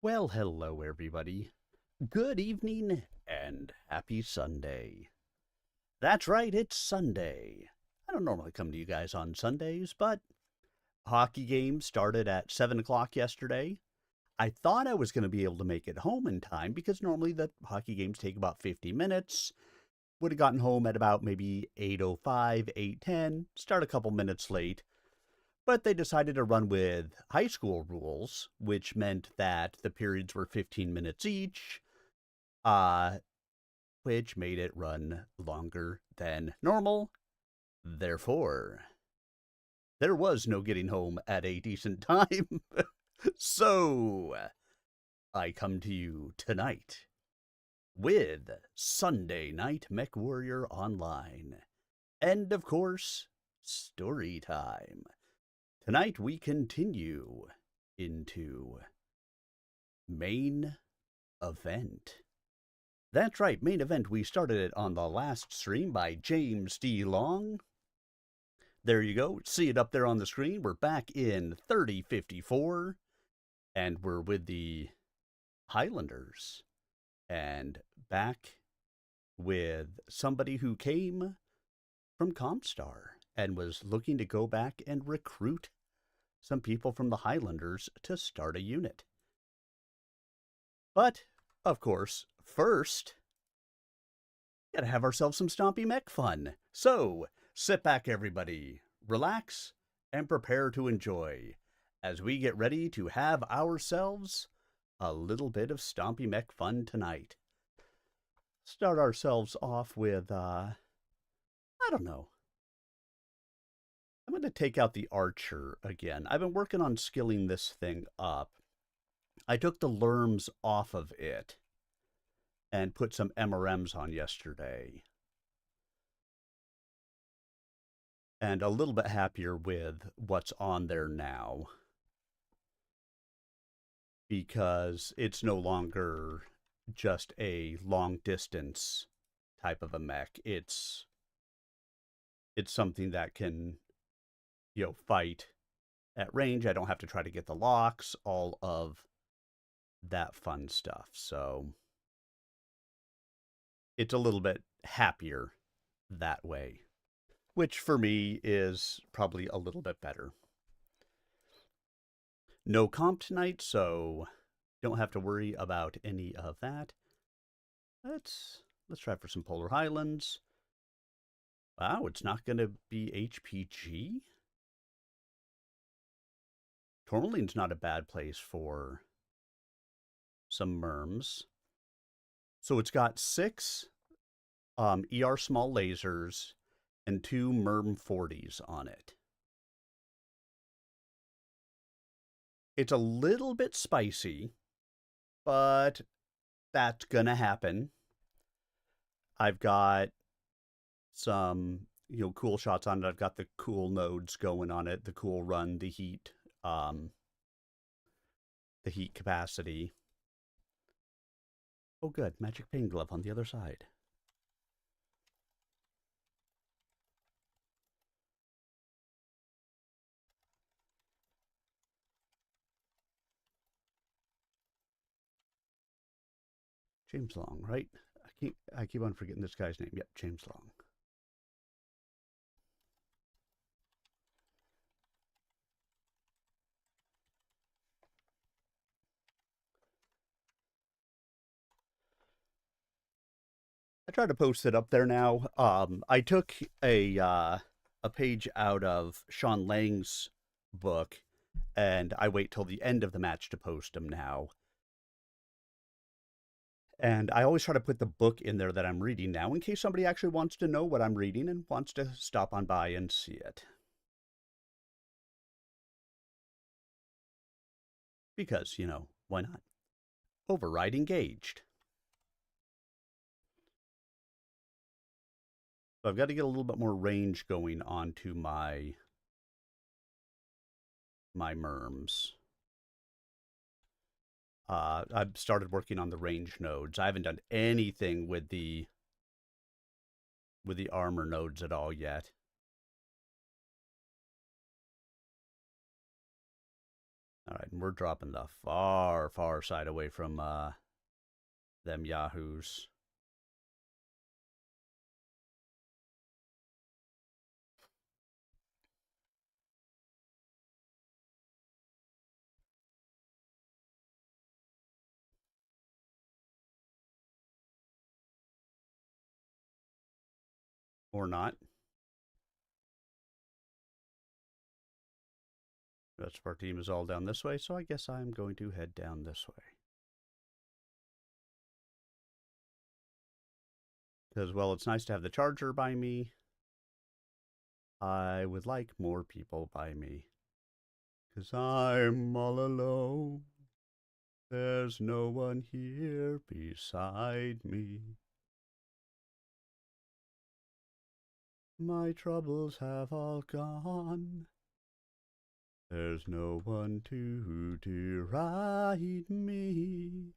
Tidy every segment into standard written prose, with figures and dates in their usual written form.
Well, hello, everybody. Good evening and happy Sunday. That's right, it's Sunday. I don't normally come to you guys on Sundays, but hockey game started at 7 o'clock yesterday. I thought I was going to be able to make it home in time because normally the hockey games take about 50 minutes. Would have gotten home at about maybe 8:05, 8:10, start a couple minutes late. But they decided to run with high school rules, which meant that the periods were 15 minutes each, uh, which made it run longer than normal. Therefore, there was no getting home at a decent time. So, I come to you tonight with Sunday Night Mech Warrior Online. And of course, story time. Tonight we continue into main event. That's right, main event. We started it on the last stream by James D. Long. There you go. See it up there on the screen. We're back in 3054, and we're with the Highlanders, and back with somebody who came from Comstar and was looking to go back and recruit some people from the Highlanders to start a unit. But, of course, first, gotta have ourselves some Stompy mech fun. So, sit back, everybody, relax, and prepare to enjoy as we get ready to have ourselves a little bit of Stompy mech fun tonight. Start ourselves off with, I don't know. I'm going to take out the Archer again. I've been working on skilling this thing up. I took the Lerms off of it and put some MRMs on yesterday. And a little bit happier with what's on there now, because it's no longer just a long distance type of a mech. It's something that can, fight at range. I don't have to try to get the locks, all of that fun stuff. So it's a little bit happier that way, which for me is probably a little bit better. No comp tonight, so don't have to worry about any of that. Let's try for some Polar Highlands. Wow, it's not going to be HPG? Tourmaline's not a bad place for some merms. So it's got 6 ER small lasers and 2 merm 40s on it. It's a little bit spicy, but that's gonna happen. I've got some, cool shots on it. I've got the cool nodes going on it, the cool run, the heat capacity. Oh, good. Magic Pain Glove on the other side. James Long, right? I keep on forgetting this guy's name. Yep, James Long. I try to post it up there now. I took a page out of Sean Lang's book, and I wait till the end of the match to post them now. And I always try to put the book in there that I'm reading now in case somebody actually wants to know what I'm reading and wants to stop on by and see it. Because, why not? Override engaged. So I've got to get a little bit more range going onto my merms. I've started working on the range nodes. I haven't done anything with the armor nodes at all yet. All right, and we're dropping the far, far side away from them yahoos. Or not. The rest of our team is all down this way, so I guess I'm going to head down this way. Because, well, it's nice to have the charger by me. I would like more people by me. Because I'm all alone. There's no one here beside me. My troubles have all gone. There's no one to deride me.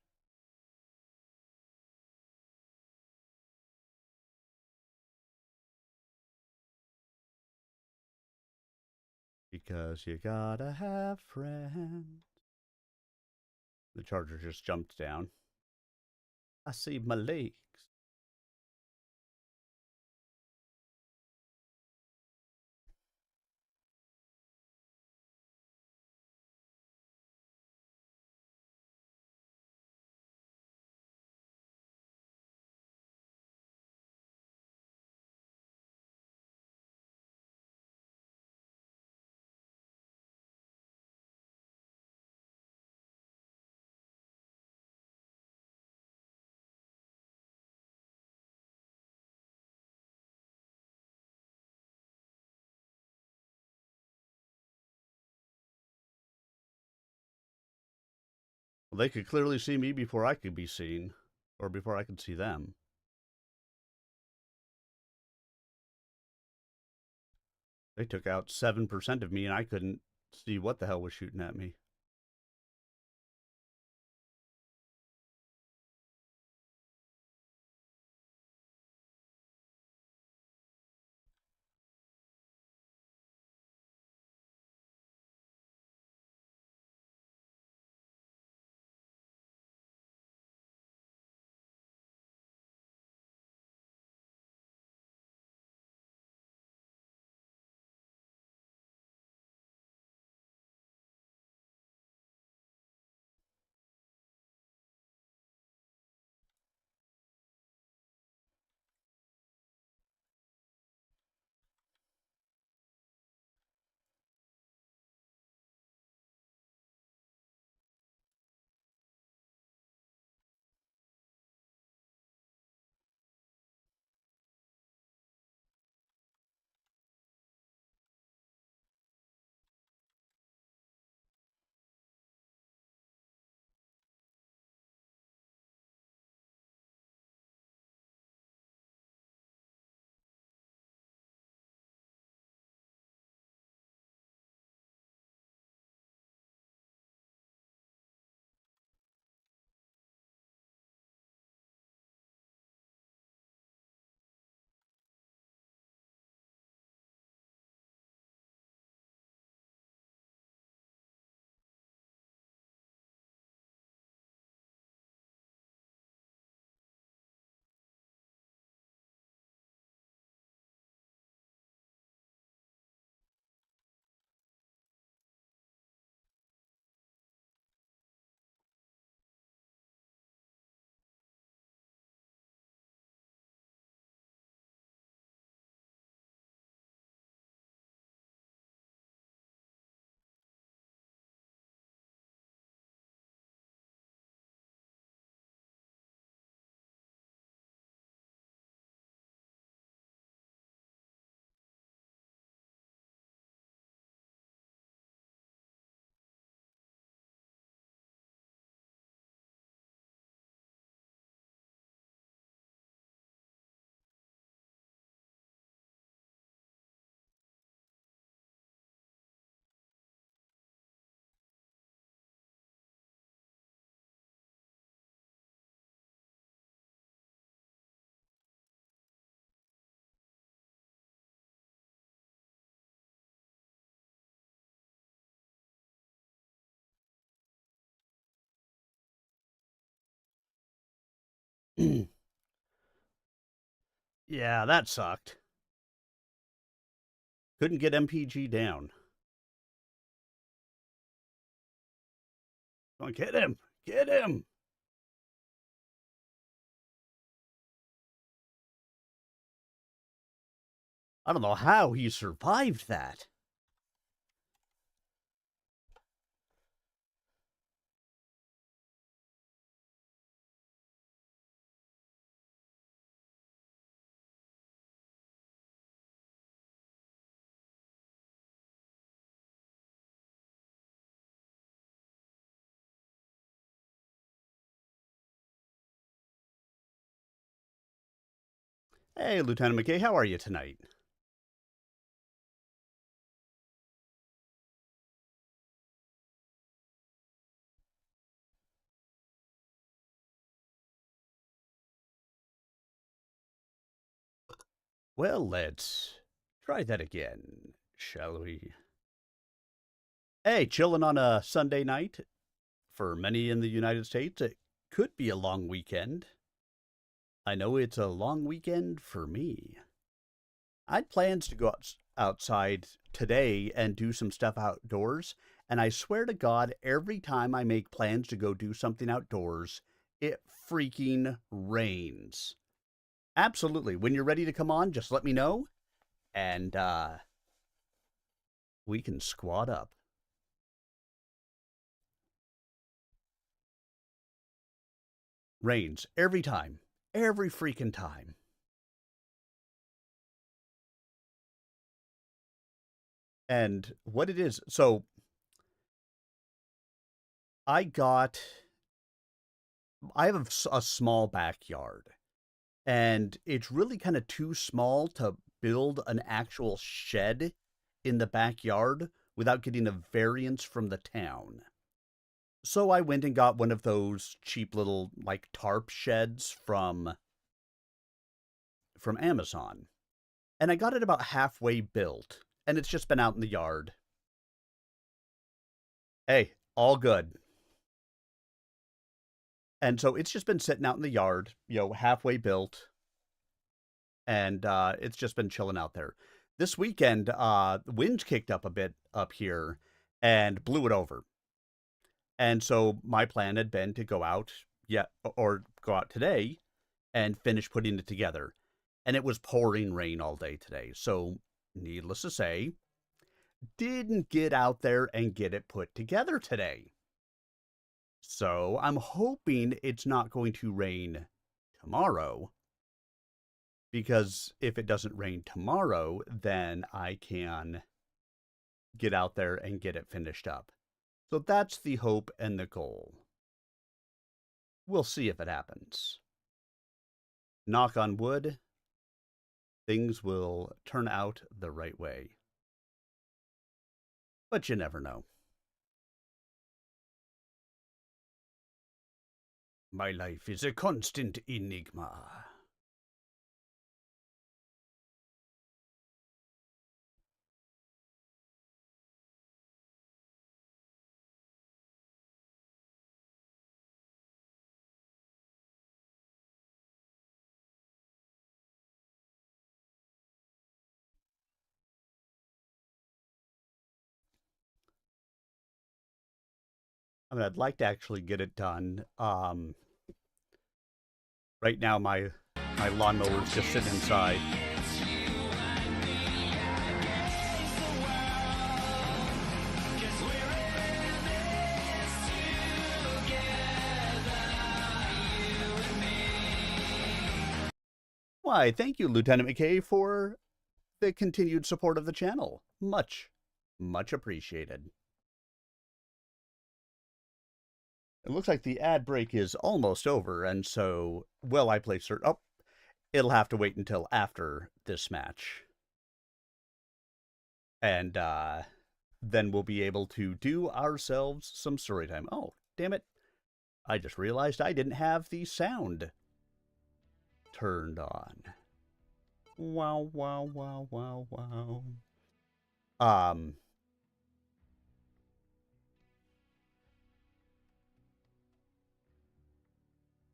Because you gotta have friends. The charger just jumped down. I see my legs. Well, they could clearly see me before I could be seen, or before I could see them. They took out 7% of me, and I couldn't see what the hell was shooting at me. Yeah, that sucked. Couldn't get MPG down. Come on, get him! Get him! I don't know how he survived that. Hey, Lieutenant McKay, how are you tonight? Well, let's try that again, shall we? Hey, chilling on a Sunday night. For many in the United States, it could be a long weekend. I know it's a long weekend for me. I'd plans to go outside today and do some stuff outdoors, and I swear to God, every time I make plans to go do something outdoors, it freaking rains. Absolutely. When you're ready to come on, just let me know, and we can squad up. Rains every time. Every freaking time. And what it is, so I got, I have a small backyard, and it's really kind of too small to build an actual shed in the backyard without getting a variance from the town. So I went and got one of those cheap little like tarp sheds from Amazon. And I got it about halfway built, and it's just been out in the yard. Hey, all good. And so it's just been sitting out in the yard, halfway built, and it's just been chilling out there. This weekend, the winds kicked up a bit up here and blew it over. And so my plan had been to go out, or go out today and finish putting it together. And it was pouring rain all day today. So, needless to say, didn't get out there and get it put together today. So, I'm hoping it's not going to rain tomorrow, because if it doesn't rain tomorrow, then I can get out there and get it finished up. So that's the hope and the goal. We'll see if it happens. Knock on wood, things will turn out the right way. But you never know. My life is a constant enigma. I mean, I'd like to actually get it done. Right now, my lawnmower's just sitting inside. Why, thank you, Lieutenant McKay, for the continued support of the channel. Much, much appreciated. It looks like the ad break is almost over, and so, well, I play cert. Oh, it'll have to wait until after this match. And then we'll be able to do ourselves some story time. Oh, damn it. I just realized I didn't have the sound turned on. Wow, wow, wow, wow, wow.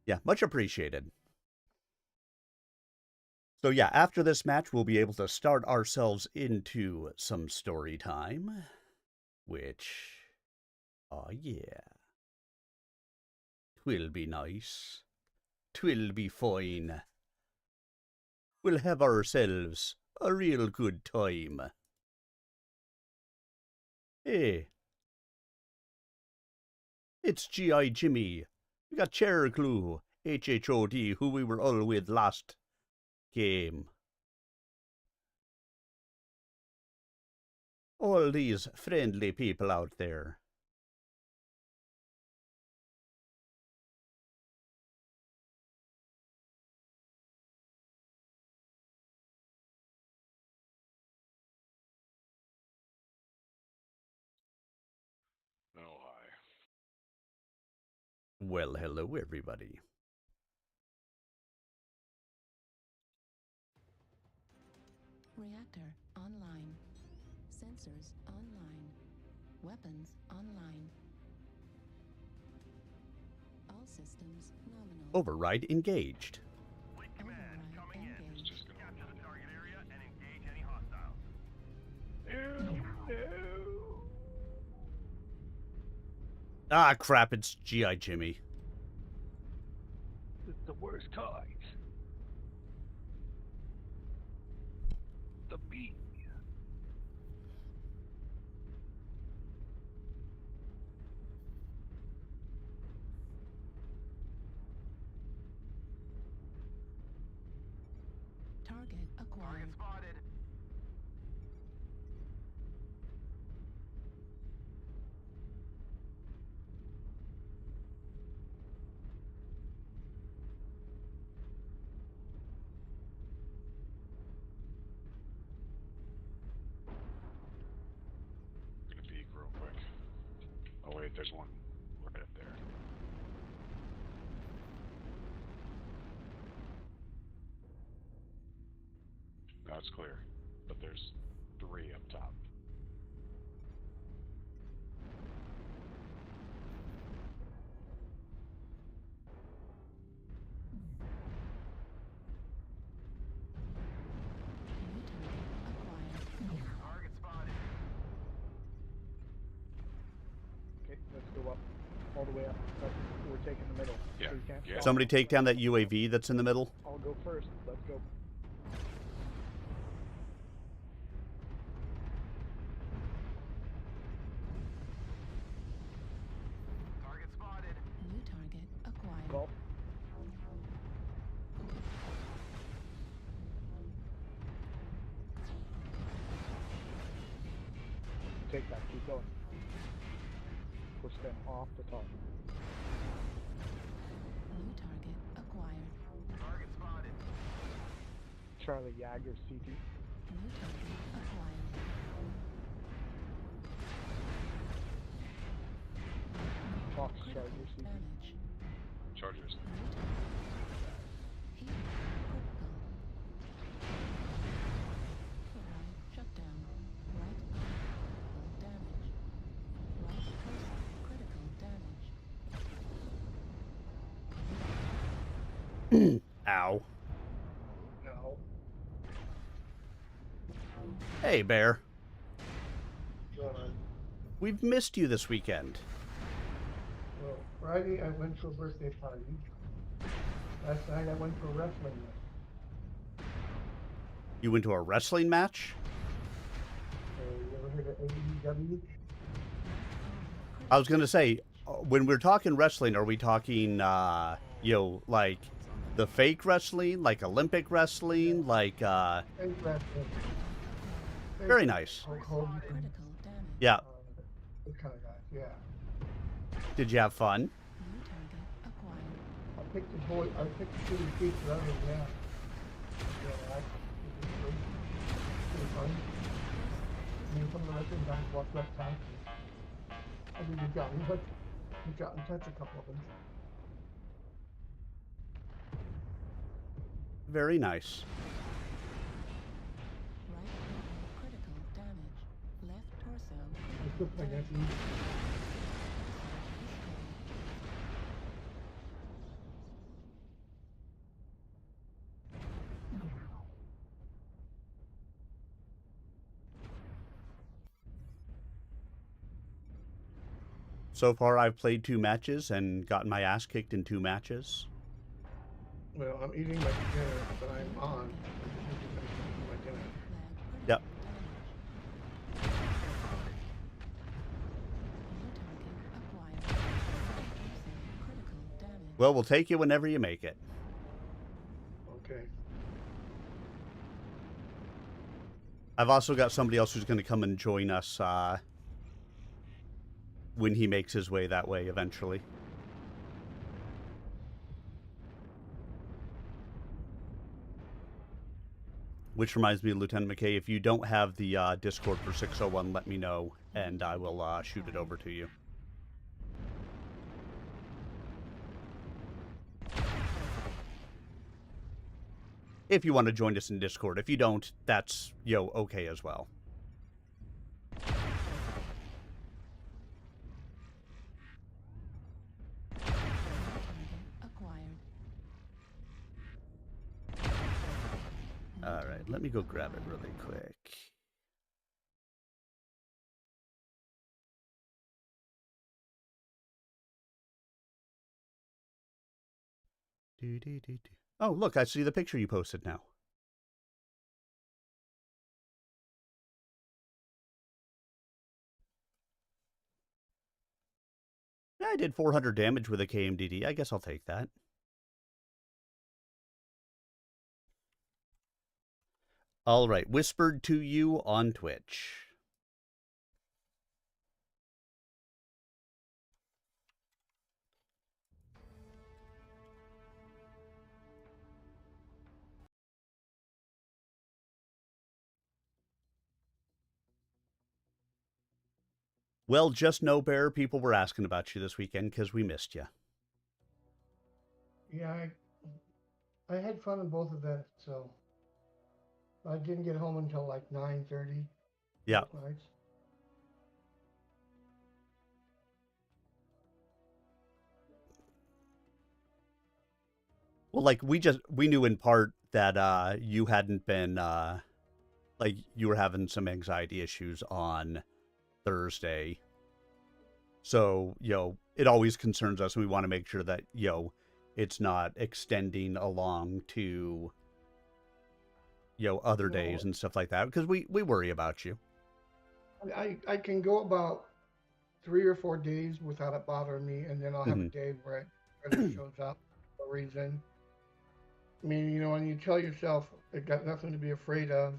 Yeah, much appreciated. So yeah, after this match, we'll be able to start ourselves into some story time, which, oh yeah, 'twill be nice. 'Twill be fine. We'll have ourselves a real good time. Hey, it's G.I. Jimmy. We got Chair Glue, HHOD, who we were all with last game. All these friendly people out there. Oh, hi. Well, hello, everybody. Reactor online. Sensors online. Weapons online. All systems nominal. Override engaged. Fleet command coming in. Engaged. Just gonna Capture the target area and engage any hostiles. No. Ah, crap, it's G.I. Jimmy. It's the worst kind. The beat. Target acquired. Target spotted. I'm gonna peek real quick. Oh wait, there's one right up there. Now it's clear, but there's 3 up top. New target acquired. Target spotted. Okay, let's go up all the way up. We're taking the middle. Yeah, So you can't yeah. stop. Somebody take down that UAV that's in the middle. I'll go first. Let's go. Target spotted. New target acquired. Golf. Take that. Keep going. Push them off the top. New target acquired. Target spotted. Charlie Jagger CT. New target acquired. Fox Critical Charger CT. Chargers. damage. New target. Heat critical. Override shutdown. Right critical damage. Right torso critical damage. Ow. No. Hey, Bear. God. We've missed you this weekend. Well, Friday I went to a birthday party. Last night I went to a wrestling match. You went to a wrestling match? You ever heard of AEW? I was going to say, when we're talking wrestling, are we talking, like the fake wrestling, like Olympic wrestling, like, Fake wrestling. very nice. Hulk Hogan, Critical damage. Yeah. those kind of guys, yeah. Did you have fun? New target acquired. I picked the two feet runners, yeah. Yeah, that's pretty fun. I mean, some of the wrestling guys watch left time. I mean, we got in touch a couple of them. Very nice. Right elbow critical damage. Left torso It critical looks like that's damage. easy. So far, I've played 2 matches and gotten my ass kicked in 2 matches. Well, I'm eating my dinner, but I'm on. I'm just eating my dinner. Yep. Well, we'll take you whenever you make it. Okay. I've also got somebody else who's going to come and join us when he makes his way that way eventually. Which reminds me, Lieutenant McKay, if you don't have the Discord for 601, let me know, and I will shoot it over to you. If you want to join us in Discord. If you don't, that's, okay as well. Alright, let me go grab it really quick. Oh, look, I see the picture you posted now. Yeah, I did 400 damage with a KMDD. I guess I'll take that. All right, whispered to you on Twitch. Well, just know, Bear, people were asking about you this weekend because we missed you. Yeah, I had fun in both events, so I didn't get home until like 9:30. Yeah. Both nights. Well, like, we knew in part that you hadn't been, like, you were having some anxiety issues on Thursday. So, it always concerns us, and we want to make sure that, it's not extending along to, other days and stuff like that, because we worry about you. I can go about 3 or 4 days without it bothering me, and then I'll have a day where it shows up for a reason. I mean, when you tell yourself it got nothing to be afraid of,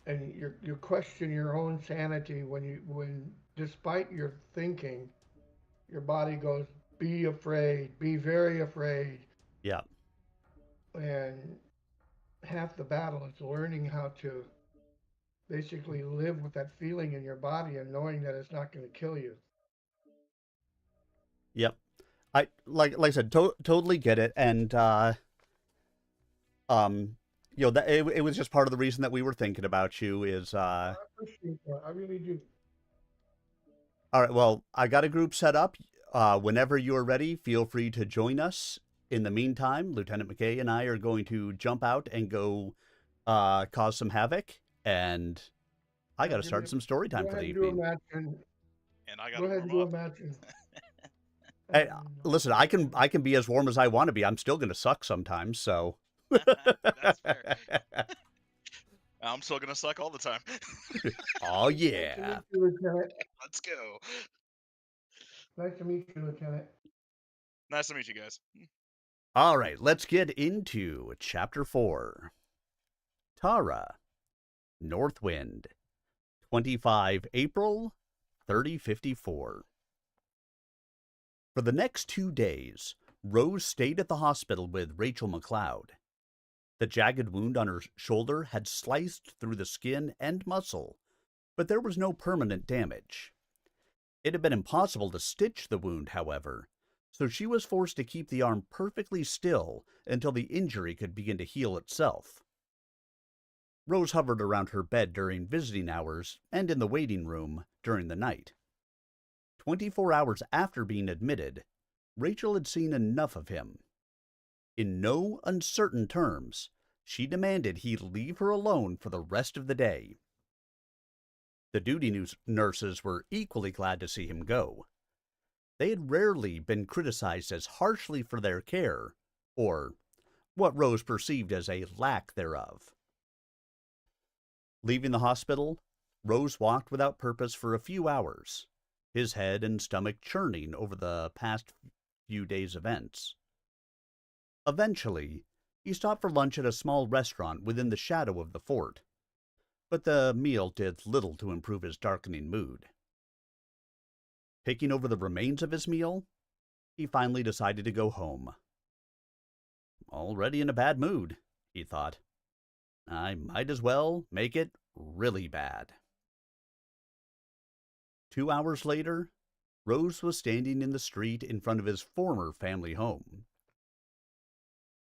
and you question your own sanity when despite your thinking, your body goes, be afraid, be very afraid. Yeah. And half the battle is learning how to basically live with that feeling in your body and knowing that it's not going to kill you. Yep. I like I said, totally get it, and that it was just part of the reason that we were thinking about you is I appreciate that. I really do. All right, well, I got a group set up. Whenever you're ready, feel free to join us. In the meantime, Lieutenant McKay and I are going to jump out and go cause some havoc, and I got to start some story time for the evening. And I got Go ahead and do a match. Hey, listen, I can be as warm as I want to be. I'm still going to suck sometimes, so. That's fair. I'm still gonna suck all the time. Oh yeah. Let's go. Nice to meet you, Lieutenant. Nice to meet you guys. All right, let's get into Chapter 4. Tara, Northwind, 25 April, 3054. For the next 2 days, Rose stayed at the hospital with Rachel McLeod. The jagged wound on her shoulder had sliced through the skin and muscle, but there was no permanent damage. It had been impossible to stitch the wound, however, so she was forced to keep the arm perfectly still until the injury could begin to heal itself. Rose hovered around her bed during visiting hours and in the waiting room during the night. 24 hours after being admitted, Rachel had seen enough of him. In no uncertain terms, she demanded he leave her alone for the rest of the day. The duty nurses were equally glad to see him go. they had rarely been criticized as harshly for their care, or what Rose perceived as a lack thereof. Leaving the hospital, Rose walked without purpose for a few hours, his head and stomach churning over the past few days' events. Eventually, he stopped for lunch at a small restaurant within the shadow of the fort, but the meal did little to improve his darkening mood. Picking over the remains of his meal, he finally decided to go home. Already in a bad mood, he thought. I might as well make it really bad. 2 hours later, Rose was standing in the street in front of his former family home.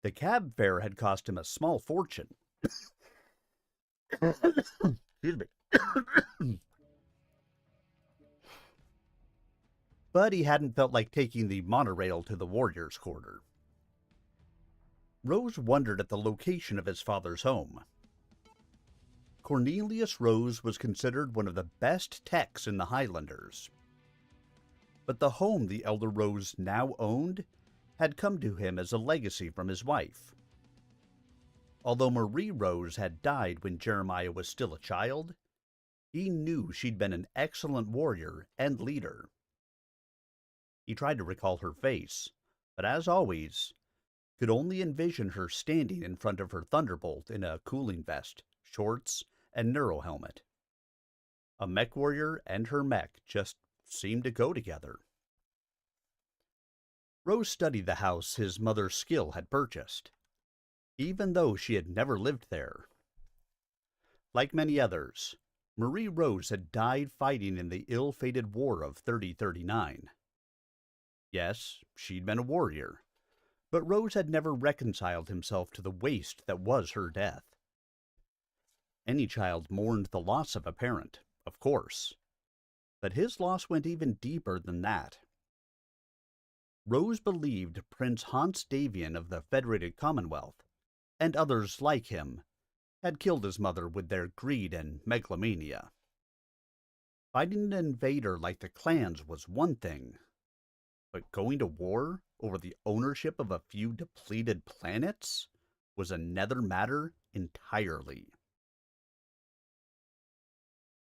The cab fare had cost him a small fortune. Excuse me. But he hadn't felt like taking the monorail to the Warriors' Quarter. Rose wondered at the location of his father's home. Cornelius Rose was considered one of the best techs in the Highlanders. But the home the elder Rose now owned had come to him as a legacy from his wife. Although Marie Rose had died when Jeremiah was still a child, he knew she'd been an excellent warrior and leader. He tried to recall her face, but as always, could only envision her standing in front of her Thunderbolt in a cooling vest, shorts, and neuro helmet. A mech warrior and her mech just seemed to go together. Rose studied the house his mother's skill had purchased, even though she had never lived there. Like many others, Marie Rose had died fighting in the ill-fated War of 3039. Yes, she'd been a warrior, but Rose had never reconciled himself to the waste that was her death. Any child mourned the loss of a parent, of course, but his loss went even deeper than that. Rose believed Prince Hans Davian of the Federated Commonwealth, and others like him, had killed his mother with their greed and megalomania. Fighting an invader like the clans was one thing, but going to war over the ownership of a few depleted planets was another matter entirely.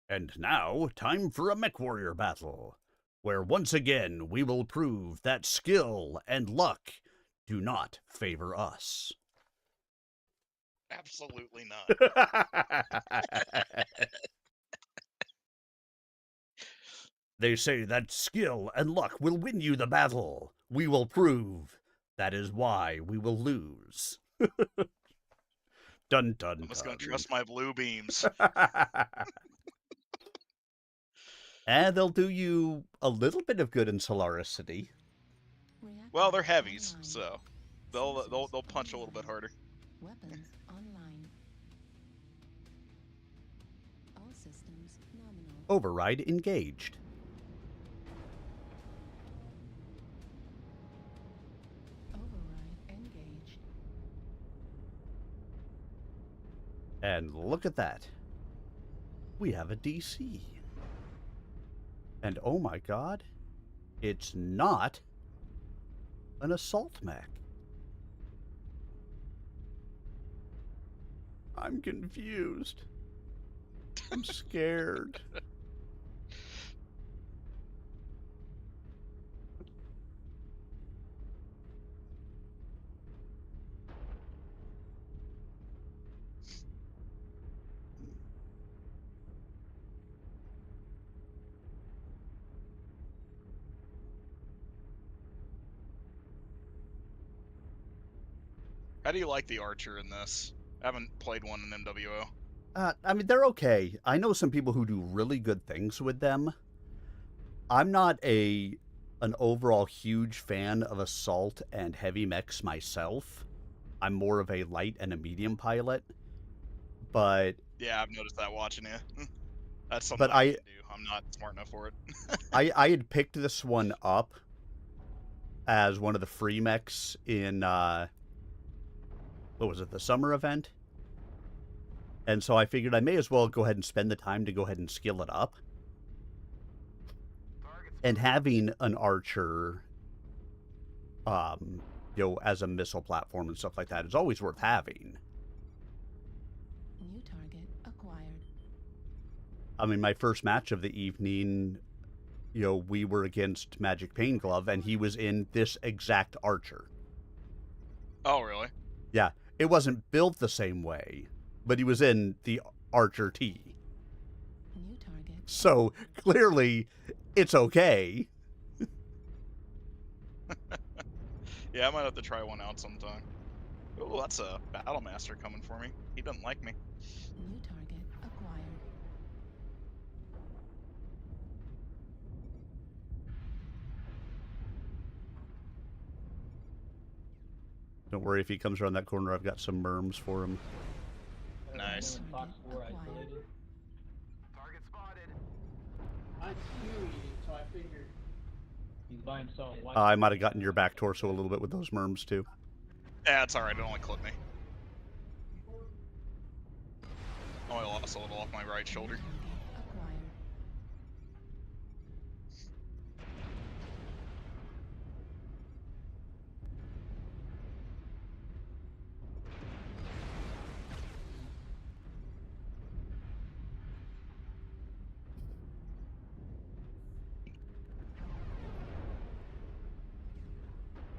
And now, time for a mech warrior battle, where once again we will prove that skill and luck do not favor us. Absolutely not. They say that skill and luck will win you the battle. We will prove that is why we will lose. Dun dun I'm just dun. gonna trust my blue beams. And they'll do you a little bit of good in Solaris City. Well, they're heavies, so they'll punch a little bit harder. Weapons online. All systems nominal. Override engaged. Override engaged. And look at that. We have a DC. And oh my god, it's not an assault mech. I'm confused. I'm scared. How do you like the Archer in this? I haven't played one in MWO. I mean, they're okay. I know some people who do really good things with them. I'm not an overall huge fan of assault and heavy mechs myself. I'm more of a light and a medium pilot. But Yeah, I've noticed that watching you. That's something But I I- can do. I'm not smart enough for it. I had picked this one up as one of the free mechs in, what was it, the summer event? And so I figured I may as well go ahead and spend the time to go ahead and skill it up. Target And having an archer, as a missile platform and stuff like that is always worth having. New target acquired. I mean, my first match of the evening, we were against Magic Pain Glove, and he was in this exact archer. Oh, really? Yeah, it wasn't built the same way, but he was in the Archer T. New target. So clearly, it's okay. Yeah, I might have to try one out sometime. Oh, that's a Battle Master coming for me. He doesn't like me. New target acquired. Don't worry, if he comes around that corner, I've got some merms for him. Nice. Box 4 isolated. Target spotted. I'm Huey, so I figured he's by himself. I might have gotten your back torso a little bit with those merms, too. Yeah, it's alright. It only clipped me. Oh, I lost a little off my right shoulder. Acquired.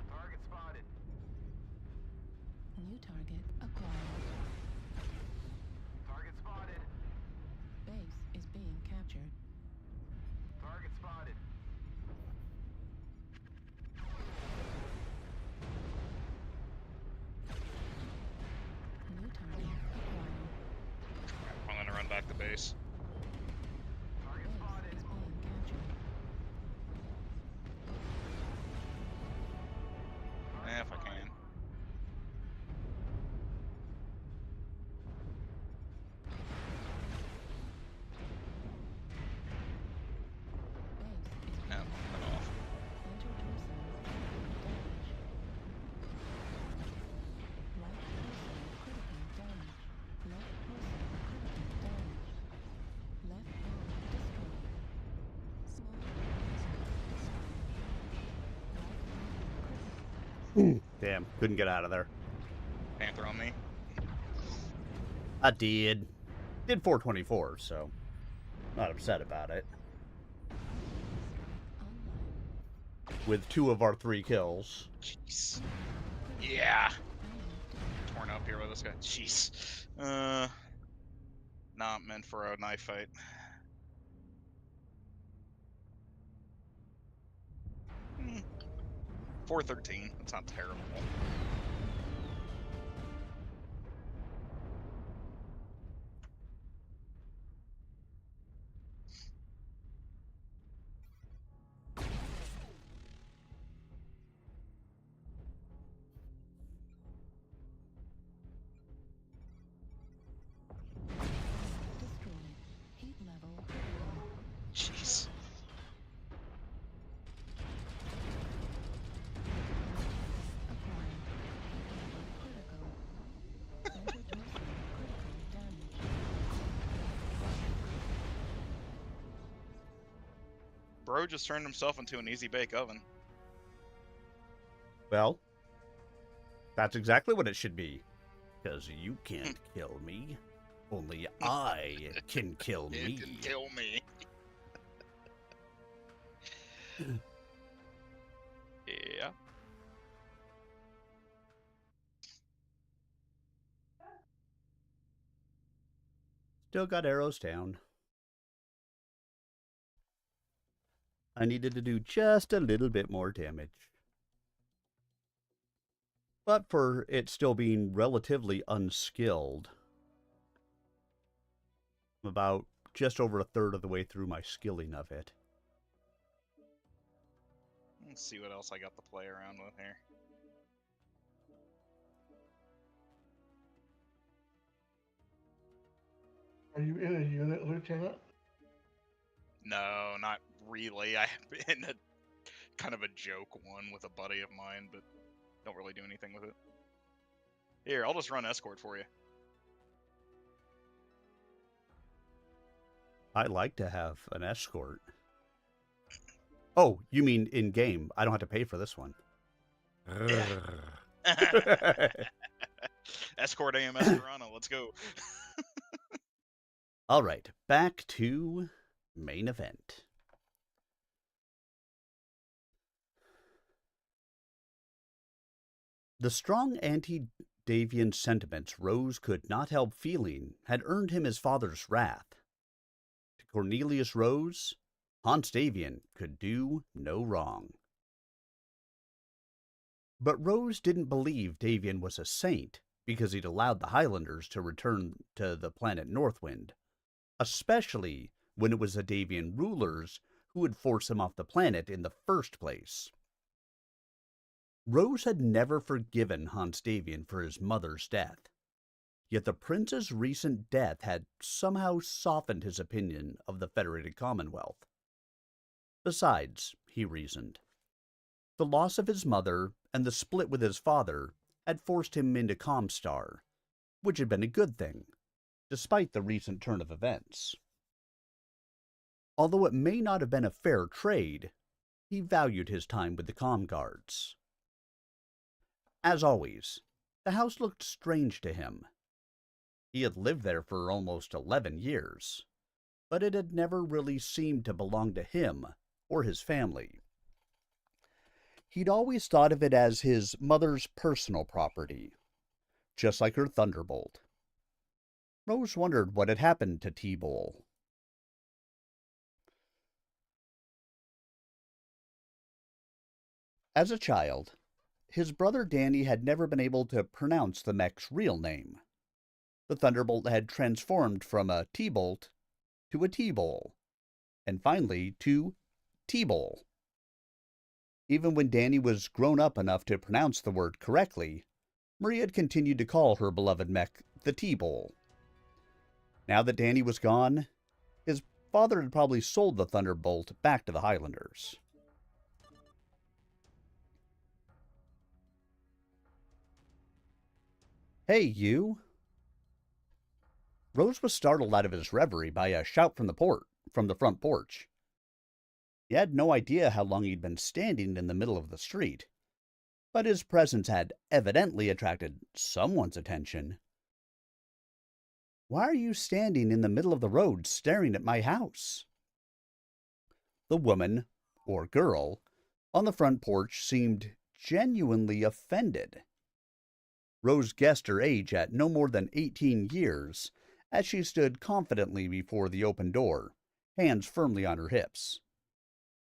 Target spotted. New target acquired. Target spotted. Base is being captured. Target spotted. New target acquired. I'm gonna run back to base. Target Base spotted. is being captured. If I can. Base is No, being cut off. Center torso damage. Right torso critical damage. Left torso critical damage. Left arm destroyed. Small Right arm critical. Damn, couldn't get out of there. Panther on me. I did. Did 424, so not upset about it. Online. With 2 of our 3 kills. Jeez. Yeah. Torn up here with this guy. Jeez. Not meant for a knife fight. Hmm. 413. That's not terrible. Destroyed. Heat level critical. Jeez. Acquired. Critical. Center torso critical damage. Bro just turned himself into an easy bake oven. Well, that's exactly what it should be. Because you can't kill me. Only I can kill It me. can kill me. Yeah. Still got arrows down. I needed to do just a little bit more damage. But for it still being relatively unskilled, I'm about just over a third of the way through my skilling of it. Let's see what else I got to play around with here. Are you in a unit, Lieutenant? No, not really. I'm in a kind of a joke one with a buddy of mine, but don't really do anything with it. Here, I'll just run escort for you. I like to have an escort. Oh, you mean in game? I don't have to pay for this one. Escort AMS Piranha, let's go. All right, back to main event. The strong anti-Davian sentiments Rose could not help feeling had earned him his father's wrath. To Cornelius Rose, Hans Davian could do no wrong. But Rose didn't believe Davian was a saint because he'd allowed the Highlanders to return to the planet Northwind, especially when it was the Davian rulers who would force him off the planet in the first place. Rose had never forgiven Hans Davian for his mother's death, yet the prince's recent death had somehow softened his opinion of the Federated Commonwealth. Besides, he reasoned, the loss of his mother and the split with his father had forced him into Comstar, which had been a good thing, despite the recent turn of events. Although it may not have been a fair trade, he valued his time with the Com Guards. As always, the house looked strange to him. He had lived there for almost 11 years, but it had never really seemed to belong to him or his family. He'd always thought of it as his mother's personal property, just like her Thunderbolt. Rose wondered what had happened to T-Bowl. As a child, his brother Danny had never been able to pronounce the mech's real name. The Thunderbolt had transformed from a T-Bolt to a T-Bowl, and finally to T-Bowl. Even when Danny was grown up enough to pronounce the word correctly, Maria had continued to call her beloved mech the T-Bowl. Now that Danny was gone, his father had probably sold the Thunderbolt back to the Highlanders. Hey, you! Rose was startled out of his reverie by a shout from the front porch. He had no idea how long he'd been standing in the middle of the street, but his presence had evidently attracted someone's attention. Why are you standing in the middle of the road staring at my house? The woman, or girl, on the front porch seemed genuinely offended. Rose guessed her age at no more than 18 years as she stood confidently before the open door, hands firmly on her hips.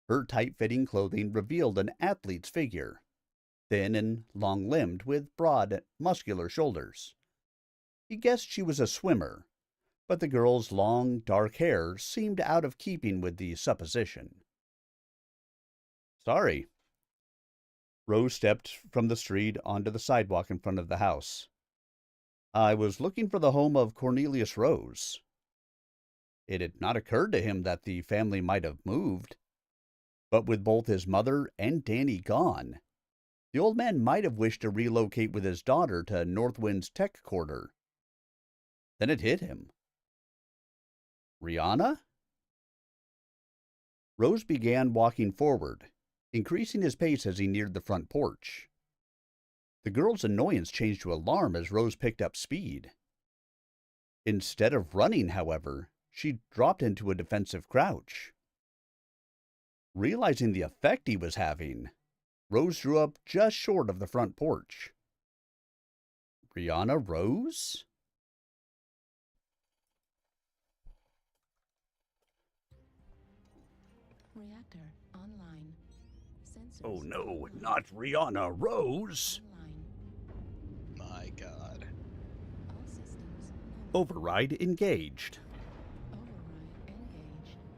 Her tight-fitting clothing revealed an athlete's figure, thin and long-limbed with broad, muscular shoulders. He guessed she was a swimmer, but the girl's long, dark hair seemed out of keeping with the supposition. Sorry. Rose stepped from the street onto the sidewalk in front of the house. I was looking for the home of Cornelius Rose. It had not occurred to him that the family might have moved. But with both his mother and Danny gone, the old man might have wished to relocate with his daughter to Northwind's tech quarter. Then it hit him. Rihanna? Rose began walking forward, increasing his pace as he neared the front porch. The girl's annoyance changed to alarm as Rose picked up speed. Instead of running, however, she dropped into a defensive crouch. Realizing the effect he was having, Rose drew up just short of the front porch. Rihanna Rose? Reactor online. Sensors Oh no, online. not Rihanna Rose! Online. My god. All systems nominal. Override engaged. Override engaged.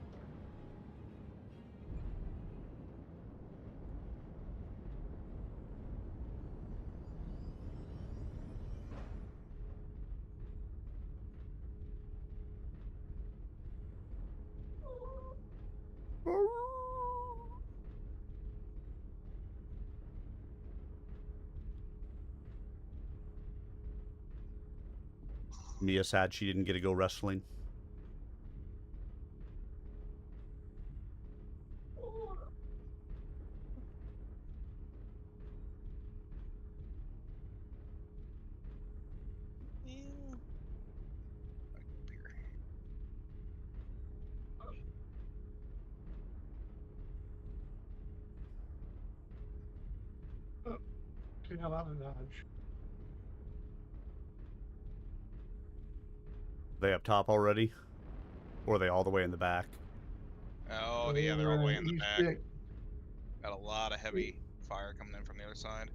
Mia sad she didn't get to go wrestling. Get the hell out of Dodge. They up top already? Or are they all the way in the back? Oh, yeah, they're all the way in the East back. Dick. Got a lot of heavy fire coming in from the other side.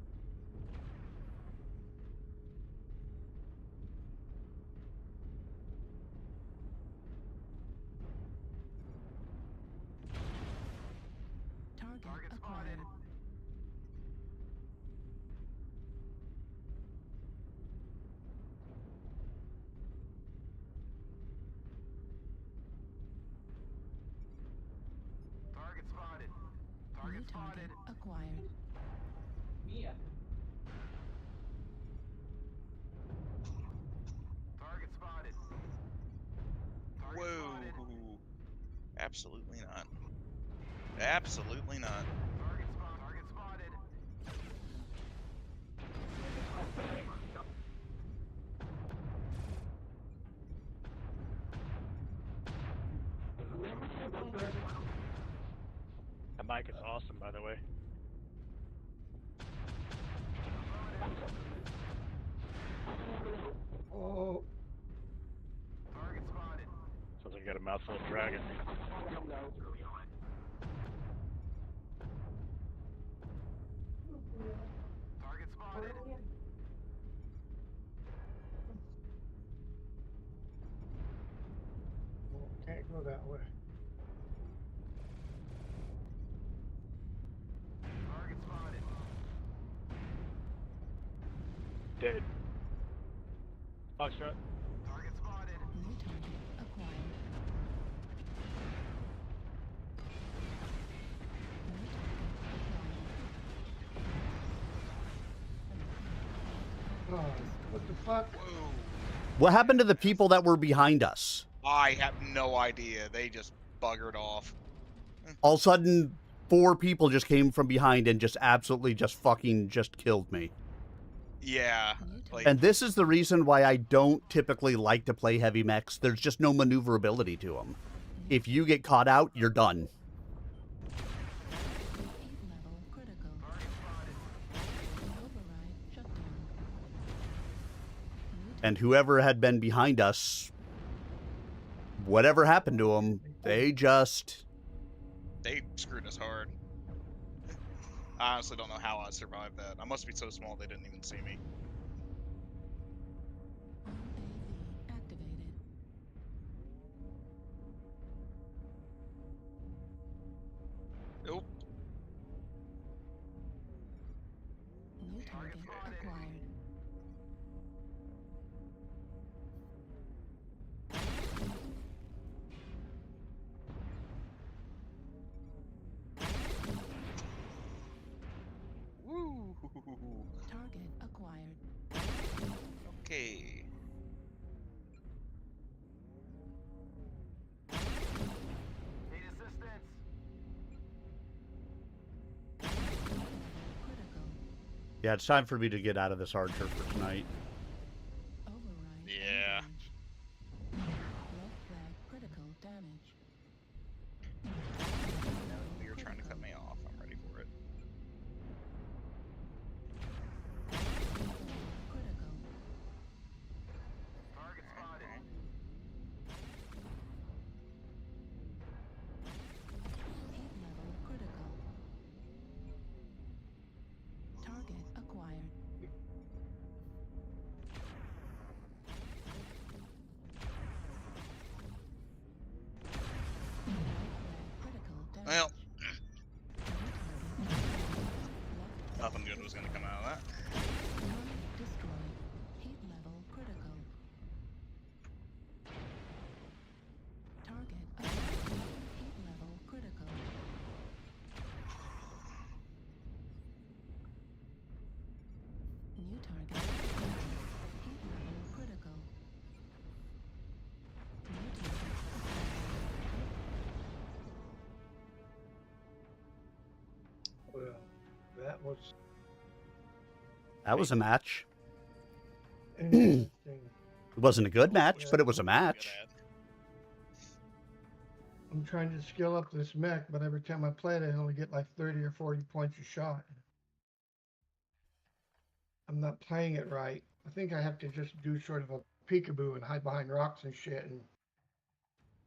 Target acquired. Target spotted. Target New spotted. target acquired. Mia. Target spotted. Target Whoa. spotted. Absolutely not. Absolutely not. Target spotted. That mic is awesome, by the way. Oh, Target spotted. Sounds like you got a mouthful of dragon. Target spotted. well, can't go that way. Target spotted. Dead. Foxtrot. Target spotted. New target acquired. New target acquired. Oh, what the fuck? Whoa. What happened to the people that were behind us? I have no idea. They just buggered off. All of a sudden, 4 people just came from behind and just absolutely just fucking just killed me. Yeah. New Like, And this is the reason why I don't typically like to play heavy mechs. There's just no maneuverability to them. If you get caught out, you're done. Heat level critical. Override shut down. New And whoever had been behind us, whatever happened to them, they just... they screwed us hard. I honestly don't know how I survived that. I must be so small they didn't even see me. UAV activated. Nope. New target acquired. Woo. Target acquired. Okay. Need assistance. Critical. Yeah, it's time for me to get out of this hard turf for tonight. Override. Yeah. engaged. Left flag critical damage. You're trying to cut me off. I'm ready for it. Critical. Target spotted. Heat level critical. Target acquired. Critical damage. Well, New target acquired. nothing good was gonna come out of that. Target destroyed. Heat level critical. Target acquired. Heat level critical. New target acquired. Heat level critical. New target acquired. Well, that was That was a match. interesting. It wasn't a good match, but it was a match. I'm trying to skill up this mech, but every time I play it, I only get like 30 or 40 points a shot. I'm not playing it right. I think I have to just do sort of a peekaboo and hide behind rocks and shit and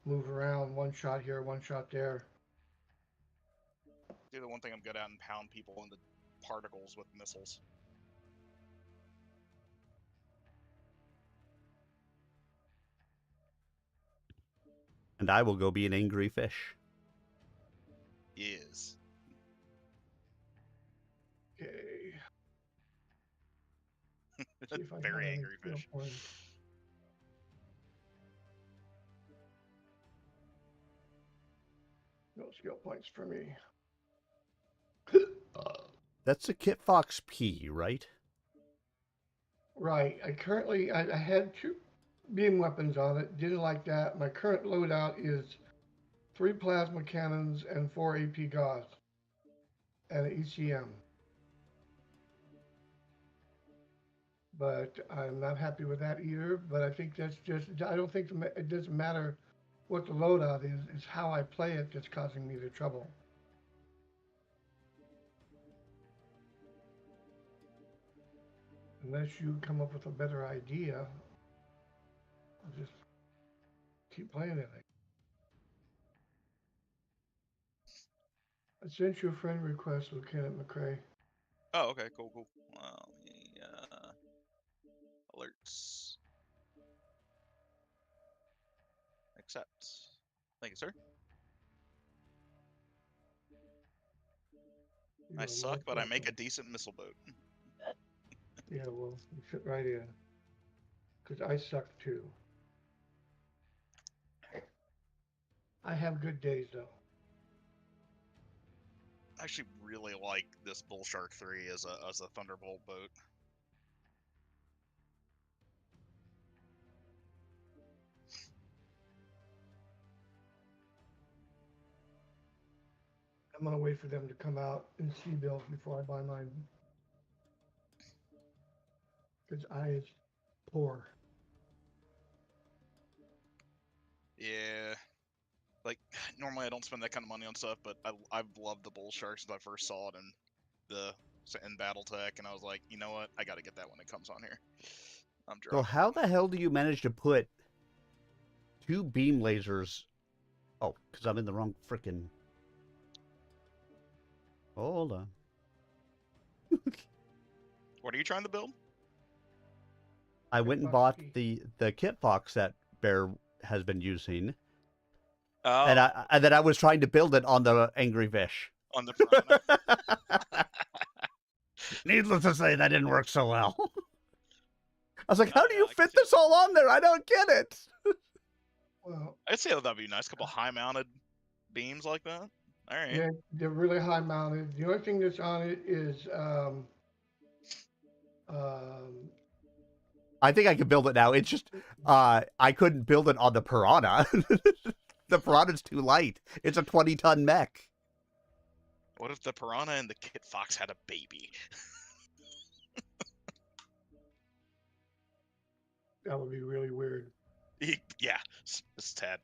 move around. One shot here, one shot there. Do the one thing I'm good at and pound people into particles with missiles. And I will go be an angry fish. Is. Okay. See if I Very have any angry skill fish. points. No skill points for me. That's a Kit Fox P, right? Right. I had two beam weapons on it. Didn't like that. My current loadout is 3 plasma cannons and 4 AP gauze and an ECM. But I'm not happy with that either. But I think that's just, I don't think it doesn't matter what the loadout is. It's how I play it that's causing me the trouble. Unless you come up with a better idea, I'll just keep playing it. I sent you a friend request, Lieutenant McCrae. Oh, okay, cool. Let me, alerts. Accept. Thank you, sir. You I are suck, most but I make a welcome. decent missile boat. Yeah, well, you fit right in. Because I suck too. I have good days though. I actually really like this Bull Shark 3 as a Thunderbolt boat. I'm gonna wait for them to come out and see bills before I buy mine. Because I is poor. Yeah. Like, normally I don't spend that kind of money on stuff, but I've loved the Bull Shark since I first saw it in BattleTech, and I was like, you know what? I gotta get that when it comes on here. I'm So drunk. how the hell do you manage to put 2 beam lasers? Oh, because I'm in the wrong frickin'... Hold on. What are you trying to build? I went and bought the Kit Fox that Bear has been using, Oh, and then I was trying to build it on the angry fish. on the Piranha. Needless to say, that didn't work so well. I was like, how Oh, do yeah, you I can fit see this all on there? I don't get it. Well, I'd say that'd be a nice couple high-mounted beams like that. All right. yeah, they're really high mounted. The only thing that's on it is um, I think I can build it now. It's just I couldn't build it on the Piranha. The Piranha's too light. It's a 20-ton mech. What if the Piranha and the Kit Fox had a baby? that would be really weird. Yeah, it's Tad.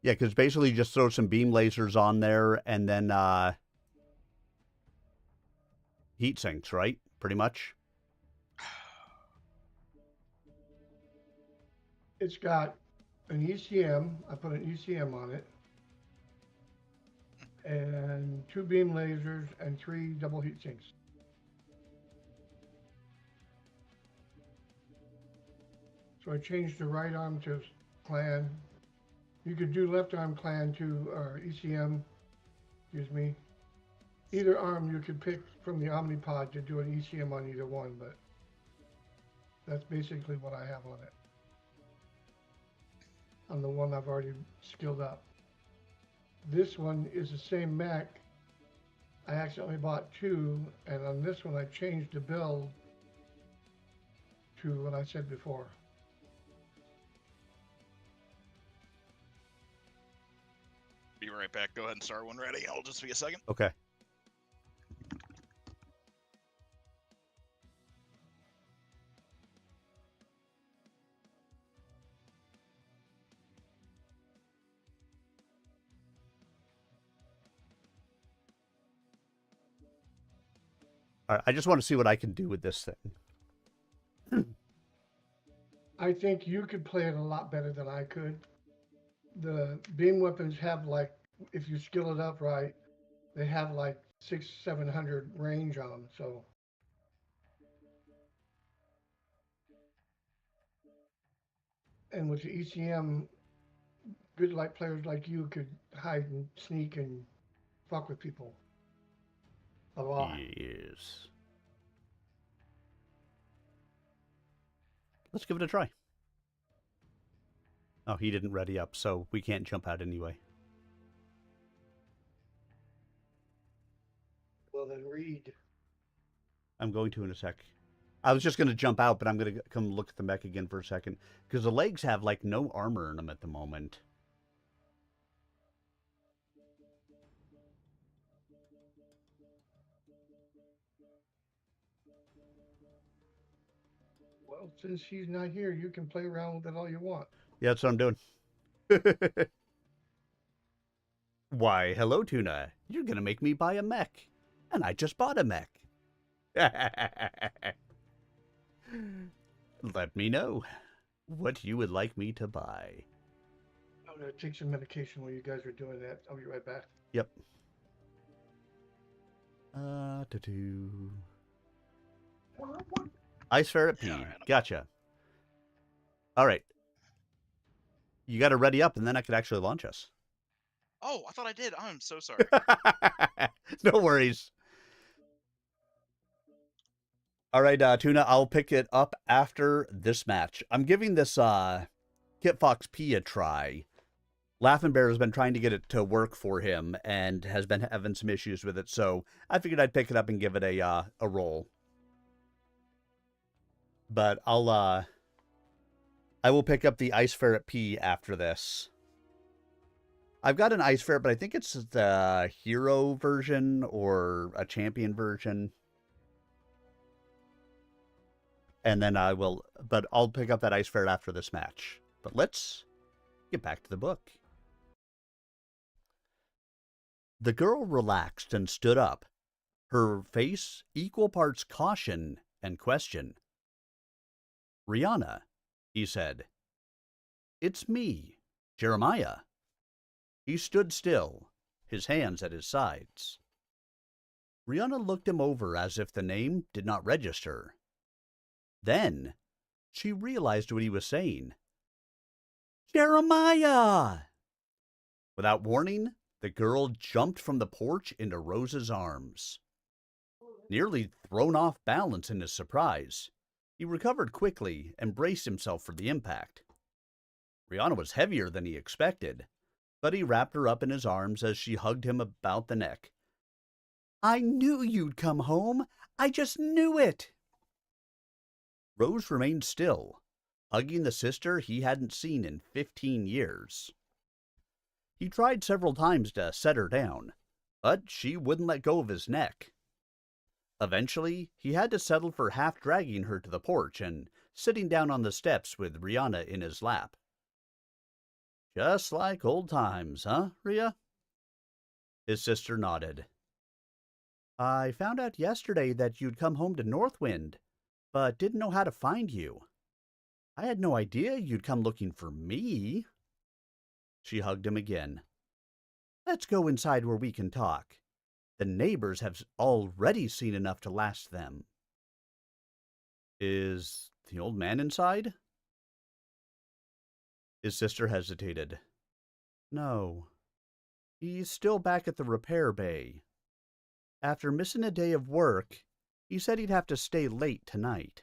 Yeah, because basically you just throw some beam lasers on there and then heat sinks, right? Pretty much. It's got an ECM. I put an ECM on it. And 2 beam lasers and 3 double heat sinks. So I changed the right arm to clan. You could do left arm clan to or ECM, excuse me. Either arm you could pick from the Omnipod to do an ECM on either one, but that's basically what I have on it. On the one I've already skilled up. This one is the same mech. I accidentally bought 2, and on this one I changed the build to what I said before. Be right back. Go ahead and start one ready. I'll just be a second. Okay. All right, I just want to see what I can do with this thing. I think you could play it a lot better than I could. The beam weapons have like, if you skill it up right, they have like 600-700 range on them. So and with the ECM, good light players like you could hide and sneak and fuck with people a lot. Yes. Let's give it a try. Oh, he didn't ready up, so we can't jump out anyway. Well, then read. I'm going to in a sec. I was just going to jump out, but I'm going to come look at the mech again for a second. Because the legs have, like, no armor in them at the moment. Well, since she's not here, you can play around with it all you want. Yeah, that's what I'm doing. Why, hello, Tuna. You're going to make me buy a mech. And I just bought a mech. Let me know what you would like me to buy. I'm going to take some medication while you guys are doing that. I'll be right back. Yep. Ice Ferret P. Yeah, Gotcha. All right. You got to ready up, and then I could actually launch us. Oh, I thought I did. I'm so sorry. No worries. All right, Tuna, I'll pick it up after this match. I'm giving this Kit Fox P a try. Laughing Bear has been trying to get it to work for him and has been having some issues with it, so I figured I'd pick it up and give it a roll. But I will pick up the Ice Ferret P after this. I've got an Ice Ferret, but I think it's the hero version or a champion version. And then I'll pick up that Ice Ferret after this match. But let's get back to the book. The girl relaxed and stood up, her face equal parts caution and question. Rihanna, he said. It's me, Jeremiah. He stood still, his hands at his sides. Rihanna looked him over as if the name did not register. Then she realized what he was saying. Jeremiah! Without warning, the girl jumped from the porch into Rose's arms. Nearly thrown off balance in his surprise, he recovered quickly and braced himself for the impact. Rihanna was heavier than he expected, but he wrapped her up in his arms as she hugged him about the neck. I knew you'd come home. I just knew it. Rose remained still, hugging the sister he hadn't seen in 15 years. He tried several times to set her down, but she wouldn't let go of his neck. Eventually, he had to settle for half dragging her to the porch and sitting down on the steps with Rihanna in his lap. Just like old times, huh, Rhea? His sister nodded. I found out yesterday that you'd come home to Northwind, but didn't know how to find you. I had no idea you'd come looking for me. She hugged him again. Let's go inside where we can talk. The neighbors have already seen enough to last them. Is the old man inside? His sister hesitated. No. He's still back at the repair bay. After missing a day of work, he said he'd have to stay late tonight.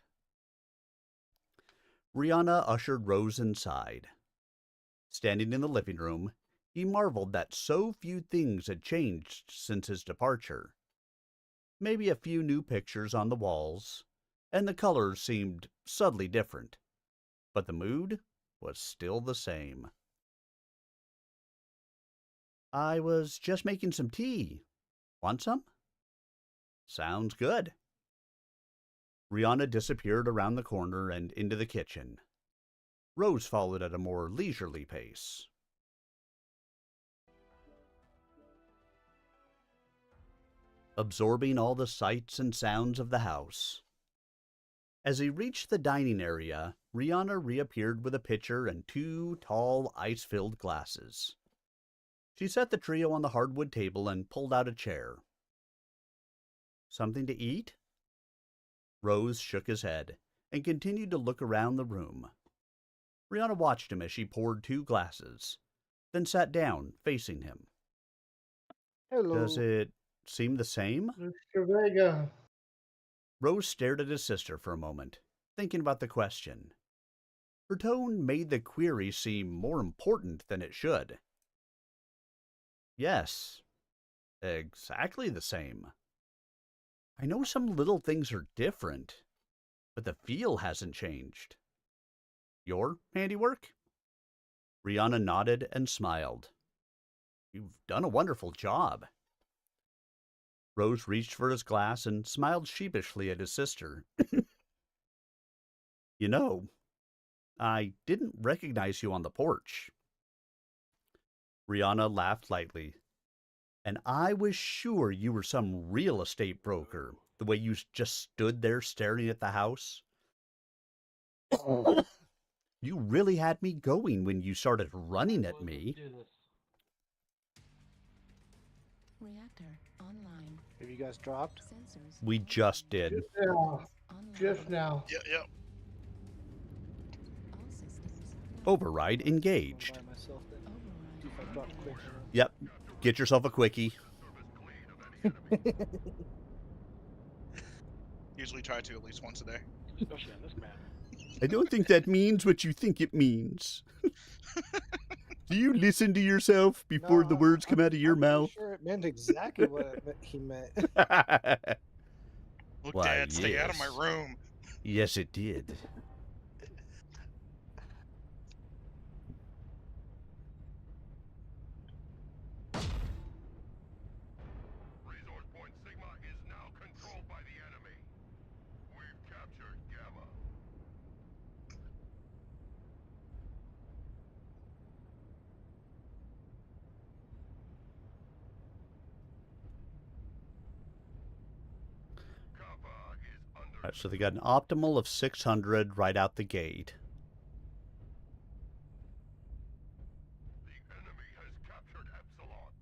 Rihanna ushered Rose inside. Standing in the living room, he marveled that so few things had changed since his departure. Maybe a few new pictures on the walls, and the colors seemed subtly different, but the mood was still the same. I was just making some tea. Want some? Sounds good. Rihanna disappeared around the corner and into the kitchen. Rose followed at a more leisurely pace. absorbing all the sights and sounds of the house. As he reached the dining area, Rihanna reappeared with a pitcher and 2 tall, ice-filled glasses. She set the trio on the hardwood table and pulled out a chair. Something to eat? Rose shook his head and continued to look around the room. Rihanna watched him as she poured 2 glasses, then sat down, facing him. Hello. Does it seem the same? Mr. Vega. Rose stared at his sister for a moment, thinking about the question. Her tone made the query seem more important than it should. Yes, exactly the same. I know some little things are different, but the feel hasn't changed. Your handiwork? Rihanna nodded and smiled. You've done a wonderful job. Rose reached for his glass and smiled sheepishly at his sister. You know, I didn't recognize you on the porch. Rihanna laughed lightly. And I was sure you were some real estate broker, the way you just stood there staring at the house. You really had me going when you started running at me. Reactor online. Have you guys dropped? Sensors. We just did. Yeah, Online. just now. Yep. All systems. Override engaged. By myself then. Override. See if I drop quick. Yep. Get yourself a quickie. Usually try to at least once a day. Especially on this map. I don't think that means what you think it means. Do you listen to yourself before the words come out of your I'm pretty mouth? sure it meant exactly what he meant. Look, Why, Dad, stay out of my yes. room. Yes, it did. Resource point Sigma is now controlled by the enemy. We've captured Gamma. Kappa is under. All right, so they got an optimal of 600 right out the gate. The enemy has captured Epsilon.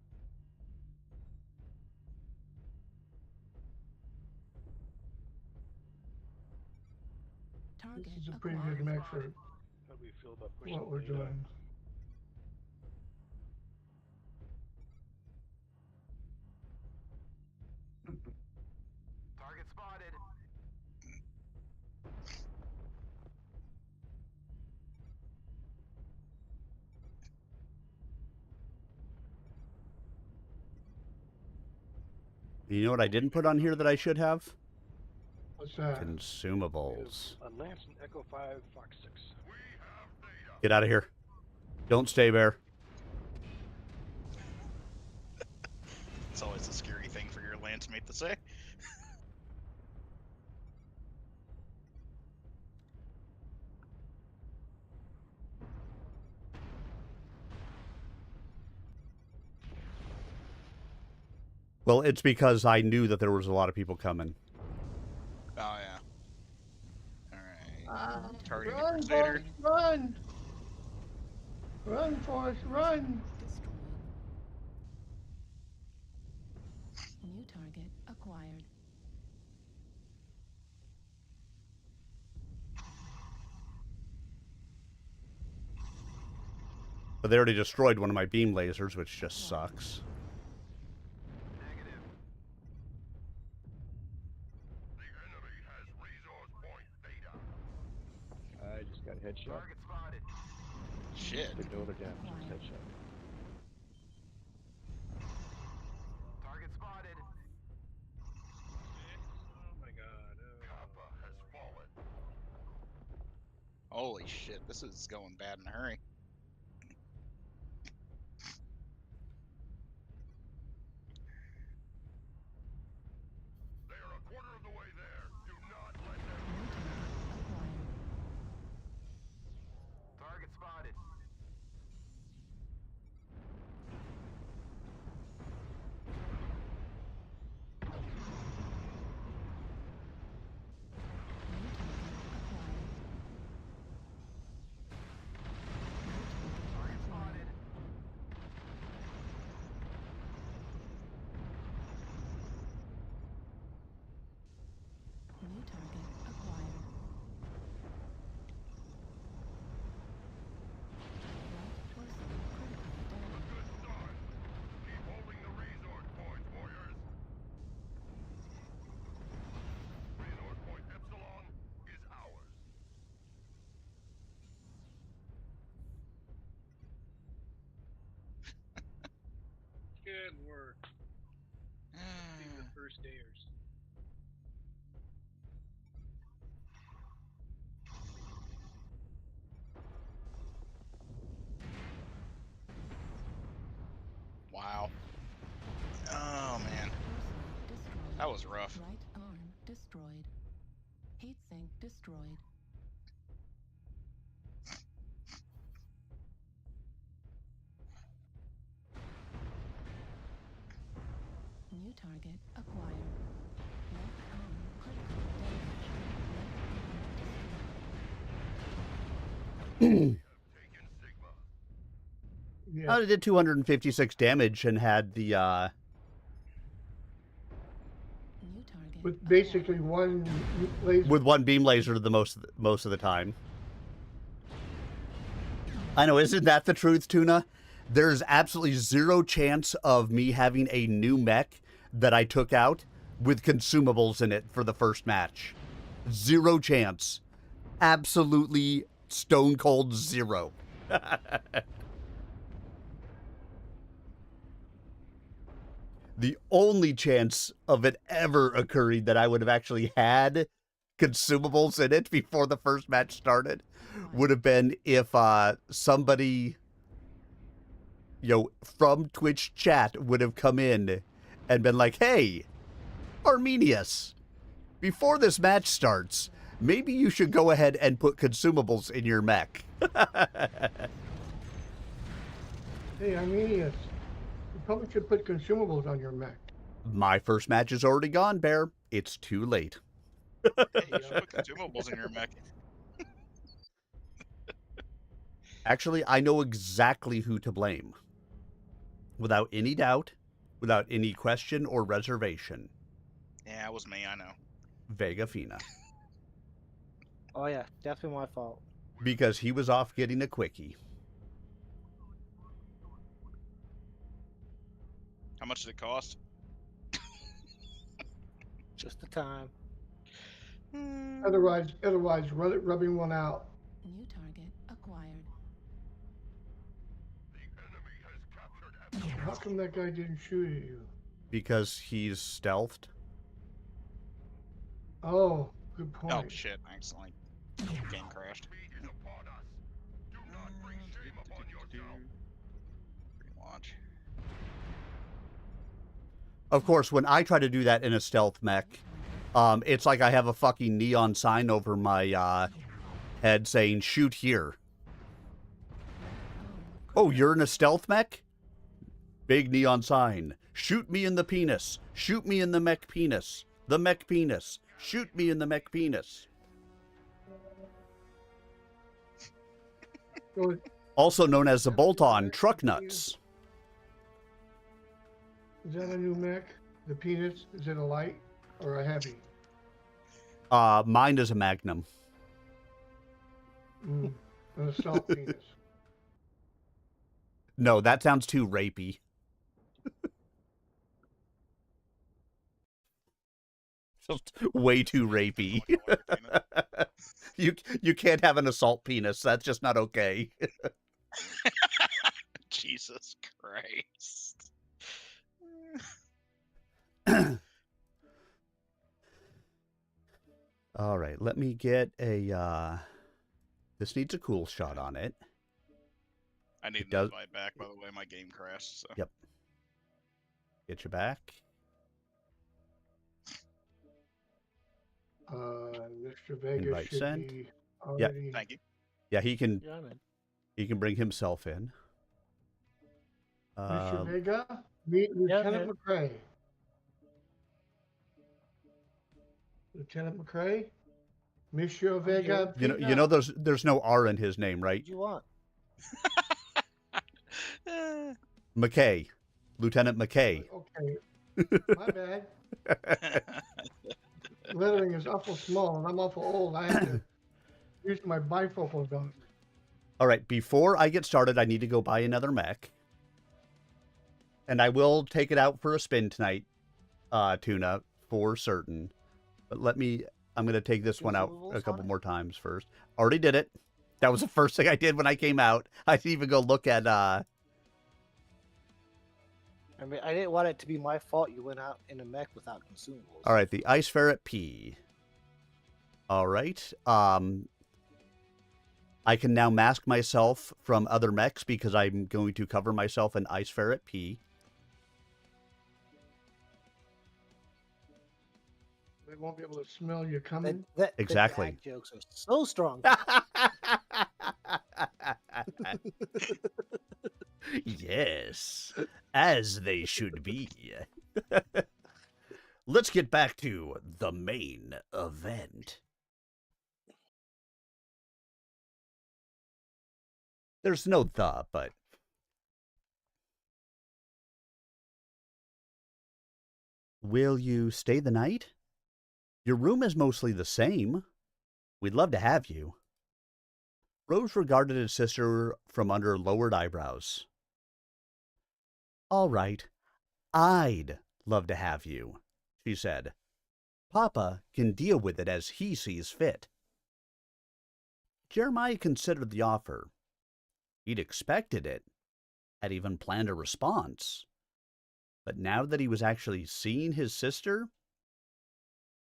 Target This is a pretty acquired. good mech for How do we feel about pushing what we're the, doing. Target spotted. You know what I didn't put on here that I should have? What's that? Consumables. a Lance and Echo 5 Fox 6. We have data. Get out of here. Don't stay there. It's always a scary thing for your lance mate to say. Well, it's because I knew that there was a lot of people coming. Oh yeah. All right. Targeting Run, Crusader. Forrest, run! Run, Forrest, run! Destroyed. New target acquired. But they already destroyed one of my beam lasers, which just sucks. Negative. The enemy has resource point Theta. I just got headshot. Target spotted. Shit. Did no other damage, just headshot. Target spotted. Oh my god. Kappa has fallen. Holy shit, this is going bad in a hurry. They are a quarter of the way there. Do not let them. New target acquired. Target spotted. first dayers. Wow. Oh man, Destroyed. that was rough. Right arm destroyed. Heatsink destroyed. New target acquired. Left arm critical damage. Left arm destroyed. Taken Sigma. Yeah. I did 256 damage and had the New target With acquired. basically one laser. with one beam laser the most of the time. I know, isn't that the truth, Tuna? There's absolutely zero chance of me having a new mech that I took out with consumables in it for the first match. Zero chance. Absolutely stone cold zero. The only chance of it ever occurring that I would have actually had consumables in it before the first match started would have been if somebody, from Twitch chat would have come in and been like, hey, Arminius, before this match starts, maybe you should go ahead and put consumables in your mech. Hey, Arminius, you probably should put consumables on your mech. My first match is already gone, Bear. It's too late. Hey, you should put consumables in your mech. Actually, I know exactly who to blame. Without any doubt, without any question or reservation. Yeah, it was me. I know. Vega Fina. Oh yeah, definitely my fault. Because he was off getting a quickie. How much did it cost? Just the time. Otherwise, rubbing one out. New target acquired. The enemy has captured How come that guy didn't shoot at you? Because he's stealthed. Oh, good point. Oh shit! I accidentally game crashed. Enemy is upon us. Do not bring shame upon yourself. Relaunch. Of course, when I try to do that in a stealth mech, it's like I have a fucking neon sign over my head saying, shoot here. Oh, you're in a stealth mech? Big neon sign. Shoot me in the penis. Shoot me in the mech penis. The mech penis. Shoot me in the mech penis. So, Also known as the bolt-on truck nuts. is that a new mech? The penis, is it a light or a heavy? Mine is a Magnum. An assault penis. No, that sounds too rapey. Just way too rapey. You can't have an assault penis. That's just not okay. Jesus Christ. All right, let me get a this needs a cool shot on it. I need It an does- invite back, by the way. My game crashed. So. Yep. Get you back. Mr. Vegas Invite should sent. be already. Thank you. Yeah, he can Yeah, I'm in. bring himself in. Mr. Vega, meet Lieutenant man. McCrae. Lieutenant McCrae, Monsieur Vega. You know there's no R in his name, right? What do you want? McKay. Lieutenant McKay. Okay, my bad. Lettering is awful small, and I'm awful old. I have to use my bifocals on. All right, before I get started, I need to go buy another mech. And I will take it out for a spin tonight, Tuna, for certain. But I'm going to take this one out a couple more times first. Already did it. That was the first thing I did when I came out. I didn't even go look at I mean, I didn't want it to be my fault you went out in a mech without consumables. All right, the Ice Ferret P. All right. I can now mask myself from other mechs because I'm going to cover myself in Ice Ferret P. They won't be able to smell you coming. Exactly. The dad jokes are so strong. Yes, as they should be. Let's get back to the main event. There's no the, but... Will you stay the night? Your room is mostly the same. We'd love to have you. Rose regarded his sister from under lowered eyebrows. All right, I'd love to have you, she said. Papa can deal with it as he sees fit. Jeremiah considered the offer. He'd expected it, had even planned a response. But now that he was actually seeing his sister,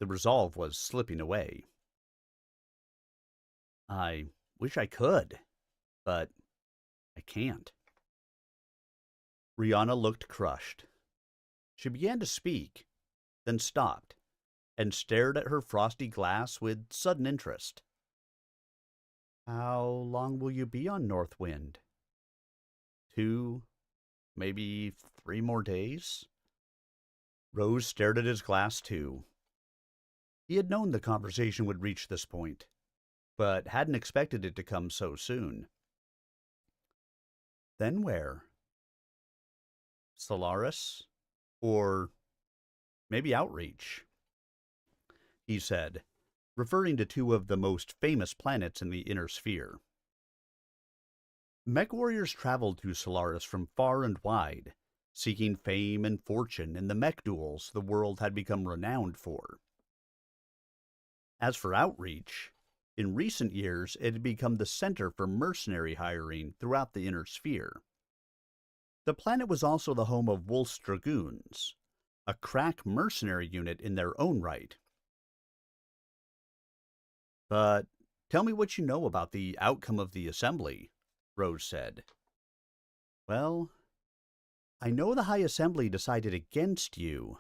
the resolve was slipping away. I wish I could, but I can't. Rihanna looked crushed. She began to speak, then stopped, and stared at her frosty glass with sudden interest. How long will you be on Northwind? 2, maybe 3 more days? Rose stared at his glass too. He had known the conversation would reach this point, but hadn't expected it to come so soon. Then where? Solaris? Or maybe Outreach? He said, referring to 2 of the most famous planets in the inner sphere. Mech warriors traveled to Solaris from far and wide, seeking fame and fortune in the mech duels the world had become renowned for. As for Outreach, in recent years it had become the center for mercenary hiring throughout the inner sphere. The planet was also the home of Wolf's Dragoons, a crack mercenary unit in their own right. But tell me what you know about the outcome of the assembly, Rose said. Well, I know the High Assembly decided against you.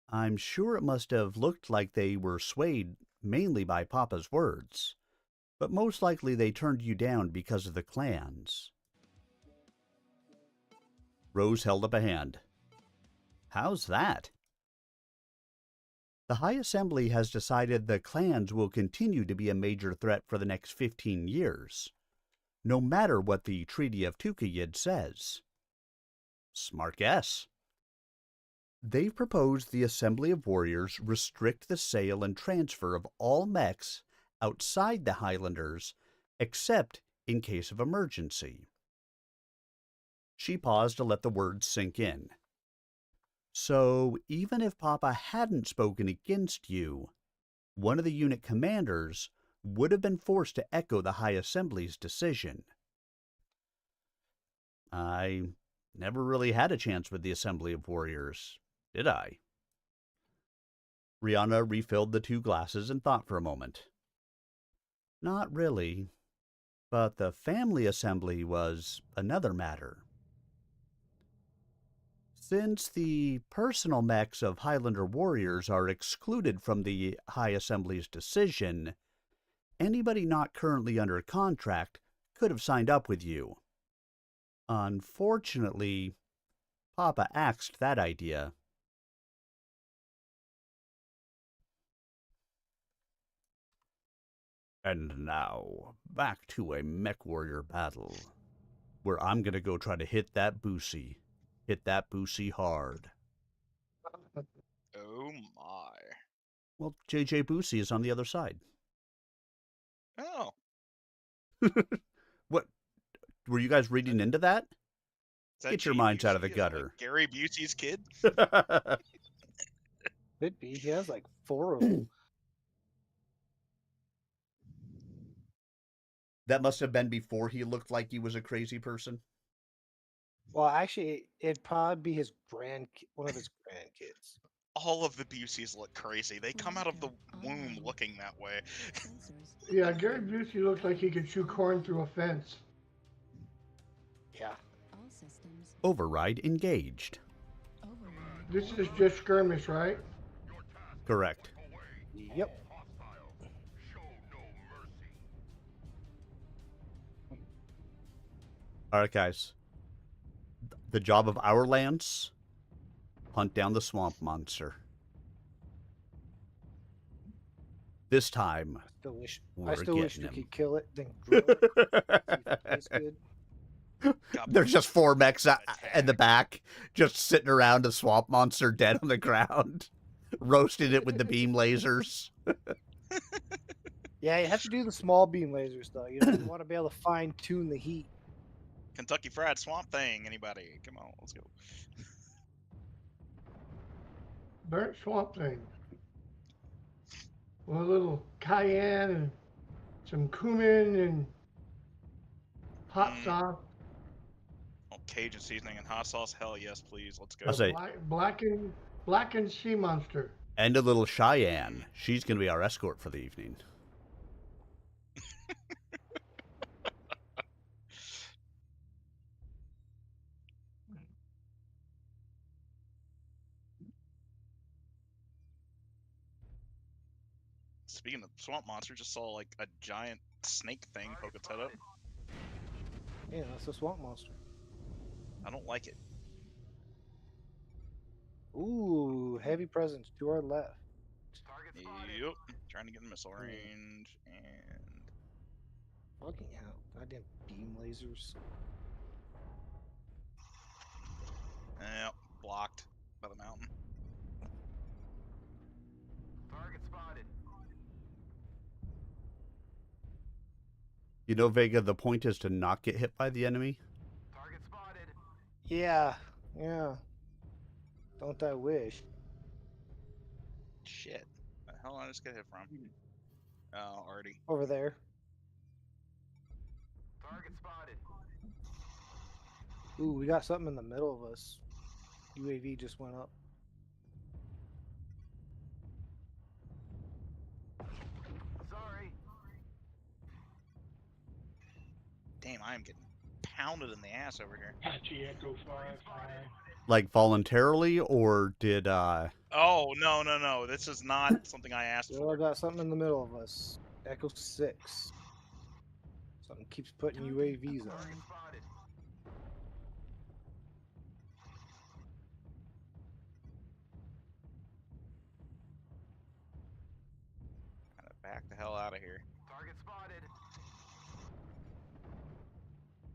I'm sure it must have looked like they were swayed mainly by Papa's words, but most likely they turned you down because of the clans. Rose held up a hand. How's that? The High Assembly has decided the clans will continue to be a major threat for the next 15 years, no matter what the Treaty of Tukayid says. Smart guess. They've proposed the Assembly of Warriors restrict the sale and transfer of all mechs outside the Highlanders, except in case of emergency. She paused to let the words sink in. So, even if Papa hadn't spoken against you, one of the unit commanders would have been forced to echo the High Assembly's decision. I never really had a chance with the Assembly of Warriors, did I? Rihanna refilled the 2 glasses and thought for a moment. Not really, but the Family Assembly was another matter. Since the personal mechs of Highlander warriors are excluded from the High Assembly's decision, anybody not currently under contract could have signed up with you. Unfortunately, Papa axed that idea. And now, back to a mech warrior battle, where I'm gonna go try to hit that Boosie. Hit that Boosie hard. Oh my. Well, JJ Boosie is on the other side. Oh. What? Were you guys reading into that? Is that Get your Gene minds out of the Busey? Is that, like, gutter. Gary Busey's kid? Could be. He has like 4 of them. That must have been before he looked like he was a crazy person. Well, actually, it'd probably be his one of his grandkids. All of the Buseys look crazy. They come out of the womb looking that way. Sensors. Yeah, Gary Busey looks like he could chew corn through a fence. Yeah. All systems. Override engaged. Override. This is just skirmish, right? Correct. Yep. Show no mercy. All right, guys. The job of our lance: hunt down the swamp monster. This time, I still wish getting we him. could kill it, then grill it. See if it tastes good. God There's bless just you. 4 mechs in the Attack. back, just sitting around a swamp monster dead on the ground, roasting it with the beam lasers. Yeah, you have to do the small beam lasers though. You know, you want to be able to fine tune the heat. Kentucky Fried Swamp Thing. Anybody? Come on, let's go. Burnt swamp thing. With a little cayenne and some cumin and hot sauce. Oh, Cajun seasoning and hot sauce. Hell yes, please. Let's go. I'll say, Blackened sea monster. and a little Cheyenne. She's going to be our escort for the evening. Speaking of swamp monster, just saw like a giant snake thing poke its head up. Yeah, that's a swamp monster. I don't like it. Ooh, heavy presence to our left. Yep. Trying to get in missile range and Fucking hell. Goddamn beam lasers. yep, blocked by the mountain. Target spotted. You know, Vega, the point is to not get hit by the enemy. Target spotted. Yeah, yeah. Don't I wish? Shit. The hell did I just get hit from? Oh, already. Over there. Target spotted. Ooh, we got something in the middle of us. UAV just went up. Sorry. Damn, I am getting pounded in the ass over here. Apache Echo 5 high. Like voluntarily, or did Oh, no. This is not something I asked Well, I for. got something in the middle of us. Echo 6. Something keeps putting UAVs up. Target spotted. Gotta back the hell out of here. Target spotted.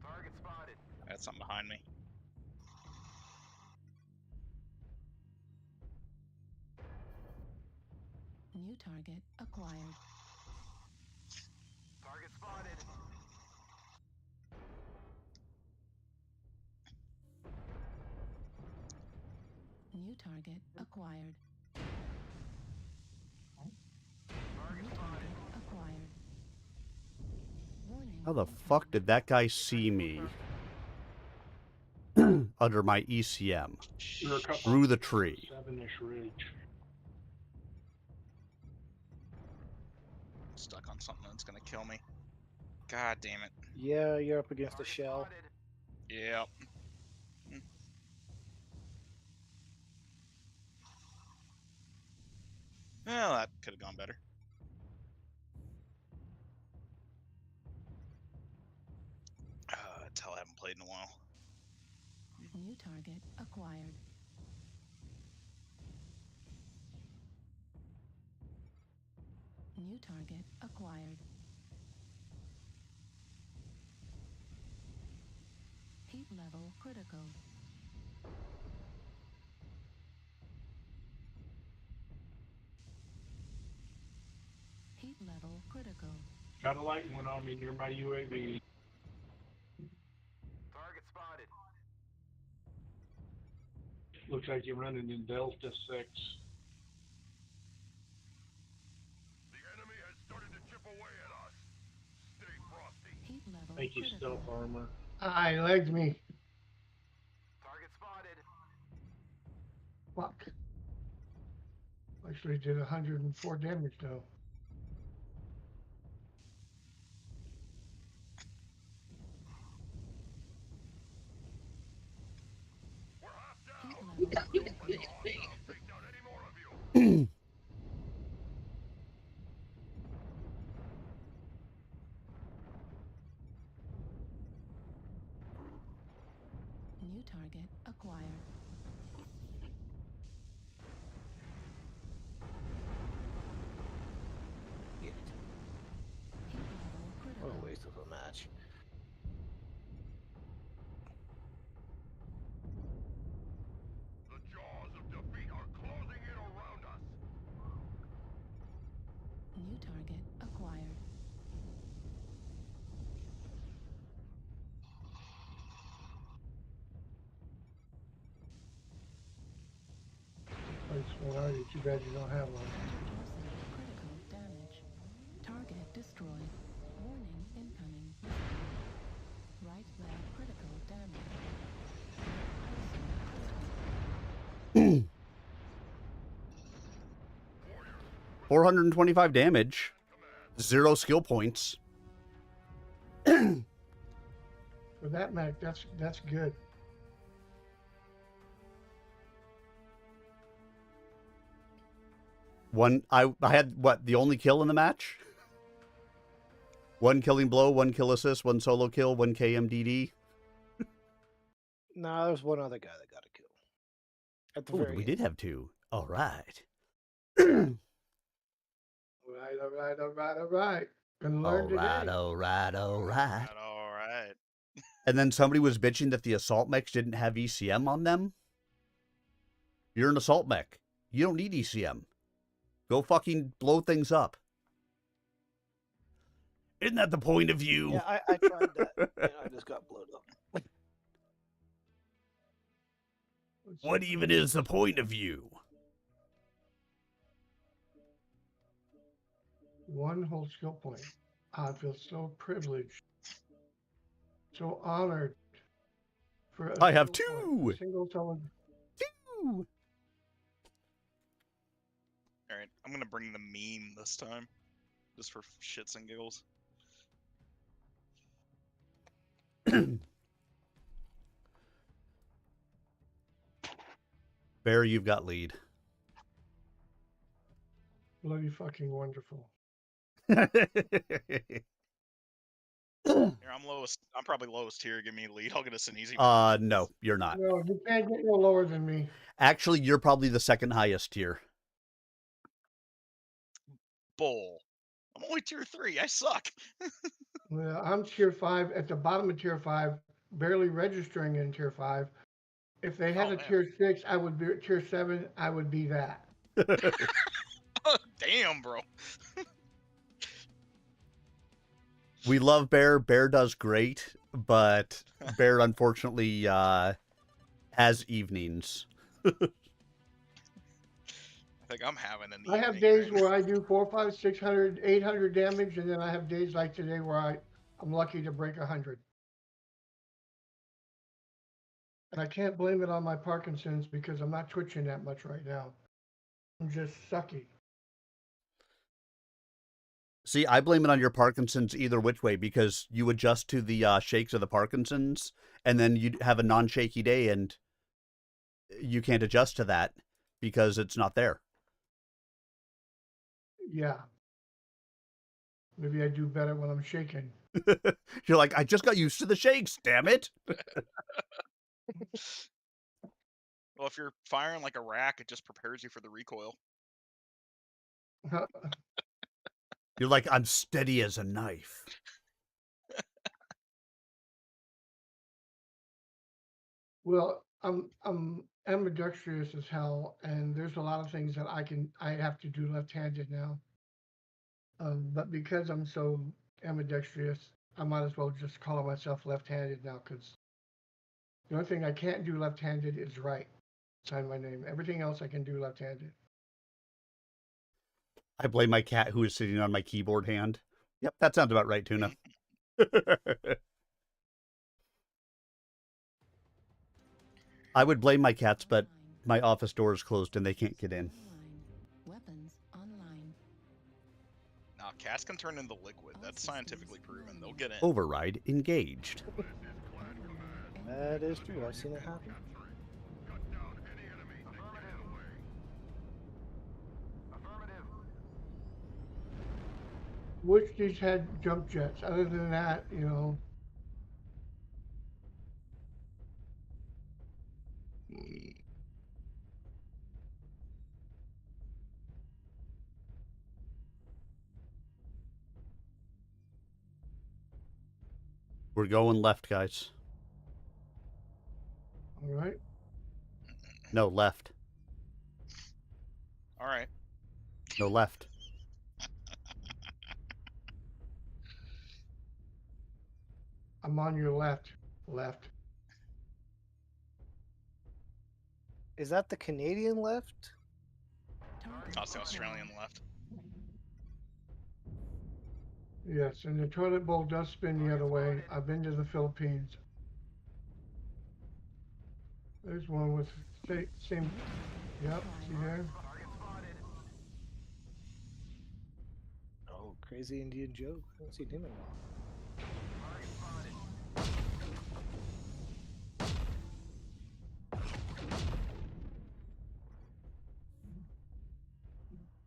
Target spotted. That's something behind me. New target acquired. Target spotted. New target acquired. Target New spotted. target acquired. Warning. how the fuck did that guy see me under my ECM We're a couple through the tree? 7-ish ridge. Stuck on something that's gonna kill me. God damn it. Yeah, you're up against a shell. Spotted. Yep. Well, that could have gone better. That's how I haven't played in a while. New target acquired. New target acquired. Heat level critical. Heat level critical. Got a light one on me near my UAV. Target spotted. Looks like you're running in Delta 6. The enemy has started to chip away at us. Stay frosty. Heat level Thank you, critical. stealth armor. Ah, he legged me. Fuck. Actually did 104 damage though. Heat level critical. Take down any more of you. New target acquired. Get it. Heat level critical. What a waste of a match. The jaws of defeat are closing in around us. New target acquired. Place one already. Too bad you don't have one. Dorsal critical damage. Target destroyed. Warning incoming. Right leg critical damage. Icing. 425 damage. 0 skill points. For that mech, that's good. I had, what, the only kill in the match? 1 killing blow, 1 kill assist, 1 solo kill, 1 KMDD. No, there's one other guy that got a kill. At the Oh, very we end. did have 2. All right. All right. Gonna learn today. All right. All right. And then somebody was bitching that the assault mechs didn't have ECM on them. You're an assault mech. You don't need ECM. Go fucking blow things up. Isn't that the point of view? Yeah, I tried that, and I just got blown up. What even is the point of view? One whole skill point. I feel so privileged, so honored. For a I have skill point. 2. A single someone. 2. All right, I'm gonna bring the meme this time, just for shits and giggles. Barry, you've got lead. Bloody fucking wonderful. Here, I'm lowest. I'm probably lowest tier. Give me a lead. I'll get us an easy. No, you're not. No, you can't get no lower than me. Actually, you're probably the second highest tier. Bull. I'm only tier 3. I suck. Well, I'm tier 5 at the bottom of tier 5, barely registering in tier 5. If they had Oh, a man. tier 6, I would be at tier 7. I would be that. Damn, bro. We love Bear. Bear does great, but Bear unfortunately has evenings. I think I'm having an. I have days where I do 400, 500, 600, 800 damage, and then I have days like today where I'm lucky to break 100. And I can't blame it on my Parkinson's because I'm not twitching that much right now. I'm just sucky. See, I blame it on your Parkinson's either which way, because you adjust to the shakes of the Parkinson's, and then you have a non-shaky day, and you can't adjust to that because it's not there. Yeah. Maybe I do better when I'm shaking. You're like, I just got used to the shakes, damn it. Well, if you're firing like a rack, it just prepares you for the recoil. You're like, I'm steady as a knife. Well, I'm ambidextrous as hell, and there's a lot of things that I have to do left-handed now. But because I'm so ambidextrous, I might as well just call myself left-handed now, because the only thing I can't do left-handed is right. Sign my name. Everything else I can do left-handed. I blame my cat who is sitting on my keyboard hand. Yep, that sounds about right, Tuna. I would blame my cats, but my office door is closed and they can't get in. Online. Weapons online. Nah, cats can turn into liquid. That's scientifically proven. They'll get in. Override engaged. That is true. I've seen it happen. Cut down any enemy that get in the way. Affirmative. Wish these had jump jets. Other than that, you know, We're going left, guys. all right. No, left. All right. No, left. I'm on your left. Left. Is that the Canadian left? That's the Australian left. Yes, and the toilet bowl does spin the other way. I've been to the Philippines. There's one with same. Yep, see there? Oh, crazy Indian Joe. I haven't seen him in a while.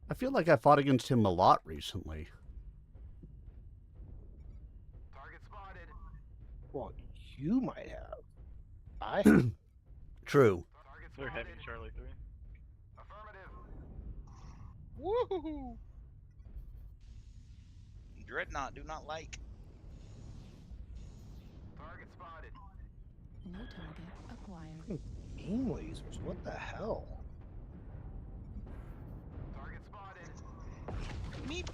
I feel like I fought against him a lot recently. Well, you might have. I True. They're heavy, Charlie 3. Woohoo! Dreadnought do not like. New target acquired. beam lasers. What the hell? Meep.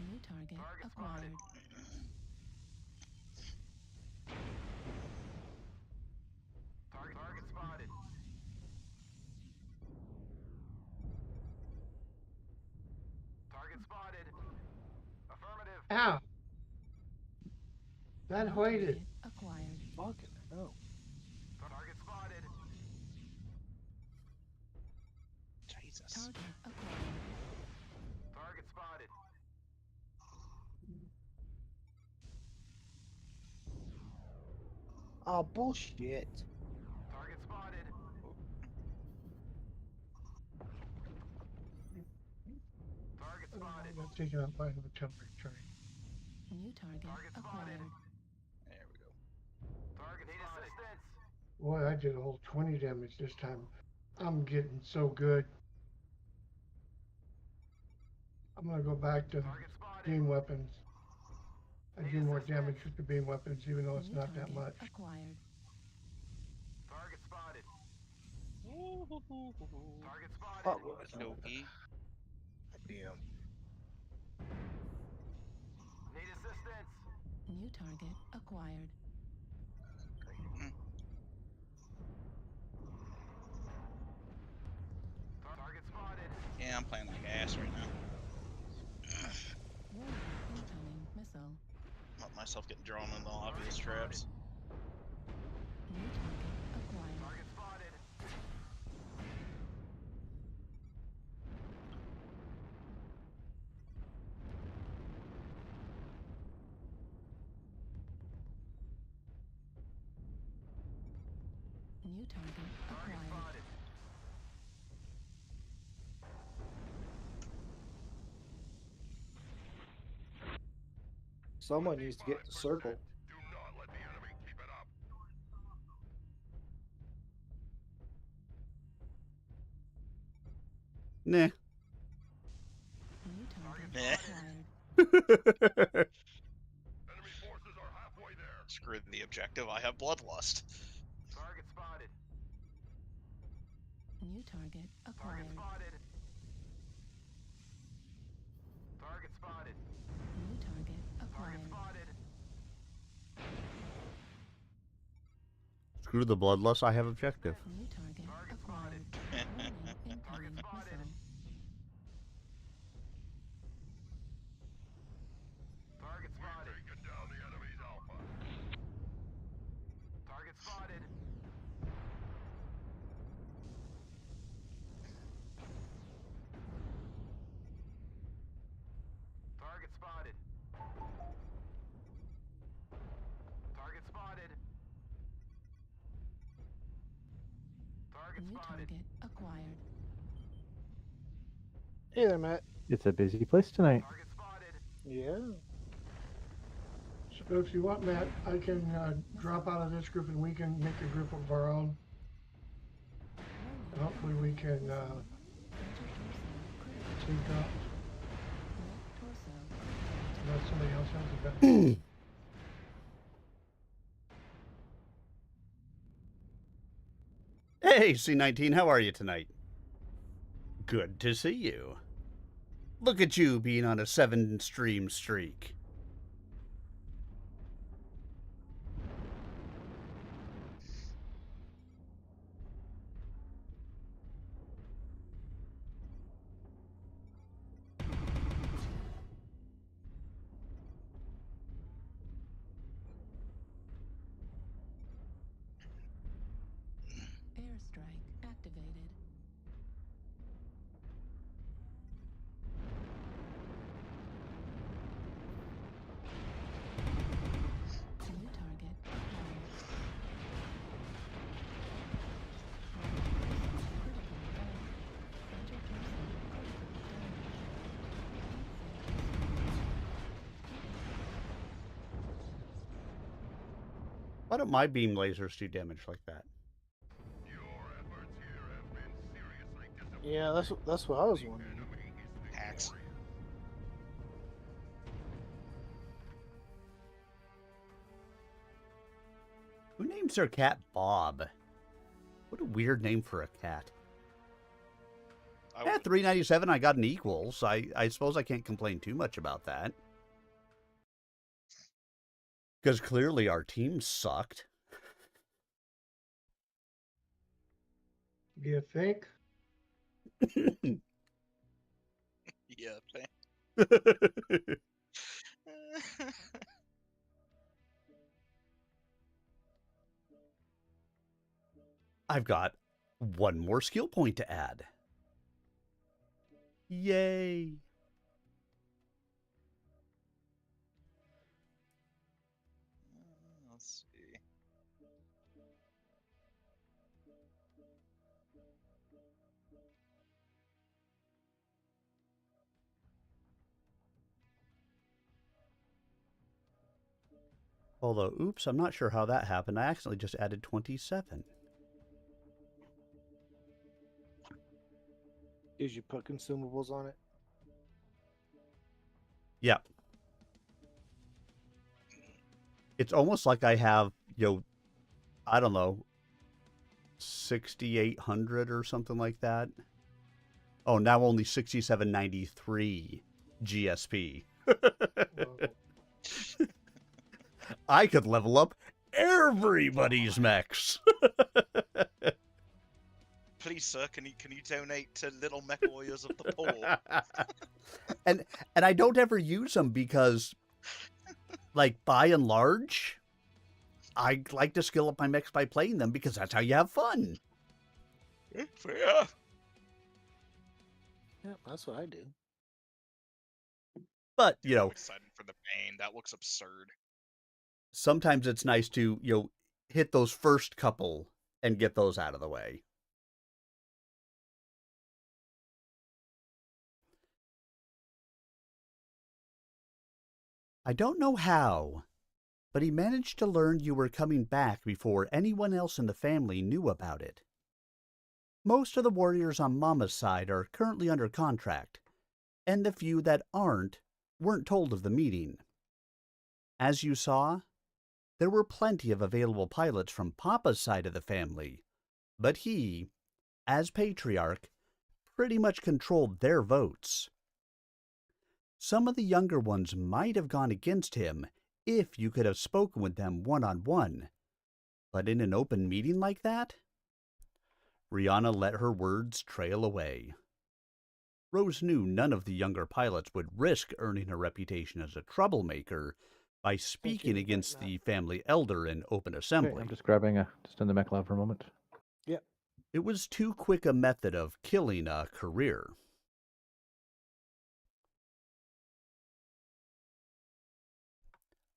New target acquired. Ow! That hoided. Acquired. Fucking hell. Jesus. Target acquired. Oh, bullshit. Got taken out by an artillery train. New target acquired. There we go. Boy, I did a whole 20 damage this time. I'm getting so good. I'm gonna go back to beam weapons. I do more damage with the beam weapons, even though it's New not that target much. acquired. What was Okey-dokey. Damn. New target acquired. Yeah, I'm playing like ass right now. Warning, incoming missile. Let myself get drawn into obvious traps. New target acquired. New target acquired. Someone needs to get the circle. Do not let the enemy keep it up. Nah. New target Meh. acquired. Enemy forces are halfway there. Screw the objective. I have bloodlust. New target acquired. New target acquired. Screw the bloodlust, I have objective. New target acquired. Warning, incoming missile. Taken down the enemy's New target acquired. Hey there, Matt. It's a busy place tonight. Yeah. So if you want, Matt, I can drop out of this group and we can make a group of our own. And hopefully we can sync up. Unless somebody else has a better. Hey, C19, how are you tonight? Good to see you. Look at you being on a 7-stream streak. Airstrike activated. New target acquired. Critical damage. Enter person critical damage. Why don't my beam lasers do damage like that? Yeah, that's what I was wondering. Hacks. Who names their cat Bob? What a weird name for a cat. At 397, I got an equals. I suppose I can't complain too much about that. Because clearly our team sucked. Do you think? Yeah, I've got one more skill point to add. Yay. Let's see. Although, oops, I'm not sure how that happened. I accidentally just added 27. Did you put consumables on it? Yeah. It's almost like I have, I don't know, 6,800 or something like that. Oh, now only 6,793 GSP. I could level up everybody's mechs. Please, sir, can you donate to Little Mech Warriors of the Poor? and I don't ever use them because, like, by and large, I like to skill up my mechs by playing them because that's how you have fun. Yeah. Yeah, that's what I do. But, I'm excited for the Bane. That looks absurd. Sometimes it's nice to, hit those first couple and get those out of the way. I don't know how, but he managed to learn you were coming back before anyone else in the family knew about it. Most of the warriors on Mama's side are currently under contract, and the few that aren't weren't told of the meeting. As you saw, there were plenty of available pilots from Papa's side of the family, but he, as patriarch, pretty much controlled their votes. Some of the younger ones might have gone against him if you could have spoken with them one-on-one, but in an open meeting like that? Rihanna let her words trail away. Rose knew none of the younger pilots would risk earning a reputation as a troublemaker by speaking against the family elder in open assembly. Okay, I'm just grabbing just in the mech lab for a moment. Yep. It was too quick a method of killing a career.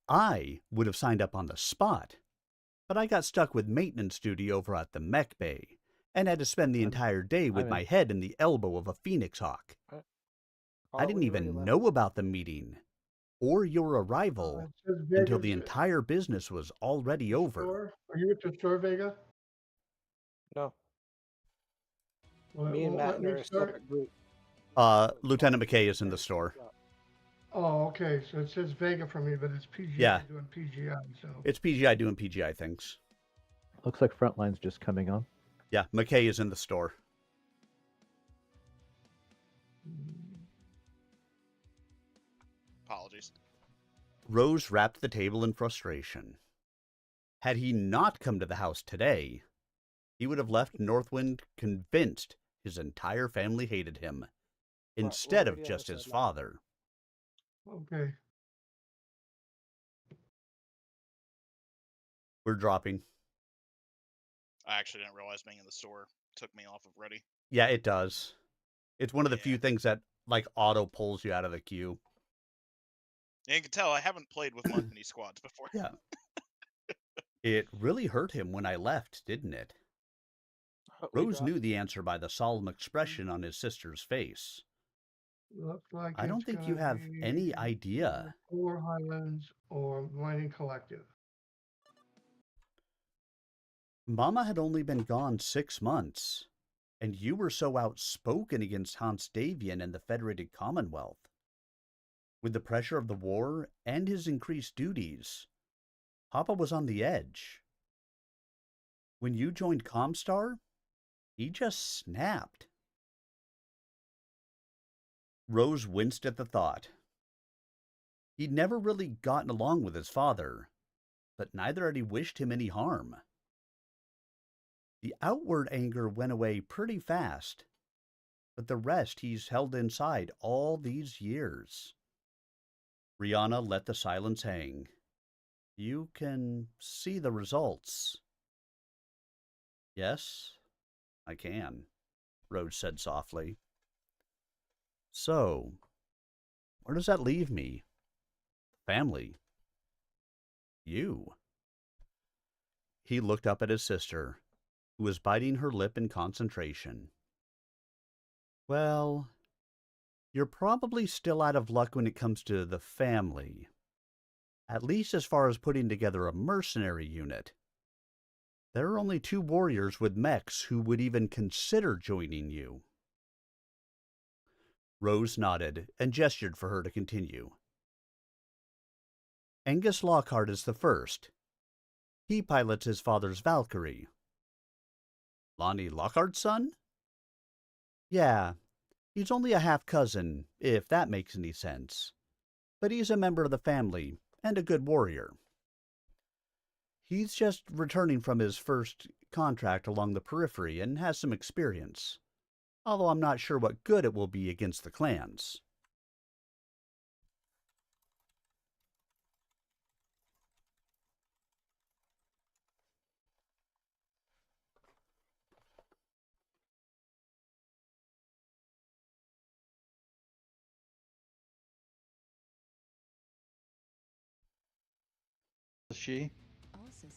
I would have signed up on the spot, but I got stuck with maintenance duty over at the mech bay, and had to spend the entire day with my head in the elbow of a phoenix hawk. I didn't even know about the meeting or your arrival It says until Vegas the entire business was already over. store. Are you at the store, Vega? No, Well, it me and won't Matt let me are a start. separate group. Lieutenant McKay is in the store. Oh, okay. So it says Vega for me, but it's PGI Yeah. doing PGI. So It's PGI doing PGI things. Looks like Frontline's just coming on. Yeah, McKay is in the store. Apologies. Rose rapped the table in frustration. Had he not come to the house today, he would have left Northwind convinced his entire family hated him, instead of just his father. okay. We're dropping. I actually didn't realize being in the store took me off of ready. Yeah, it does. It's one of the few things that, like, auto pulls you out of the queue. Yeah, you can tell I haven't played with many squads before. Yeah. It really hurt him when I left, didn't it? Rose knew the answer by the solemn expression on his sister's face. Looks like I don't it's think you gonna have be any idea. Or Highlands or Mining Collective. Mama had only been gone 6 months, and you were so outspoken against Hans Davian and the Federated Commonwealth. With the pressure of the war and his increased duties, Papa was on the edge. When you joined Comstar, he just snapped. Rose winced at the thought. He'd never really gotten along with his father, but neither had he wished him any harm. The outward anger went away pretty fast, but the rest he's held inside all these years. Rihanna let the silence hang. You can see the results. Yes, I can, Rose said softly. So, where does that leave me? Family. You. He looked up at his sister, who was biting her lip in concentration. Well, you're probably still out of luck when it comes to the family. At least as far as putting together a mercenary unit. There are only 2 warriors with mechs who would even consider joining you. Rose nodded and gestured for her to continue. Angus Lockhart is the first. He pilots his father's Valkyrie. Lonnie Lockhart's son? Yeah, he's only a half-cousin, if that makes any sense. But he's a member of the family, and a good warrior. He's just returning from his first contract along the periphery and has some experience, although I'm not sure what good it will be against the clans. She?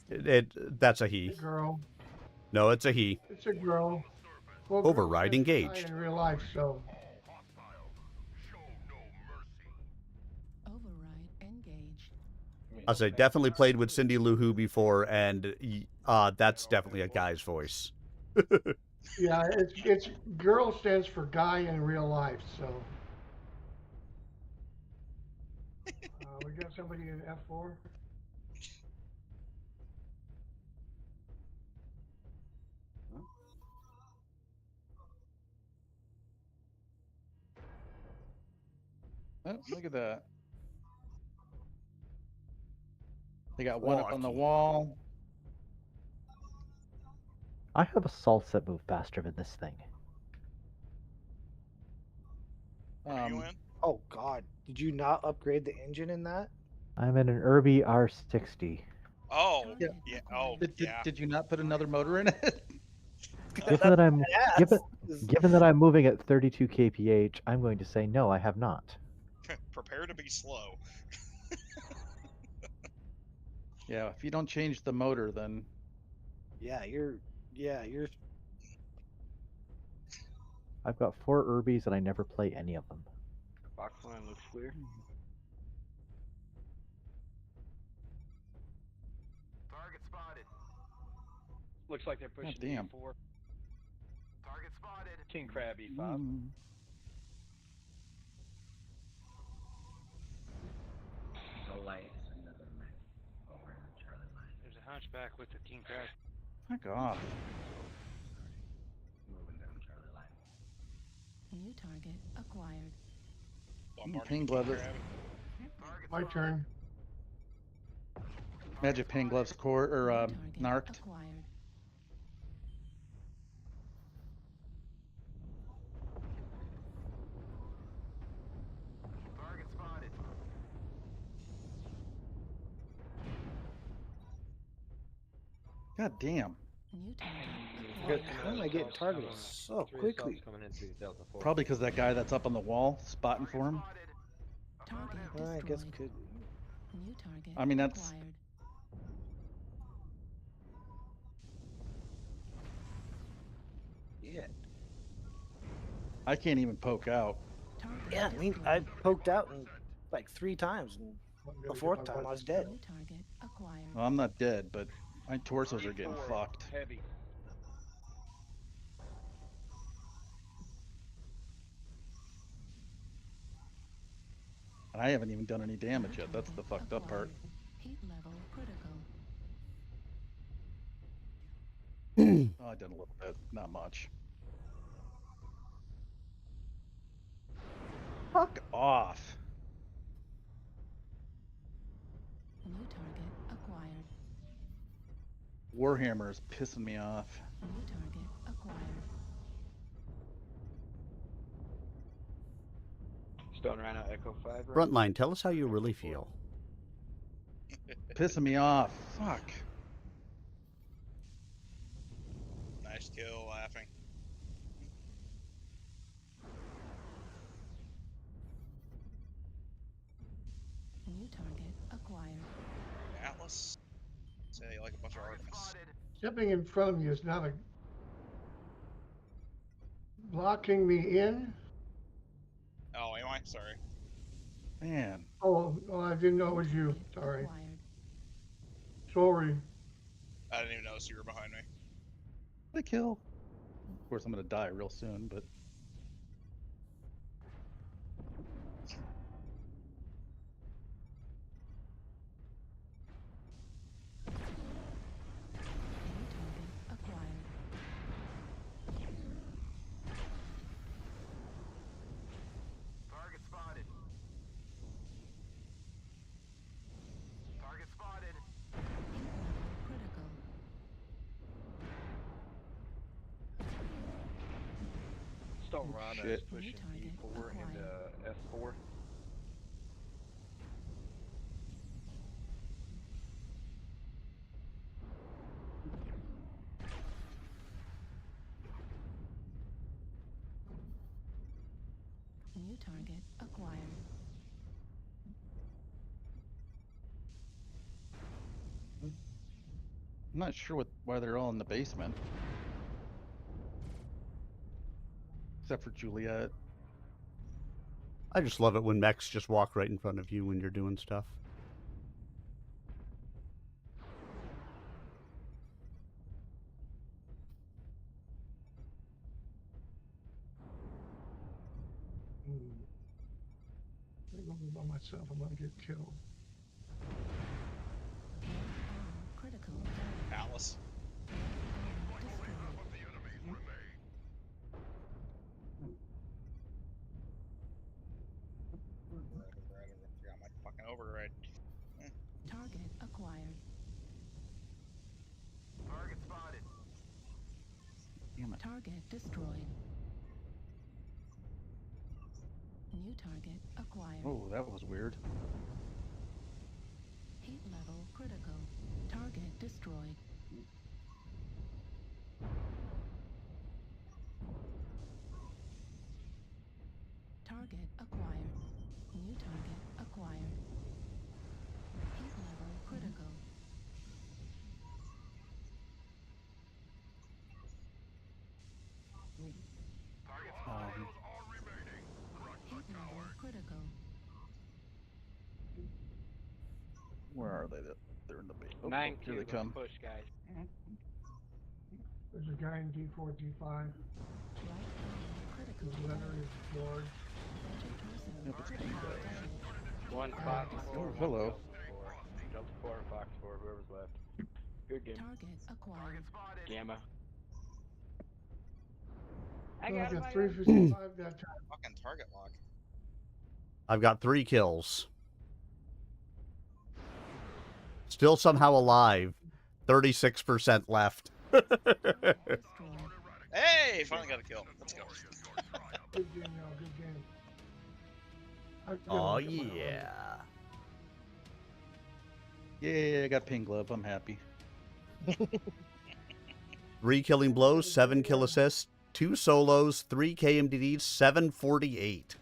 That's a he. It's a girl. No, it's a he. It's a girl. Well, Override girls tend to die engaged. in real life, so. Override engaged. I say definitely played with Cindy Lou Who before, and that's definitely a guy's voice. Yeah, it's girl stands for guy in real life, so. We got somebody in F4. Oh, look at that. They got one up on the wall. I have a salt set move faster than this thing. Oh God, did you not upgrade the engine in that? I'm in an Irby R60. Oh, yeah. Oh, Did you not put another motor in it? Given that I'm given that I'm moving at 32 kph, I'm going to say no, I have not. Prepare to be slow. Yeah, if you don't change the motor, then Yeah, you're I've got 4 Urbies and I never play any of them. Box line looks clear. Target spotted. Looks like they're pushing damn. E4. Target spotted. King Crab E5. No light. Another mech over in the Charlie line. There's a hunchback with the King Crab. Fuck off. Moving down Charlie line. New target acquired. Pain gloves. My turn. Magic pain gloves core or Target narked. acquired. Target spotted. God damn. New target Good. acquired. How am I getting targeted so quickly? Probably because that guy that's up on the wall spotting for him. Target I destroyed. guess could. New target I mean, that's- acquired. Yeah. I can't even poke out. Target Yeah, I mean, destroyed. I poked out like 3 times, and the 4th time I was dead. New target acquired. Well, I'm not dead, but my torsos are getting fucked. Heavy. And I haven't even done any damage yet. That's the fucked up part. Heat level critical. Oh, I did a little bit, not much. Fuck off. New target acquired. Warhammer is pissing me off. New target acquired. Stone Rhino Echo 5. Right? Frontline, tell us how you really feel. Pissing me off. Fuck. Nice kill, laughing. New target acquired. Atlas. Say you like a bunch of Artemis. Stepping in front of me is not a blocking me in. Oh, am I? Sorry. Man. Oh, I didn't know it was you. Sorry. Acquired. Sorry. I didn't even notice you were behind me. The kill. Of course, I'm gonna die real soon, but New target acquired. Target spotted. Target spotted. Heat level critical. Stone Rhino is shit. pushing target E4 into F4. New target acquired. I'm not sure why they're all in the basement. Except for Juliet. I just love it when mechs just walk right in front of you when you're doing stuff. I'm gonna be by myself. I'm gonna get killed. Critical damage. Atlas. Destroyed. I got my fucking override. Target acquired. Target spotted. Damn it. Target destroyed. New target acquired. Oh, that was weird. Heat level critical. Target destroyed. Target acquired. New target acquired. Heat level critical. Target Oh, are they? They're in the base. Oh, 9 here they Q, come. push, guys. There's a guy in D4, D5. His letter is George. Yep, it's King Crab. 1 Fox 4. Oh, hello. Delta 4, Fox 4, whoever's left. Good game. Target acquired. Gamma. I got 355 that time. Fucking target lock. I've got 3 kills. Still somehow alive. 36% left. Hey, finally got a kill. Let's go. Good game, y'all. Good game. Oh, yeah. Yeah, I got ping glove. I'm happy. 3 killing blows, 7 kill assists, 2 solos, 3 KMDDs, 748.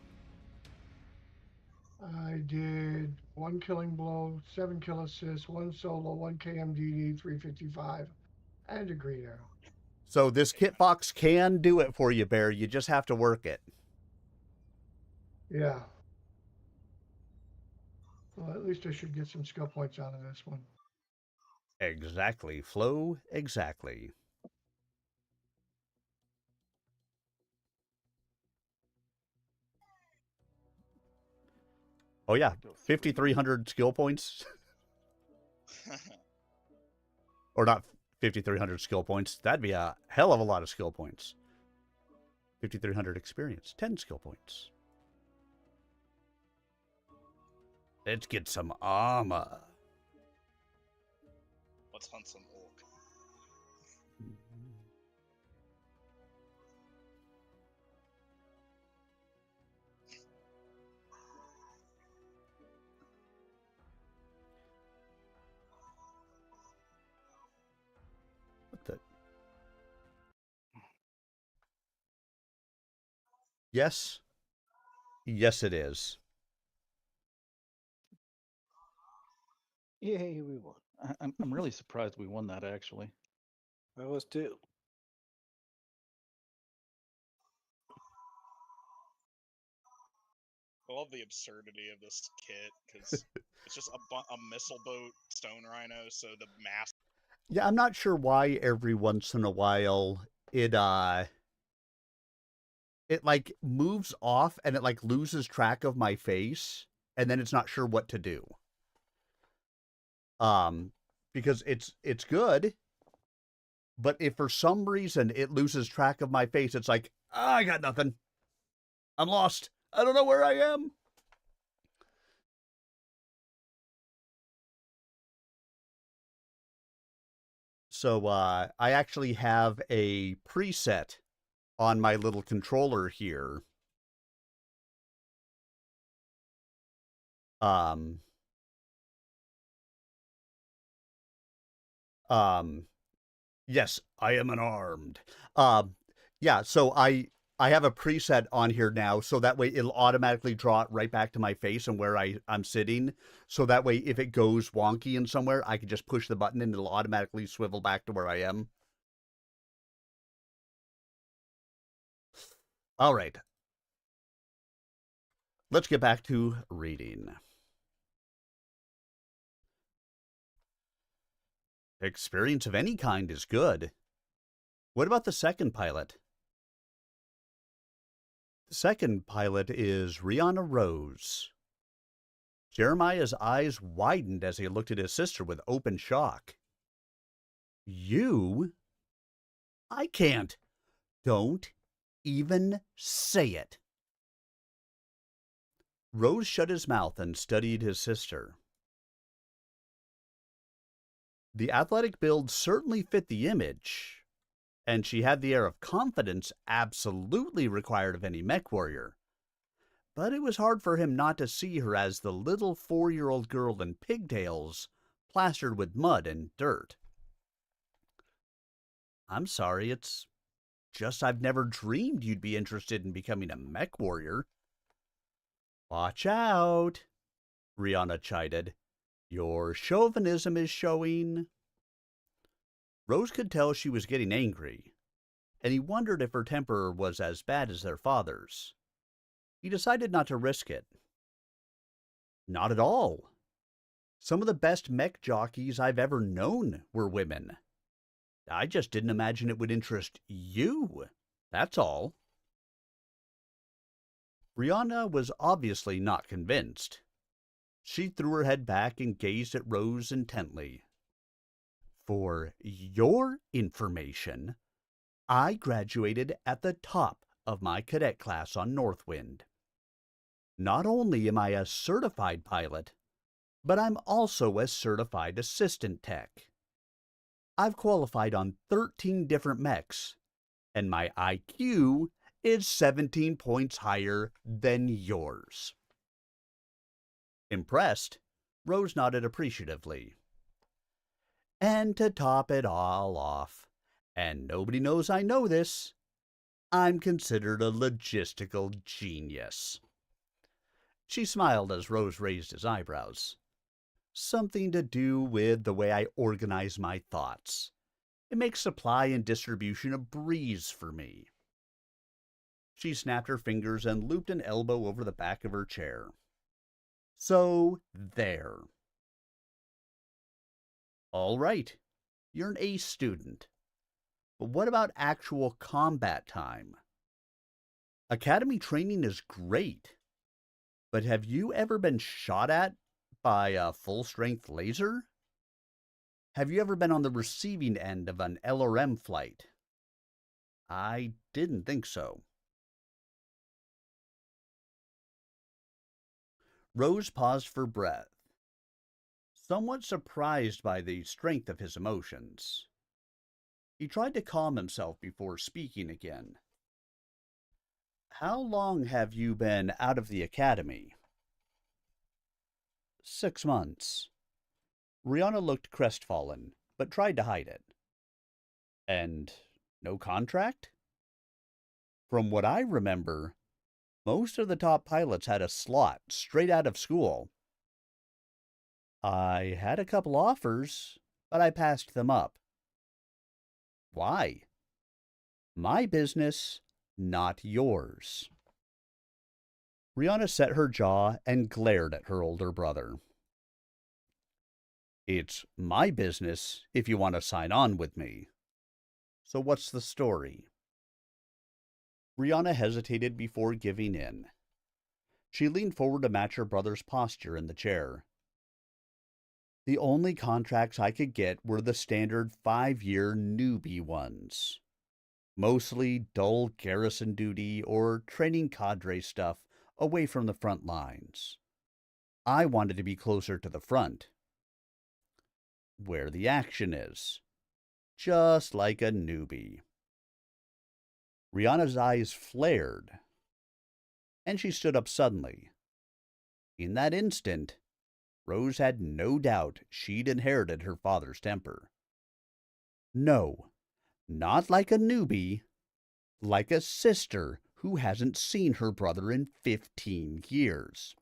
I did 1 killing blow, 7 kill assists, 1 solo, 1 KMDD, 355, and a green arrow. So this kit box can do it for you, Bear. You just have to work it. Yeah. Well, at least I should get some skill points out of this one. Exactly, Flo. Exactly. Oh, yeah. 5,300 skill points. Or not 5,300 skill points. That'd be a hell of a lot of skill points. 5,300 experience. 10 skill points. Let's get some armor. Let's hunt some orc. What the? Yes. Yes, it is. Yay, we won. I'm really surprised we won that, actually. I was too. I love the absurdity of this kit because it's just a missile boat stone rhino, so the mass. Yeah, I'm not sure why every once in a while it like moves off and it like loses track of my face and then it's not sure what to do. Because it's good, but if for some reason it loses track of my face, it's like, I got nothing. I'm lost. I don't know where I am. So I actually have a preset on my little controller here. Yes, I am unarmed. Yeah, so I have a preset on here now, so that way it'll automatically draw it right back to my face and where I'm sitting. So that way, if it goes wonky in somewhere, I can just push the button and it'll automatically swivel back to where I am. All right. Let's get back to reading. Experience of any kind is good. What about the second pilot? The second pilot is Rihanna Rose. Jeremiah's eyes widened as he looked at his sister with open shock. You? I can't. Don't even say it. Rose shut his mouth and studied his sister. The athletic build certainly fit the image, and she had the air of confidence absolutely required of any mech warrior. But it was hard for him not to see her as the little 4-year-old girl in pigtails, plastered with mud and dirt. I'm sorry, it's just I've never dreamed you'd be interested in becoming a mech warrior. Watch out, Rihanna chided. Your chauvinism is showing. Rose could tell she was getting angry, and he wondered if her temper was as bad as their father's. He decided not to risk it. Not at all. Some of the best mech jockeys I've ever known were women. I just didn't imagine it would interest you. That's all. Rihanna was obviously not convinced. She threw her head back and gazed at Rose intently. For your information, I graduated at the top of my cadet class on Northwind. Not only am I a certified pilot, but I'm also a certified assistant tech. I've qualified on 13 different mechs, and my IQ is 17 points higher than yours. Impressed, Rose nodded appreciatively. And to top it all off, and nobody knows I know this, I'm considered a logistical genius. She smiled as Rose raised his eyebrows. Something to do with the way I organize my thoughts. It makes supply and distribution a breeze for me. She snapped her fingers and looped an elbow over the back of her chair. So, there. All right, you're an A student. But what about actual combat time? Academy training is great, but have you ever been shot at by a full-strength laser? Have you ever been on the receiving end of an LRM flight? I didn't think so. Rose paused for breath, somewhat surprised by the strength of his emotions. He tried to calm himself before speaking again. How long have you been out of the academy? 6 months. Rihanna looked crestfallen, but tried to hide it. And no contract? From what I remember, most of the top pilots had a slot straight out of school. I had a couple offers, but I passed them up. Why? My business, not yours. Rihanna set her jaw and glared at her older brother. It's my business if you want to sign on with me. So what's the story? Rihanna hesitated before giving in. She leaned forward to match her brother's posture in the chair. The only contracts I could get were the standard 5-year newbie ones. Mostly dull garrison duty or training cadre stuff away from the front lines. I wanted to be closer to the front, where the action is, just like a newbie. Rihanna's eyes flared, and she stood up suddenly. In that instant, Rose had no doubt she'd inherited her father's temper. No, not like a newbie, like a sister who hasn't seen her brother in 15 years.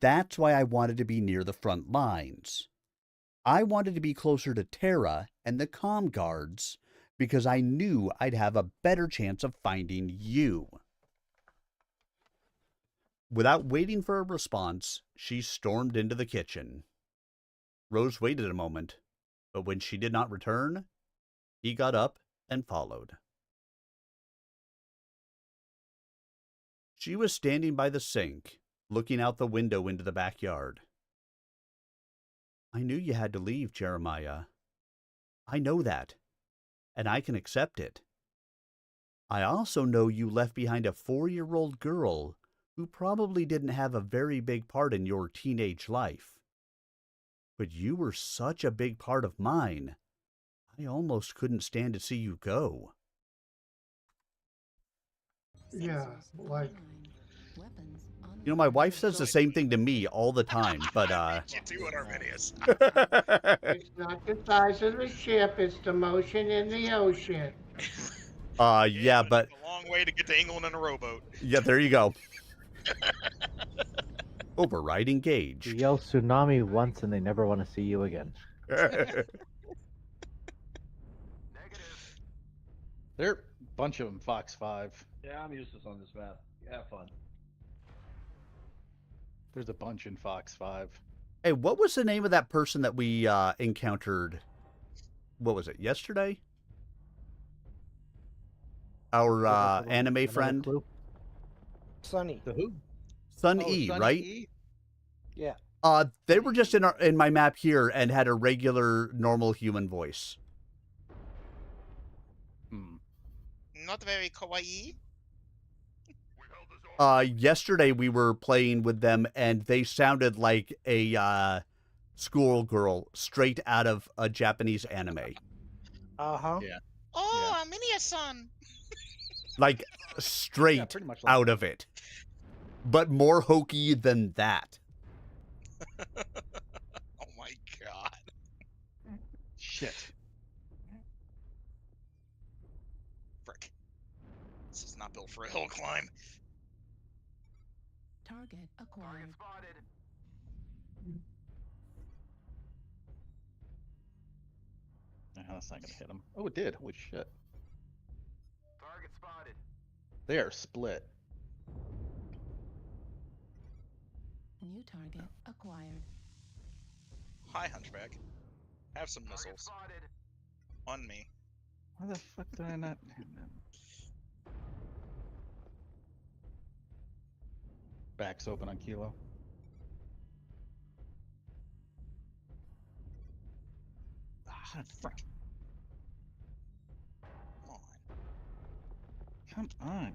That's why I wanted to be near the front lines. I wanted to be closer to Terra and the comm guards because I knew I'd have a better chance of finding you. Without waiting for a response, she stormed into the kitchen. Rose waited a moment, but when she did not return, he got up and followed. She was standing by the sink, looking out the window into the backyard. I knew you had to leave, Jeremiah. I know that, and I can accept it. I also know you left behind a 4-year-old girl who probably didn't have a very big part in your teenage life. But you were such a big part of mine, I almost couldn't stand to see you go. Yeah, like... You know, my wife says the same thing to me all the time, but, You do it, Arminius. It's not the size of the ship, it's the motion in the ocean. Yeah, but... It's a long way to get to England in a rowboat. Yeah, there you go. Override engaged. You yell tsunami once and they never want to see you again. There are a bunch of them, Fox 5. Yeah, I'm useless on this map. Have fun. There's a bunch in Fox 5. Hey, what was the name of that person that we encountered? What was it, yesterday? Our anime friend? Clue? Sunny. The who? Sun Oh, E, Sunny right? E? Yeah. They were just in my map here and had a regular, normal human voice. Not very kawaii. Yesterday we were playing with them and they sounded like a schoolgirl straight out of a Japanese anime. Uh-huh. Yeah. Oh, Minia-san. Like straight pretty much like out of it. But more hokey than that. Oh my god. Shit. Frick. This is not built for a hill climb. Target acquired. That's not gonna hit him. Oh, it did. Holy shit. Target spotted. They are split. New target acquired. Hi, Hunchback. Have some missiles. On me. Why the fuck did I not? Back's open on Kilo. Ah, frick. Come on.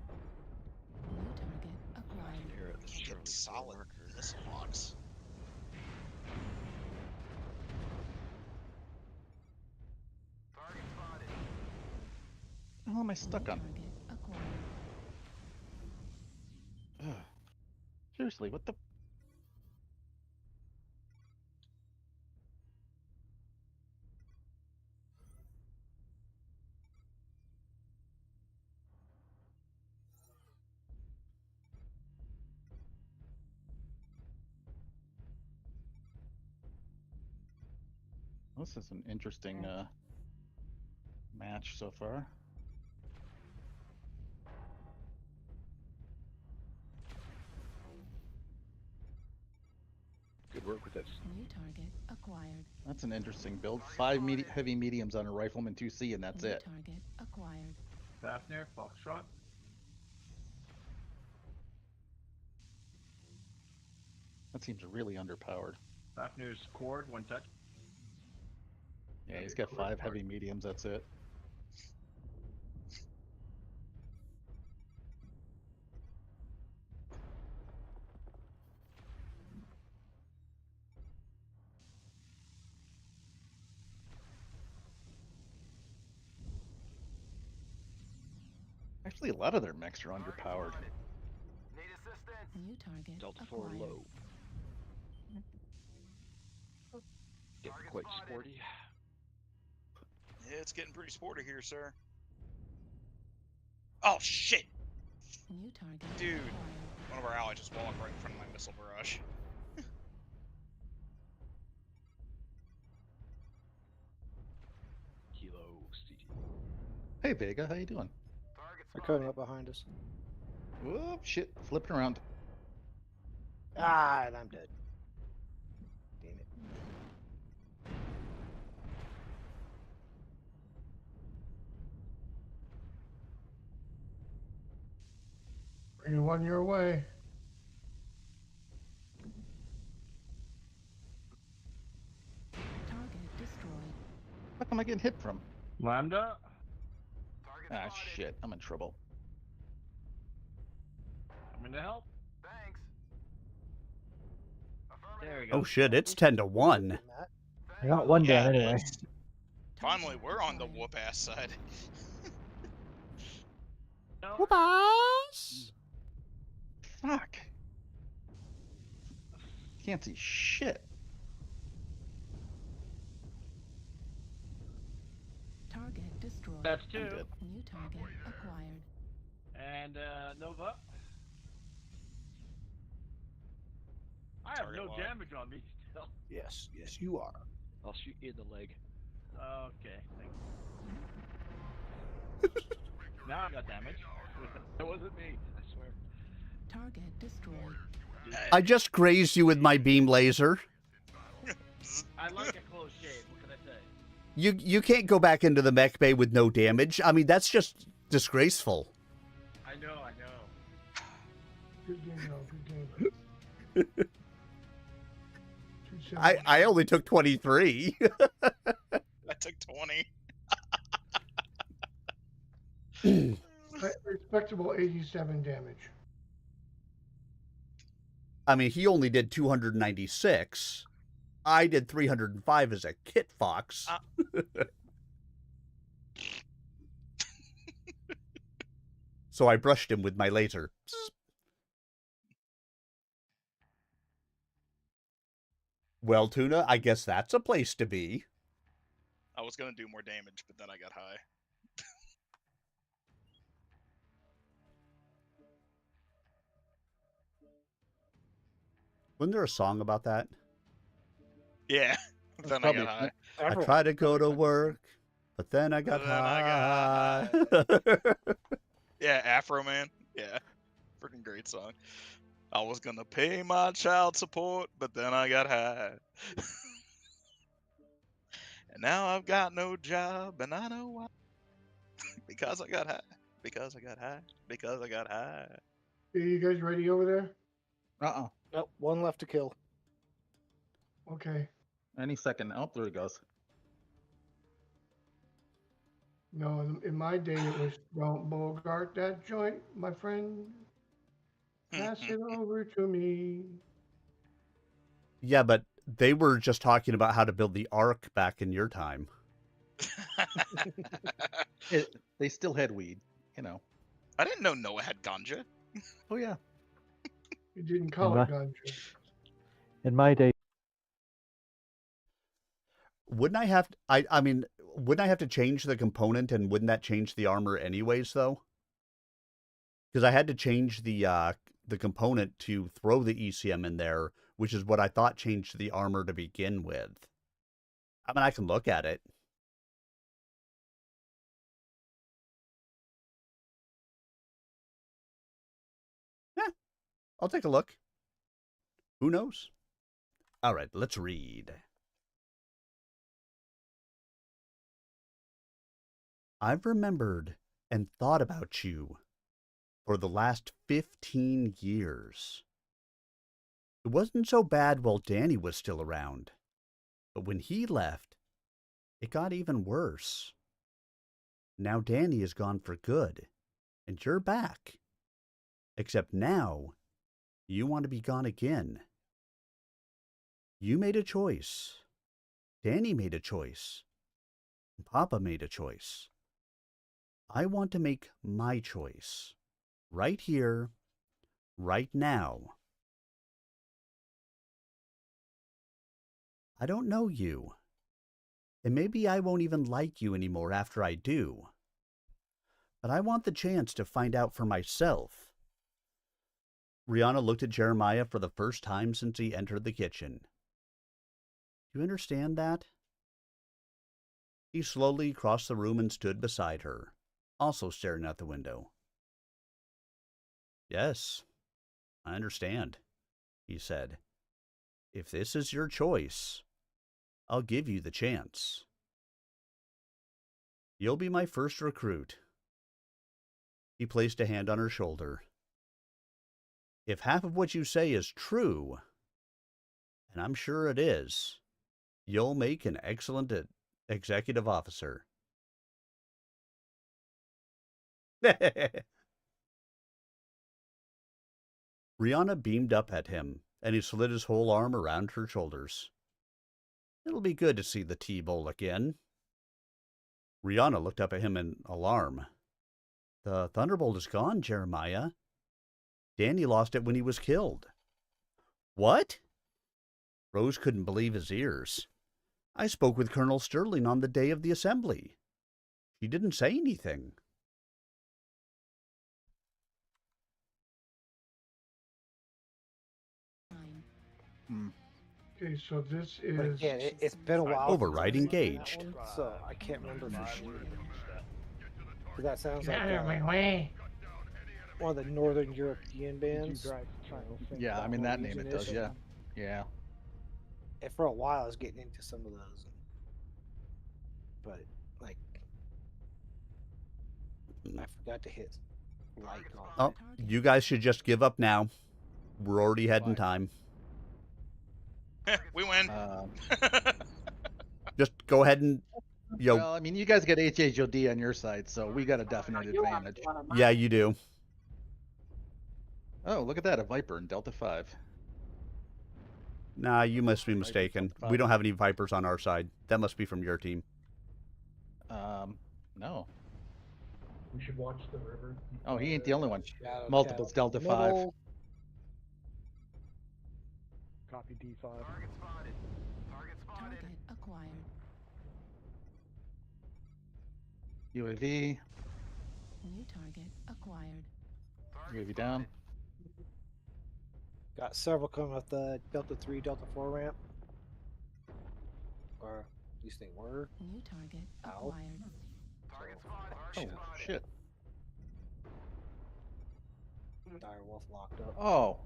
New target acquired. Here at the get solid missile box. Target spotted. What the hell am I stuck on? Target acquired. Ugh. Seriously, what the? This is an interesting match so far. Good work with this. New target acquired. That's an interesting build. 5 heavy mediums on a rifleman 2C, and that's New it. target acquired. Fafnir, Foxtrot. That seems really underpowered. Fafnir's cord, one touch. Yeah, he's got 5 heavy mediums, that's it. Actually, a lot of their mechs are underpowered. Need assistance. New target Delta 4 acquired. low. Getting quite sporty. Yeah, it's getting pretty sporty here, sir. Oh, shit! New target Dude, acquired. one of our allies just walked right in front of my missile barrage. Kilo CT. Hey Vega, how you doing? Target They're spotted. coming up behind us. Whoop, shit, flipping around. Ah, and I'm dead. Damn it. Bring one your way. Target destroyed. What am I getting hit from? Lambda. Target Ah, spotted. shit, I'm in trouble. I'm in to help. Thanks. There we go. Oh shit, it's 10-1. Matt. I got one Yeah, down it anyway. is. Finally, we're on the whoop-ass side. Whoop-ass! Fuck. Can't see shit. Target destroyed. That's I'm 2. dead. New target acquired. And Nova. I have Target no locked. damage on me still. Yes, you are. I'll shoot you in the leg. Okay, thanks. Now I got damage. That wasn't me, I swear. Target destroyed. I just grazed you with my beam laser. I like a close shave. What can I say? You can't go back into the mech bay with no damage. I mean, that's just disgraceful. I know. Good game, though. Good game. I only took 23. I took 20. Respectable 87 damage. I mean, he only did 296. I did 305 as a kit fox. So I brushed him with my laser. Well, Tuna, I guess that's a place to be. I was gonna do more damage, but then I got high. Wasn't there a song about that? Yeah. Then I got high. I tried to go to work, but then I got high. Yeah, Afro Man. Yeah. Freaking great song. I was gonna pay my child support, but then I got high. And now I've got no job, and I know why. Because I got high. Because I got high. Because I got high. Are you guys ready over there? Nope, one left to kill. Okay. Any second. Oh, there he goes. No, in my day it was don't bogart that joint, my friend. Pass it over to me. Yeah, but they were just talking about how to build the Ark back in your time. They still had weed, you know. I didn't know Noah had ganja. Oh, yeah. You didn't call it ganja. In my day, Wouldn't I have? I mean, wouldn't I have to change the component, and wouldn't that change the armor anyways, though? Because I had to change the component to throw the ECM in there, which is what I thought changed the armor to begin with. I mean, I can look at it. Yeah, I'll take a look. Who knows? All right, let's read. I've remembered and thought about you for the last 15 years. It wasn't so bad while Danny was still around, but when he left, it got even worse. Now Danny is gone for good, and you're back. Except now, you want to be gone again. You made a choice. Danny made a choice. And Papa made a choice. I want to make my choice. Right here, right now. I don't know you. And maybe I won't even like you anymore after I do. But I want the chance to find out for myself. Rihanna looked at Jeremiah for the first time since he entered the kitchen. Do you understand that? He slowly crossed the room and stood beside her, also staring out the window. Yes, I understand, he said. If this is your choice, I'll give you the chance. You'll be my first recruit. He placed a hand on her shoulder. If half of what you say is true, and I'm sure it is, you'll make an excellent executive officer. Rihanna beamed up at him, and he slid his whole arm around her shoulders. It'll be good to see the T-Bowl again. Rihanna looked up at him in alarm. The Thunderbolt is gone, Jeremiah. Danny lost it when he was killed. What? Rose couldn't believe his ears. I spoke with Colonel Sterling on the day of the assembly. She didn't say anything. Okay, so this is... But again, it's been a while. Override engaged. So I can't remember for sure. But that sounds like one of the Northern European bands. Yeah, I mean, that name it does, yeah. Yeah. And for a while, I was getting into some of those, but like I forgot to hit light on. Oh, you guys should just give up now. We're already heading Why? time. We win. Just go ahead and, Well, I mean, you guys got HHOD on your side, so we got a definite advantage. yeah, you do. Oh, look at that, a Viper in Delta 5. Nah, you must be mistaken. We don't have any Vipers on our side. That must be from your team. No. We should watch the river. Oh, he ain't the only one. Shadow, Multiples shadow. Delta 5. Middle. Copy D5. Target acquired. UAV. New target acquired. UAV down. Got several coming off the Delta 3, Delta 4 ramp. Or at least they were. New target Ow. acquired. Oh, shit. Direwolf locked up. Oh.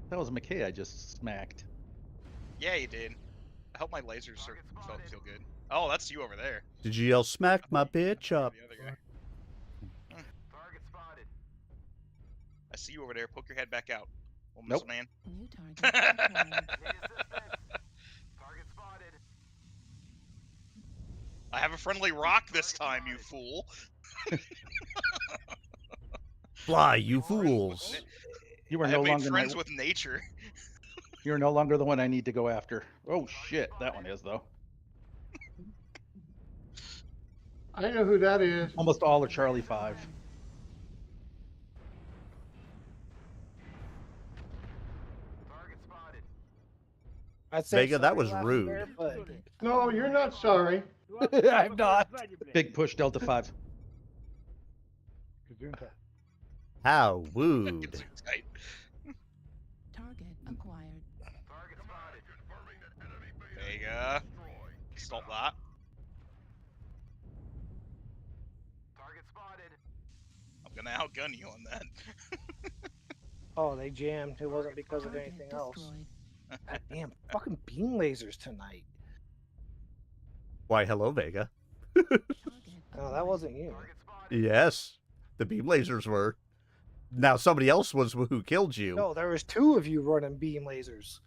That was McKay I just smacked. Yeah, you did. I hope my lasers feel good. Oh, that's you over there. Did you yell smack my bitch up? The other guy. I see you over there. Poke your head back out. Well, Nope. man. New target acquired. I have a friendly rock this time, you fool. Fly, you fools. You are I no have made longer friends with nature. You're no longer the one I need to go after. Oh shit, that one is though. I know who that is. Almost all are Charlie 5. I'd say Vega, that sorry, was Laughing rude. Bear, but No, you're not sorry. I'm not. Big push Delta 5. How wooed. Tight. Target acquired. Vega. Stop that. I'm gonna outgun you on that. Oh, they jammed. It wasn't because of Target anything else. destroyed. God damn, fucking beam lasers tonight. Why, hello, Vega. Target No, that wasn't you. Yes, the beam lasers were. Now somebody else was who killed you. No, there was two of you running beam lasers.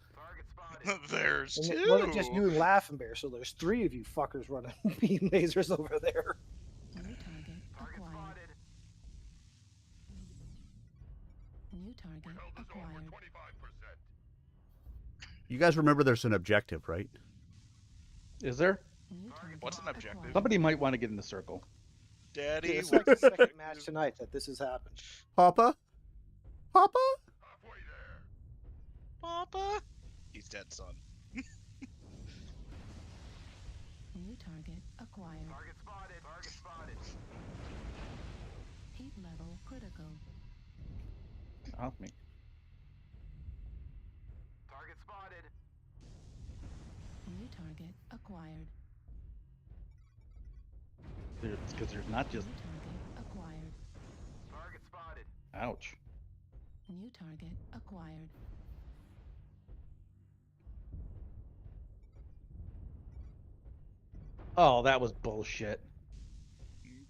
There's And two. it wasn't just you and Laughing Bear, so there's three of you fuckers running beam lasers over there. New target acquired. New target acquired. You guys remember there's an objective, right? Is there? New target What's an objective? acquired. Somebody might want to get in the circle. Daddy. It's like the second match tonight that this has happened. Papa? Papa? Papa. He's dead, son. New target acquired. Target spotted. Heat level critical. Off me. New target acquired. Because there's not just. New target acquired. Ouch. New target acquired. Oh, that was bullshit.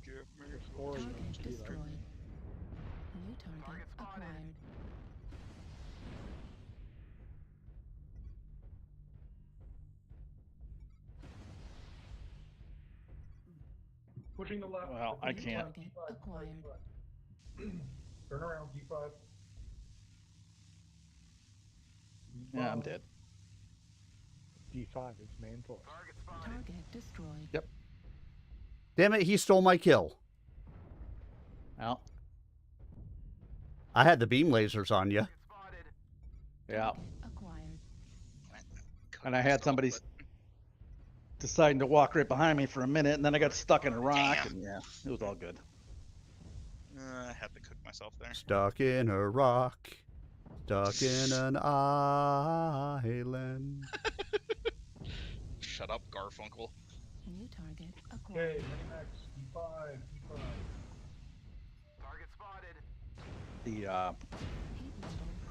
Target destroyed. New target acquired. Pushing the left. Well, I New can't. target acquired. Turn around, D5. Yeah, I'm dead. D5 is main force. Target destroyed. Yep. Damn it, he stole my kill. Well, I had the beam lasers on you. yeah. Target acquired. And I had somebody deciding to walk right behind me for a minute, and then I got stuck in a rock, Damn. and yeah, it was all good. I had to cook myself there. Stuck in a rock. Stuck in an island. Shut up, Garfunkel. New target acquired. Okay, Minimax, D5, D5. The Heat level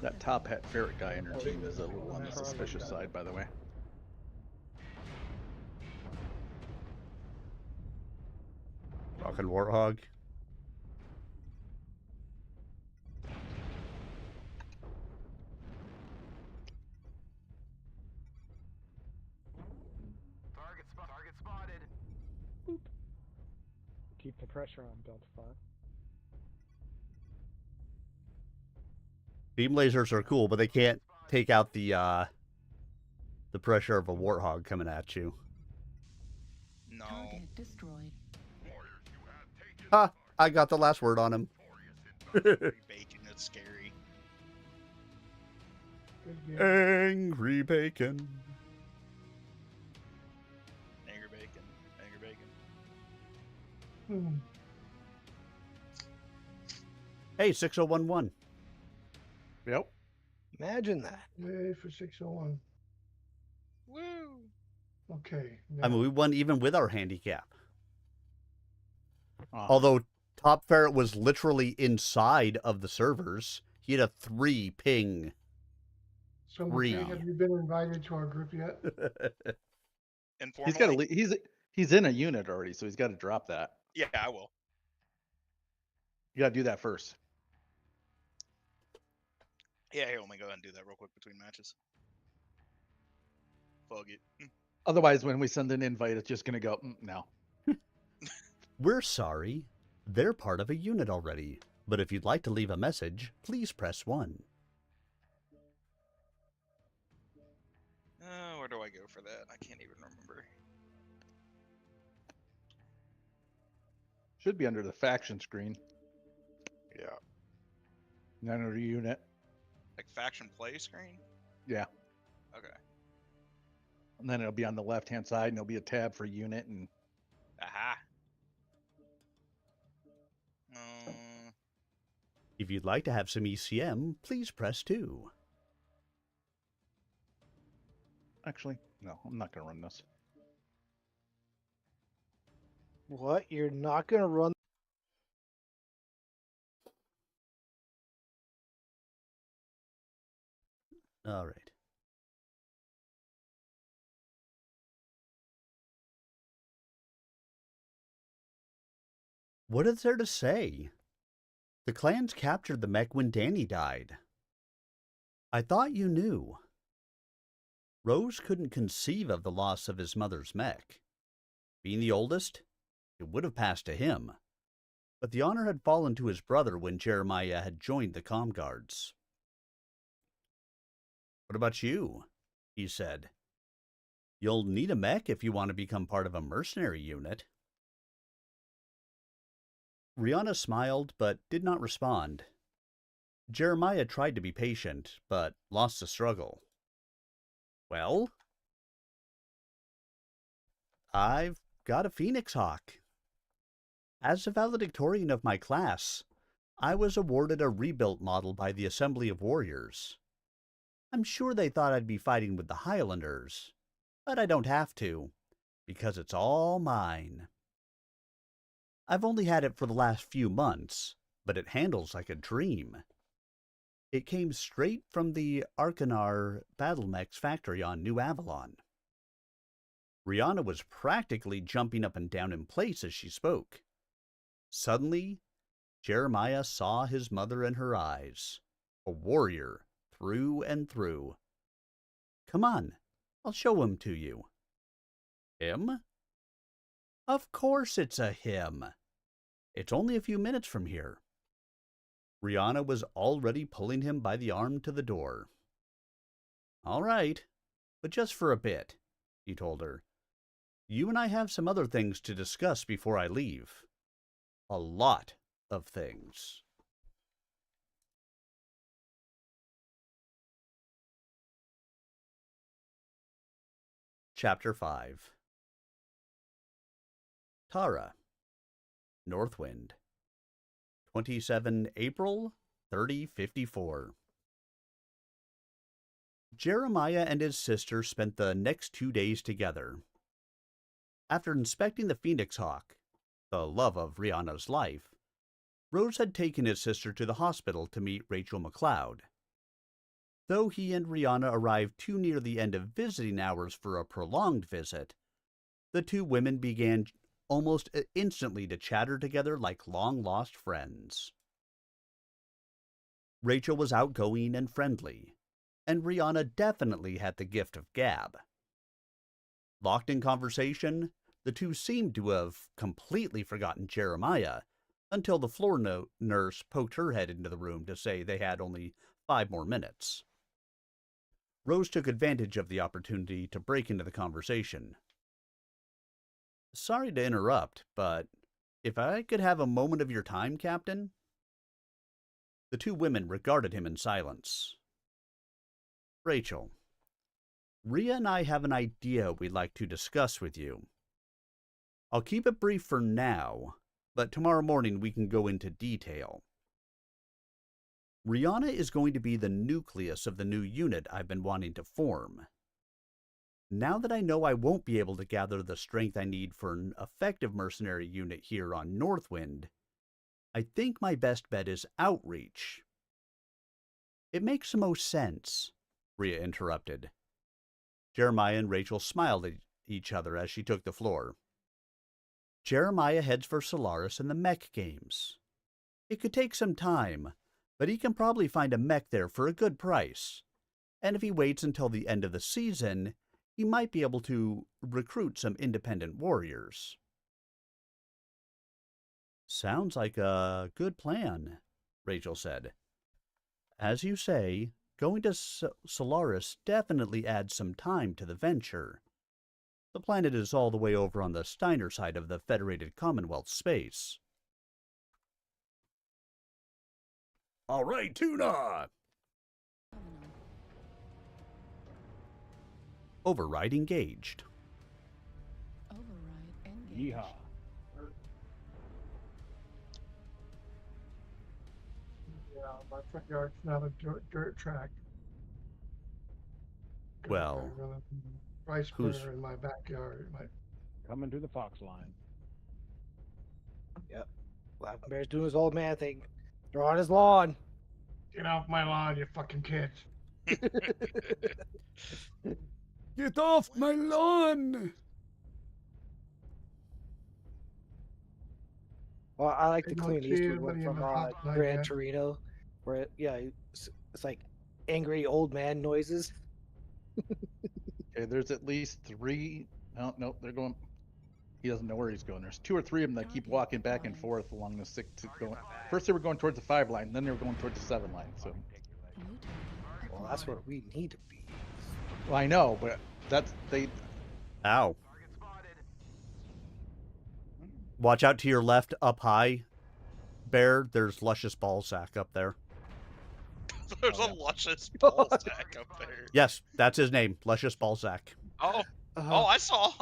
that critical. top hat ferret guy in her team is a little on the suspicious side, by the way. Fucking warthog. Target spotted. Keep the pressure on, Delta 5. Beam lasers are cool, but they can't take out the pressure of a warthog coming at you. No. Target destroyed. Ha! I got the last word on him. Bacon, it's scary. Angry bacon. Angry bacon. Angry bacon. Hey, 6011. Yep. Imagine that. Yay for 601. Woo! Okay. I mean, we won even with our handicap. Oh. Although Top Ferret was literally inside of the servers. He had a 3 ping. So, 3. McKay, have you been invited to our group yet? He's got to. He's in a unit already, so he's got to drop that. Yeah, I will. You got to do that first. Yeah, here, let me go ahead and do that real quick between matches. Fuck it. Otherwise, when we send an invite, it's just gonna go no. We're sorry. They're part of a unit already. But if you'd like to leave a message, please press 1. Where do I go for that? I can't even remember. Should be under the faction screen. Yeah. Not under unit. Like faction play screen? Yeah. Okay. And then it'll be on the left-hand side, and there'll be a tab for unit. And Aha. If you'd like to have some ECM, please press 2. actually, no, I'm not gonna run this. What? You're not gonna run? All right. What is there to say? The clans captured the mech when Danny died. I thought you knew. Rose couldn't conceive of the loss of his mother's mech. Being the oldest, it would have passed to him. But the honor had fallen to his brother when Jeremiah had joined the comm guards. What about you? He said. You'll need a mech if you want to become part of a mercenary unit. Rihanna smiled, but did not respond. Jeremiah tried to be patient, but lost the struggle. Well? I've got a Phoenix Hawk. As a valedictorian of my class, I was awarded a rebuilt model by the Assembly of Warriors. I'm sure they thought I'd be fighting with the Highlanders, but I don't have to, because it's all mine. I've only had it for the last few months, but it handles like a dream. It came straight from the Arcanar Battlemech's factory on New Avalon. Rihanna was practically jumping up and down in place as she spoke. Suddenly, Jeremiah saw his mother in her eyes, a warrior through and through. Come on, I'll show him to you. Him? Of course it's a him. It's only a few minutes from here. Rihanna was already pulling him by the arm to the door. All right, but just for a bit, he told her. You and I have some other things to discuss before I leave. A lot of things. Chapter 5. Tara, Northwind, 27 April 3054. Jeremiah and his sister spent the next 2 days together. After inspecting the Phoenix Hawk, the love of Rihanna's life, Rose had taken his sister to the hospital to meet Rachel McLeod. Though he and Rihanna arrived too near the end of visiting hours for a prolonged visit, the two women began almost instantly to chatter together like long-lost friends. Rachel was outgoing and friendly, and Rihanna definitely had the gift of gab. Locked in conversation, the two seemed to have completely forgotten Jeremiah until the floor nurse poked her head into the room to say they had only 5 more minutes. Rose took advantage of the opportunity to break into the conversation. Sorry to interrupt, but if I could have a moment of your time, Captain? The two women regarded him in silence. Rachel, Rhea and I have an idea we'd like to discuss with you. I'll keep it brief for now, but tomorrow morning we can go into detail. Rihanna is going to be the nucleus of the new unit I've been wanting to form. Now that I know I won't be able to gather the strength I need for an effective mercenary unit here on Northwind, I think my best bet is outreach. It makes the most sense, Rhea interrupted. Jeremiah and Rachel smiled at each other as she took the floor. Jeremiah heads for Solaris in the mech games. It could take some time, but he can probably find a mech there for a good price. And if he waits until the end of the season, he might be able to recruit some independent warriors. Sounds like a good plan, Rachel said. As you say, going to Solaris definitely adds some time to the venture. The planet is all the way over on the Steiner side of the Federated Commonwealth space. All right, Tuna! Override engaged. Override engaged. Yeehaw. Yeah, my front yard's not a dirt track. Well, Rice who's burner in my backyard. Coming to the Fox line. Yep. Laughing Bear's doing his old man thing. They're on his lawn. Get off my lawn, you fucking kids. Get off my lawn! Well, I like I the don't Clint see Eastwood one anybody in from the hotline Gran yet. Torino, where it's like angry old man noises. Okay, there's at least 3. No, they're going. He doesn't know where he's going. There's 2 or 3 of them that keep walking back and forth along the 6 to going. First they were going towards the 5 line, then they were going towards the 7 line. So, Well, that's where we need to be. well, I know, but that's they. Ow. Watch out to your left, up high. Bear, there's Luscious Ballsack up there. There's a luscious ball sack up there. Yes, that's his name, Luscious Ballsack. Oh, oh, I saw.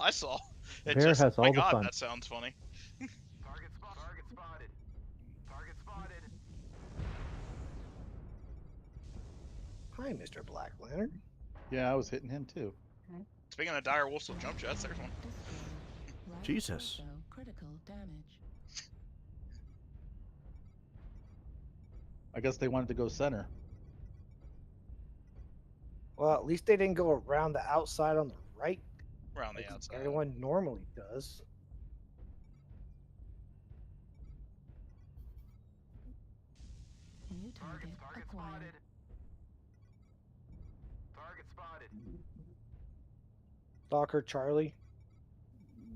It Bear just, has my all the God, fun. that sounds funny. Target spotted. Target spotted. Hi, Mr. Black Lantern. Yeah, I was hitting him too. Speaking of dire wolves with jump jets, there's one. Right Jesus. torso, critical damage. I guess they wanted to go center. Well, at least they didn't go around the outside on the right. Around like the outside. everyone normally does. New target acquired. Target spotted. Stalker Charlie.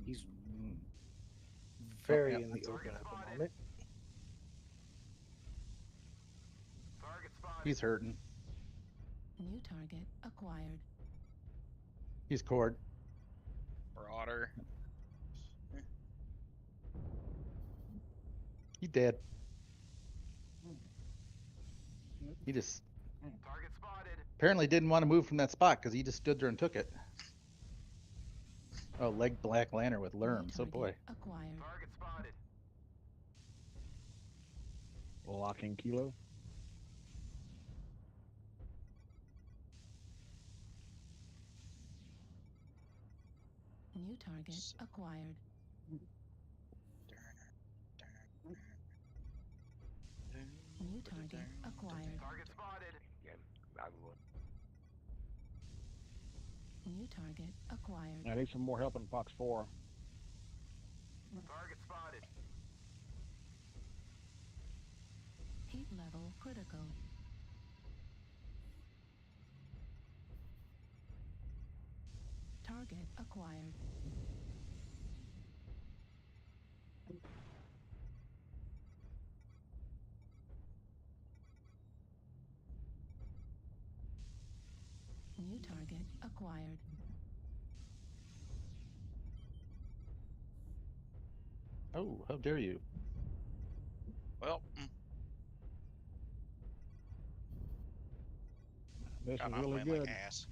He's very yeah, in the open at the moment. Target spotted. He's hurting. New target acquired. He's cord. Broader. He dead. He just Target spotted. apparently didn't want to move from that spot because he just stood there and took it. Oh, leg Black Lantern with Lerms. Oh boy. Acquired. Target spotted. Locking Kilo. New target acquired. New target acquired. Target spotted. New target acquired. I need some more help in Fox 4. Target spotted. Heat level critical. Target acquired. New target acquired. Oh, how dare you? Well, This God, is I'm really playing good. like ass.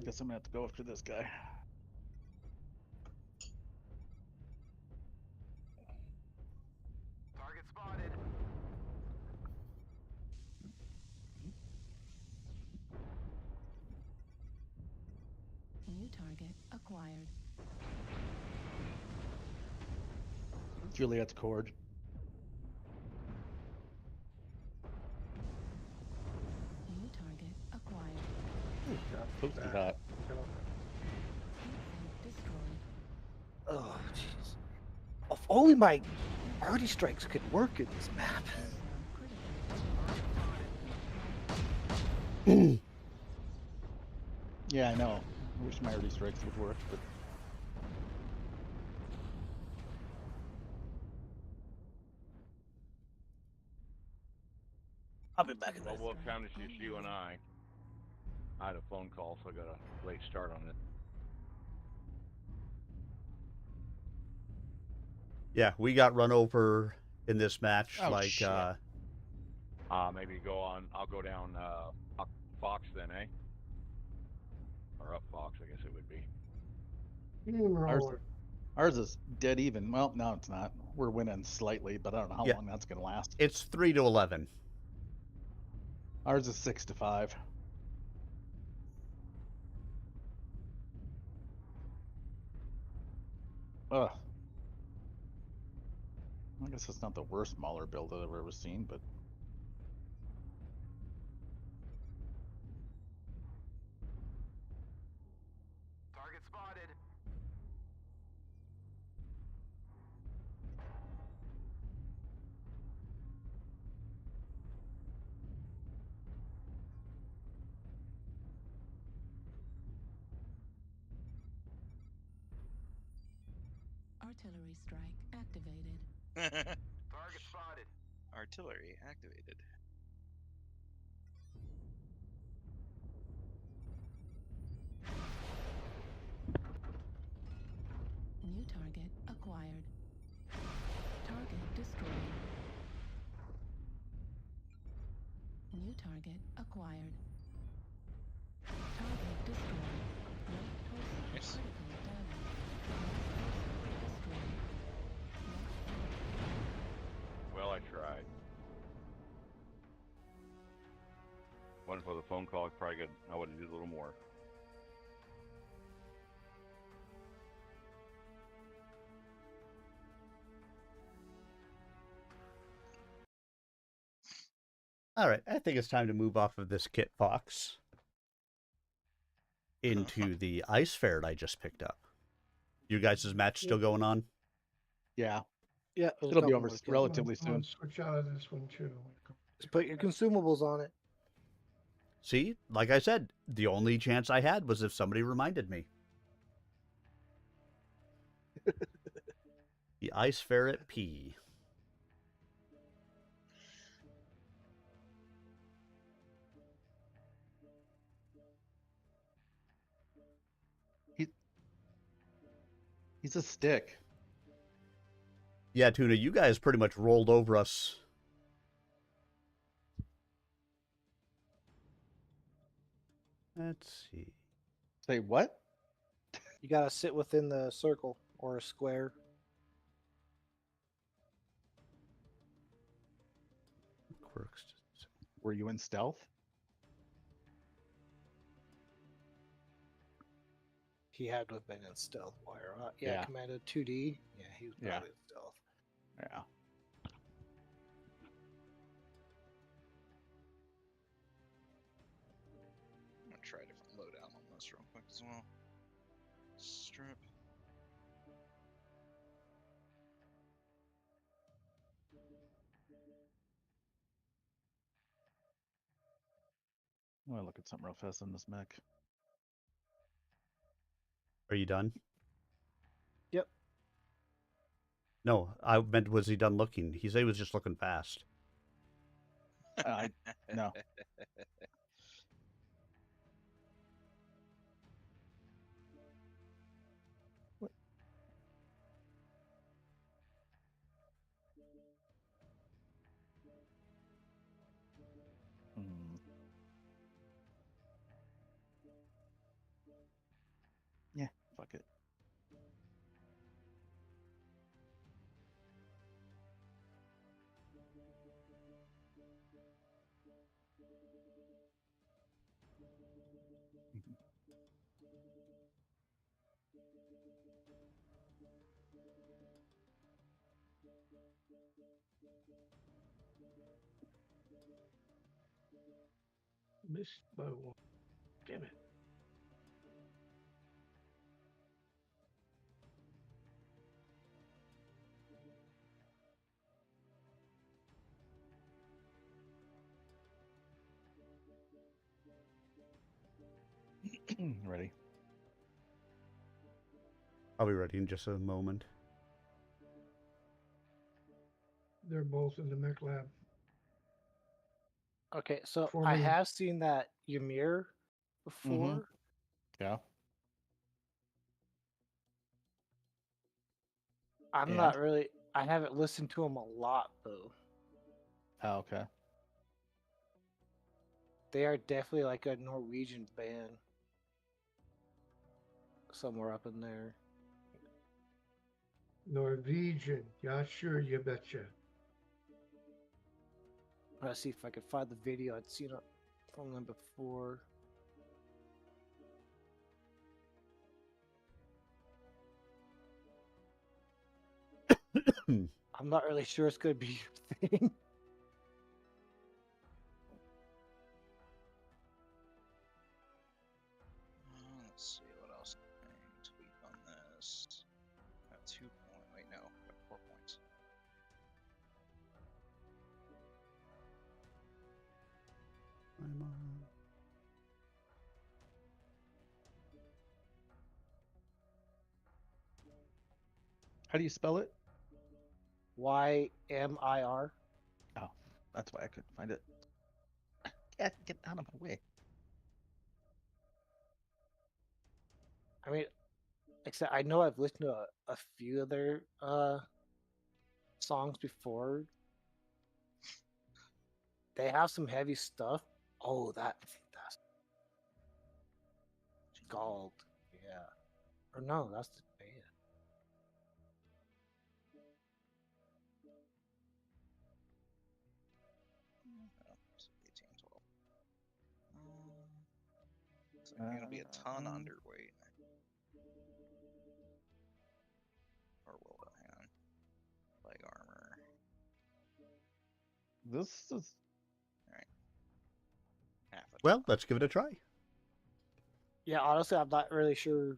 Guess I'm gonna have to go after this guy. Target spotted. New target acquired. Juliet's cord. New target acquired. Toasty hot. Heat sink destroyed. Oh, jeez. If only my arty strikes could work in this map. Yeah, I know. I wish my early strikes would work, but I'll be back in Well, a what count is just you and I? I had a phone call, so I got a late start on it. Yeah, we got run over in this match. Oh, shit. Maybe go on. I'll go down up Fox then, eh? Or up Fox, I guess it would be. Ours is dead even. Well, no, it's not. We're winning slightly, but I don't know how Yeah. long that's gonna last. It's 3-11. Ours is 6-5. Ugh. I guess it's not the worst Mauler build I've ever seen, but Target spotted. Artillery strike activated. Target spotted. Artillery activated. New target acquired. Target destroyed. New target acquired. Target destroyed. Left torso Yes. critical damage. Left torso destroyed. Well, I tried. One for the phone call, I would have did a little more. All right, I think it's time to move off of this Kit Fox into the ice ferret I just picked up. You guys' match still going on? yeah, Yeah, it'll be over relatively I'm gonna soon. switch out of this one too. Just put your consumables on it. See, like I said, the only chance I had was if somebody reminded me. The ice ferret P. He's a stick. Yeah, Tuna, you guys pretty much rolled over us. Let's see. Say what? You gotta sit within the circle or a square. Quirks. Were you in stealth? He had to have been in stealth wire. Yeah. Commanded 2D. Yeah, he was Yeah. probably in stealth. Yeah. I'm gonna try a different loadout on this real quick as well. Strip. I want to look at something real fast on this mech. Are you done? Yep. No, I meant, was he done looking? He said he was just looking fast. No. Hmm. Yeah, fuck it. Missed by one. Damn it. Ready. I'll be ready in just a moment. They're both in the mech lab. Okay, so For I me. have seen that Ymir before. Yeah. I'm And? not really. I haven't listened to him a lot though. Oh, okay. They are definitely like a Norwegian band. Somewhere up in there. Norwegian. Yeah, sure, you betcha. Let's see if I can find the video. I'd seen it from them before. I'm not really sure it's gonna be your thing. Let's see what else can I tweak on this. Got 2 points. Wait, no, got 4 points. I'm on. How do you spell it? Ymir. Oh, that's why I couldn't find it. Get out of my way. I mean, except I know I've listened to a few of their songs before. They have some heavy stuff. Oh, I think that's Scald. Yeah. Or no, that's the band. Oh, so 18, 12. So I'm gonna be a ton underweight. Or will it? Hang on. Leg armor. This is. Alright. Half a Well, let's give it a try. Yeah, honestly, I'm not really sure.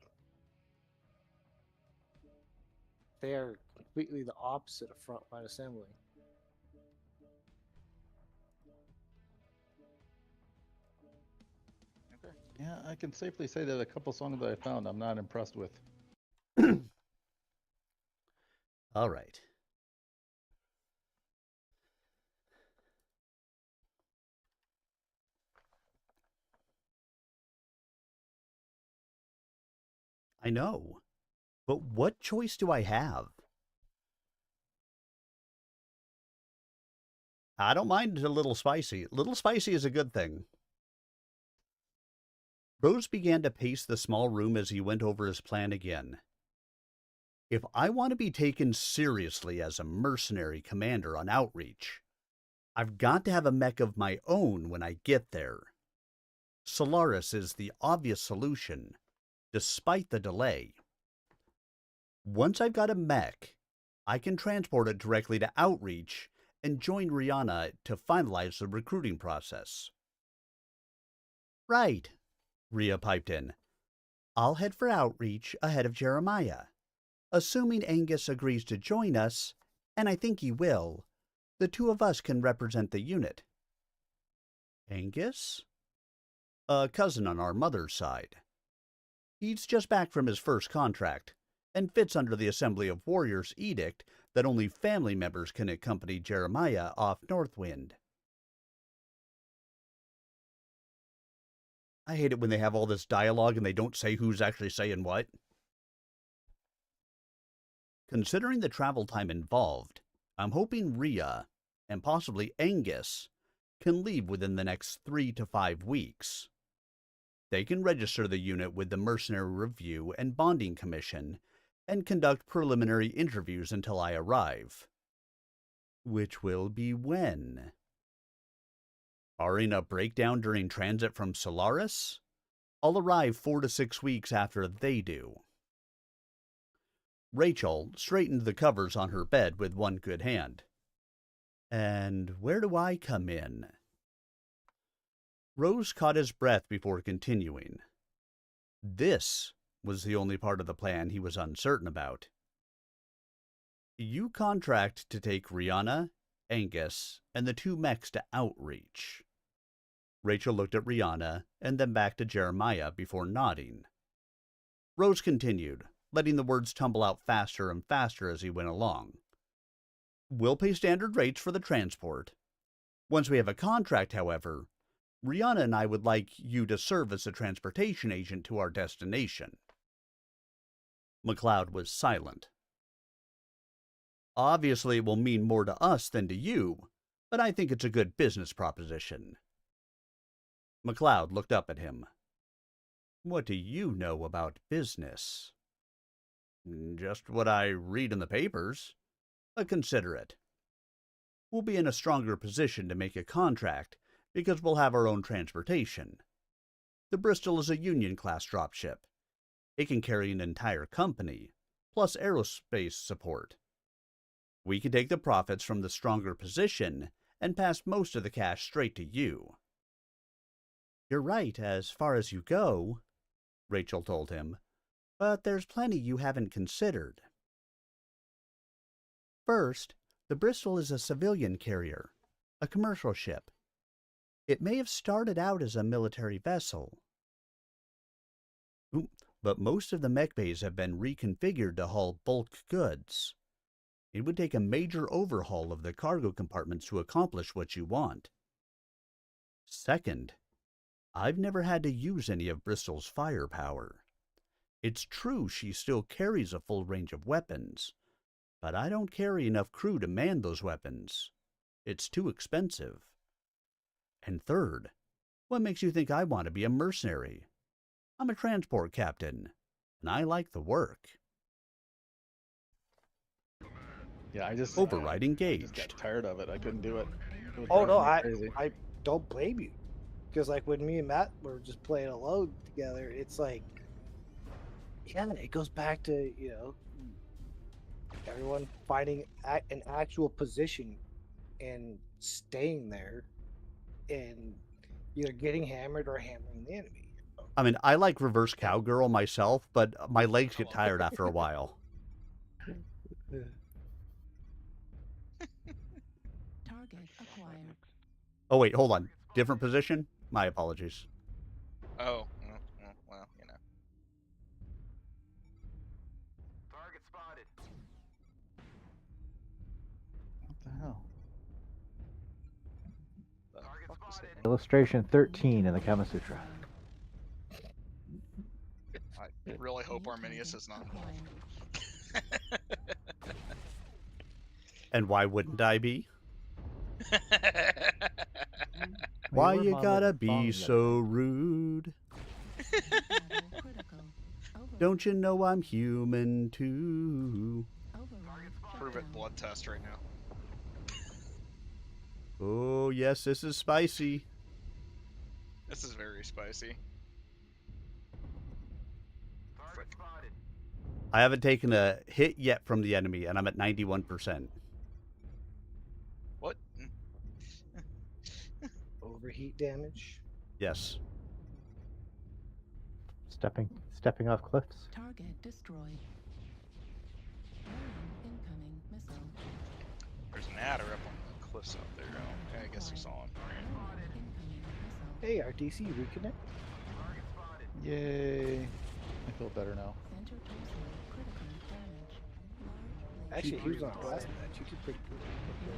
They are completely the opposite of frontline assembly. Okay. Yeah, I can safely say that a couple songs that I found I'm not impressed with. All right. I know. But what choice do I have? I don't mind a little spicy. A little spicy is a good thing. Rose began to pace the small room as he went over his plan again. If I want to be taken seriously as a mercenary commander on outreach, I've got to have a mech of my own when I get there. Solaris is the obvious solution, despite the delay. Once I've got a mech, I can transport it directly to outreach and join Rihanna to finalize the recruiting process. Right, Rhea piped in. I'll head for outreach ahead of Jeremiah. Assuming Angus agrees to join us, and I think he will, the two of us can represent the unit. Angus? A cousin on our mother's side. He's just back from his first contract, and fits under the Assembly of Warriors edict that only family members can accompany Jeremiah off Northwind. I hate it when they have all this dialogue and they don't say who's actually saying what. Considering the travel time involved, I'm hoping Rhea, and possibly Angus, can leave within the next 3 to 5 weeks. They can register the unit with the Mercenary Review and Bonding Commission, and conduct preliminary interviews until I arrive. Which will be when? Barring a breakdown during transit from Solaris, I'll arrive 4 to 6 weeks after they do. Rachel straightened the covers on her bed with one good hand. And where do I come in? Rose caught his breath before continuing. This was the only part of the plan he was uncertain about. You contract to take Rihanna, Angus, and the 2 mechs to outreach. Rachel looked at Rihanna and then back to Jeremiah before nodding. Rose continued, letting the words tumble out faster and faster as he went along. We'll pay standard rates for the transport. Once we have a contract, however, Rihanna and I would like you to serve as a transportation agent to our destination. McLeod was silent. Obviously, it will mean more to us than to you, but I think it's a good business proposition. McLeod looked up at him. What do you know about business? Just what I read in the papers. Consider it. We'll be in a stronger position to make a contract because we'll have our own transportation. The Bristol is a Union-class dropship. It can carry an entire company, plus aerospace support. We can take the profits from the stronger position and pass most of the cash straight to you. You're right as far as you go, Rachel told him, but there's plenty you haven't considered. First, the Bristol is a civilian carrier, a commercial ship. It may have started out as a military vessel, but most of the mech bays have been reconfigured to haul bulk goods. It would take a major overhaul of the cargo compartments to accomplish what you want. Second, I've never had to use any of Bristol's firepower. It's true she still carries a full range of weapons, but I don't carry enough crew to man those weapons. It's too expensive. And third, what makes you think I want to be a mercenary? I'm a transport captain, and I like the work. Yeah, I just override engaged. I just got tired of it. I couldn't do it. Oh no, I don't blame you, because like when me and Matt were just playing alone together, it's like, yeah, it goes back to everyone finding an actual position and staying there, and either getting hammered or hammering the enemy. I mean, I like reverse cowgirl myself, but my legs get tired after a while. Target acquired. Oh wait, hold on. Different position? My apologies. Oh, well, you know. Target spotted. What the hell? Target spotted. Illustration 13 in the Kama Sutra. I really hope Arminius is not involved. And why wouldn't I be? Why you gotta be so rude? Don't you know I'm human too? Prove it blood test right now. Oh yes, this is spicy. This is very spicy. I haven't taken a hit yet from the enemy, and I'm at 91%. What? Overheat damage? Yes. Stepping off cliffs. Target destroyed. Warning, incoming missile. There's an adder up on the cliffs out there. Oh, okay, I guess I saw him. Hey, our DC reconnect. Yay! I feel better now. Center torso, critical damage. Large Actually, he was on laser blast match. You could pick your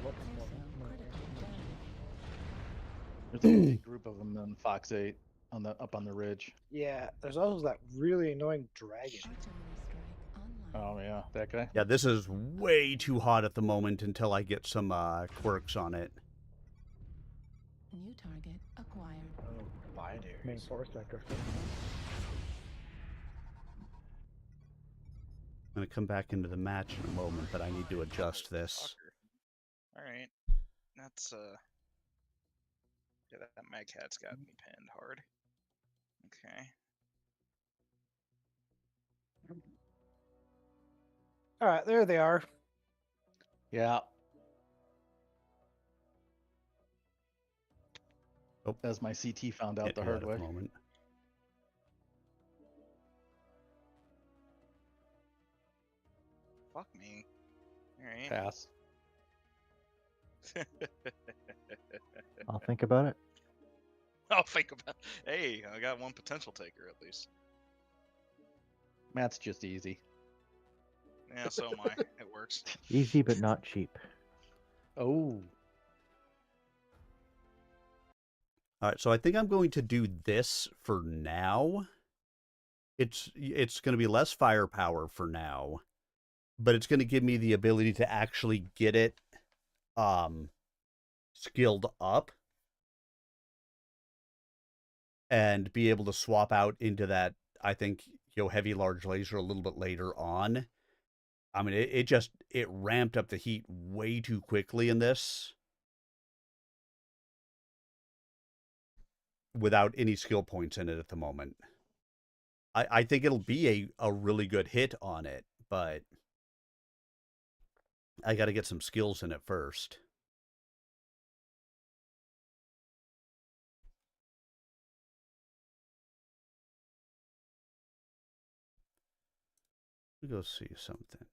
weapon for him. There's a big group of them on Fox 8 on the up on the ridge. Yeah, there's also that really annoying dragon. Oh yeah, that guy. Yeah, this is way too hot at the moment until I get some quirks on it. New target acquired. Oh, binary. Main force sector. I'm going to come back into the match in a moment, but I need to adjust this. Alright. That's, yeah, that mag hat's got me pinned hard. Okay. All right, there they are. Yeah. Oh, as my CT found out hit the me hard out way. of the moment. Fuck me. Alright. Pass. I'll think about it. I'll think about Hey, I got one potential taker at least. Matt's just easy. Yeah, so am I. It works. Easy but not cheap. Oh. All right, so I think I'm going to do this for now. It's going to be less firepower for now, but it's going to give me the ability to actually get it skilled up and be able to swap out into that, I think, heavy large laser a little bit later on. I mean, it ramped up the heat way too quickly in this without any skill points in it at the moment. I think it'll be a really good hit on it, but I got to get some skills in it first. Let me go see something.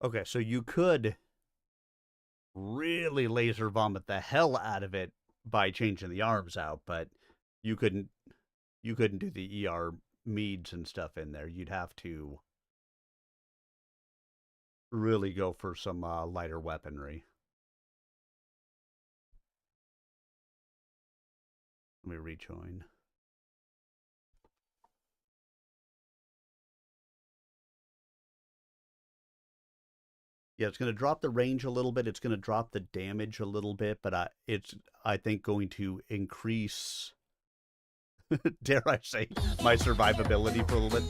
Okay, so you could really laser vomit the hell out of it by changing the arms out, but you couldn't do the ER meads and stuff in there. You'd have to really go for some lighter weaponry. Let me rejoin. Yeah, it's going to drop the range a little bit. It's going to drop the damage a little bit, but it's, I think, going to increase, dare I say, my survivability for a little bit.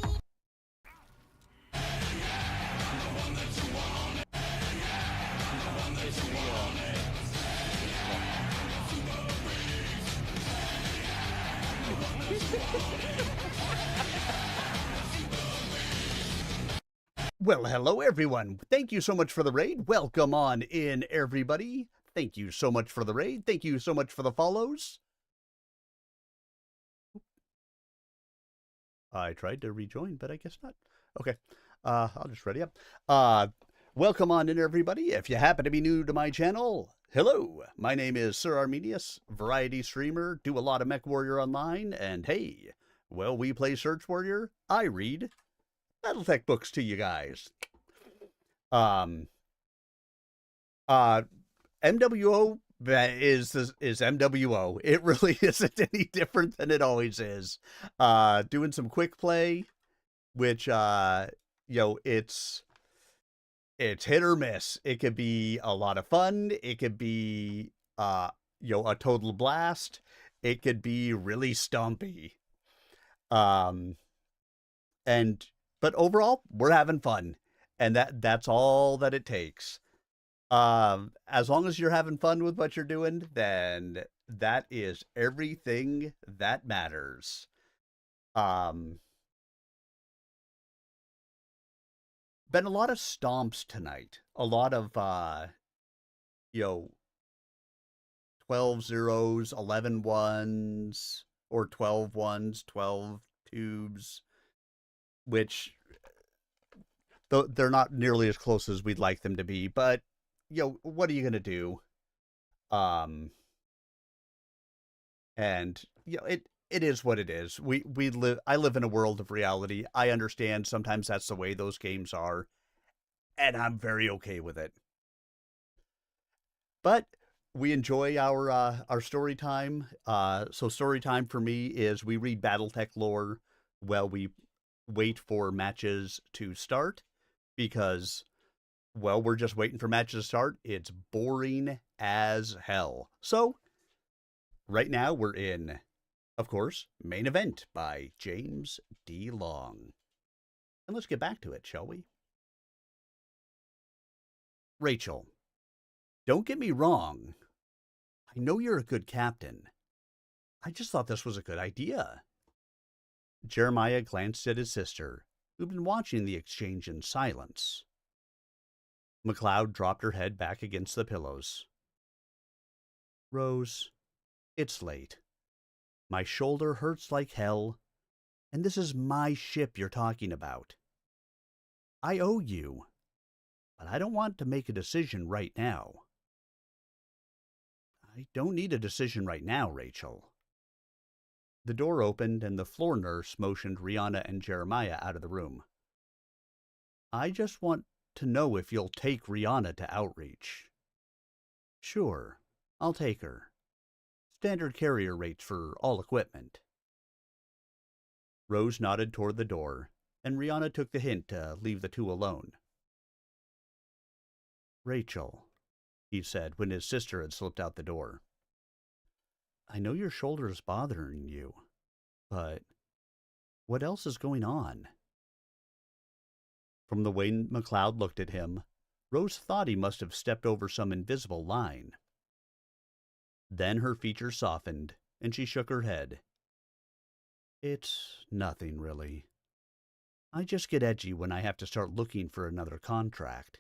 Well, hello, everyone. Thank you so much for the raid. Welcome on in, everybody. Thank you so much for the raid. Thank you so much for the follows. I tried to rejoin, but I guess not. Okay, I'll just ready up. Welcome on in, everybody. If you happen to be new to my channel, hello. My name is Sir Arminius, variety streamer, do a lot of Mech Warrior Online, and hey, well, we play Search Warrior. I read Battletech books to you guys. MWO is MWO. It really isn't any different than it always is. Doing some quick play, which it's hit or miss. It could be a lot of fun. It could be a total blast. It could be really stompy. Um, and but overall, we're having fun, and that's all that it takes. As long as you're having fun with what you're doing, then that is everything that matters. Um, been a lot of stomps tonight. A lot of you know, 12 zeros, 11 ones, or 12 ones, 12 tubes, which they're not nearly as close as we'd like them to be, but what are you gonna do? Um, and it is what it is. I live in a world of reality. I understand sometimes that's the way those games are, and I'm very okay with it. But we enjoy our story time. So story time for me is we read BattleTech lore while we wait for matches to start, because we're just waiting for matches to start. It's boring as hell. So right now we're in, of course, Main Event by James D. Long. And let's get back to it, shall we? Rachel, don't get me wrong. I know you're a good captain. I just thought this was a good idea. Jeremiah glanced at his sister, who'd been watching the exchange in silence. McLeod dropped her head back against the pillows. Rose, it's late. My shoulder hurts like hell, and this is my ship you're talking about. I owe you, but I don't want to make a decision right now. I don't need a decision right now, Rachel. The door opened and the floor nurse motioned Rihanna and Jeremiah out of the room. I just want to know if you'll take Rihanna to outreach. Sure, I'll take her. Standard carrier rates for all equipment. Rose nodded toward the door, and Rihanna took the hint to leave the two alone. Rachel, he said when his sister had slipped out the door. I know your shoulder is bothering you, but what else is going on? From the way McLeod looked at him, Rose thought he must have stepped over some invisible line. Then her features softened, and she shook her head. It's nothing, really. I just get edgy when I have to start looking for another contract.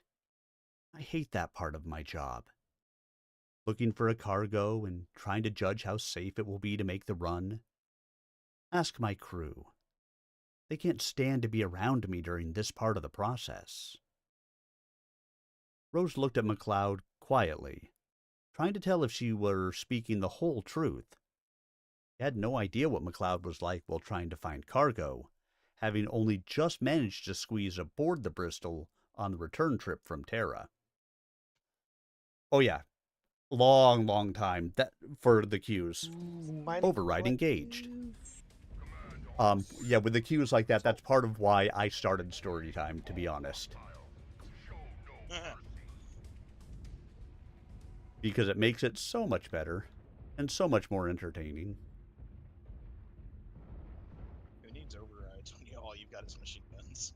I hate that part of my job. Looking for a cargo and trying to judge how safe it will be to make the run. Ask my crew. They can't stand to be around me during this part of the process. Rose looked at McLeod quietly, trying to tell if she were speaking the whole truth. He had no idea what McLeod was like while trying to find cargo, having only just managed to squeeze aboard the Bristol on the return trip from Terra. Oh yeah, long time for the queues. Override engaged. Yeah, with the queues like that, that's part of why I started story time, to be honest. Because it makes it so much better and so much more entertaining. Who needs overrides when all you've got is machine guns?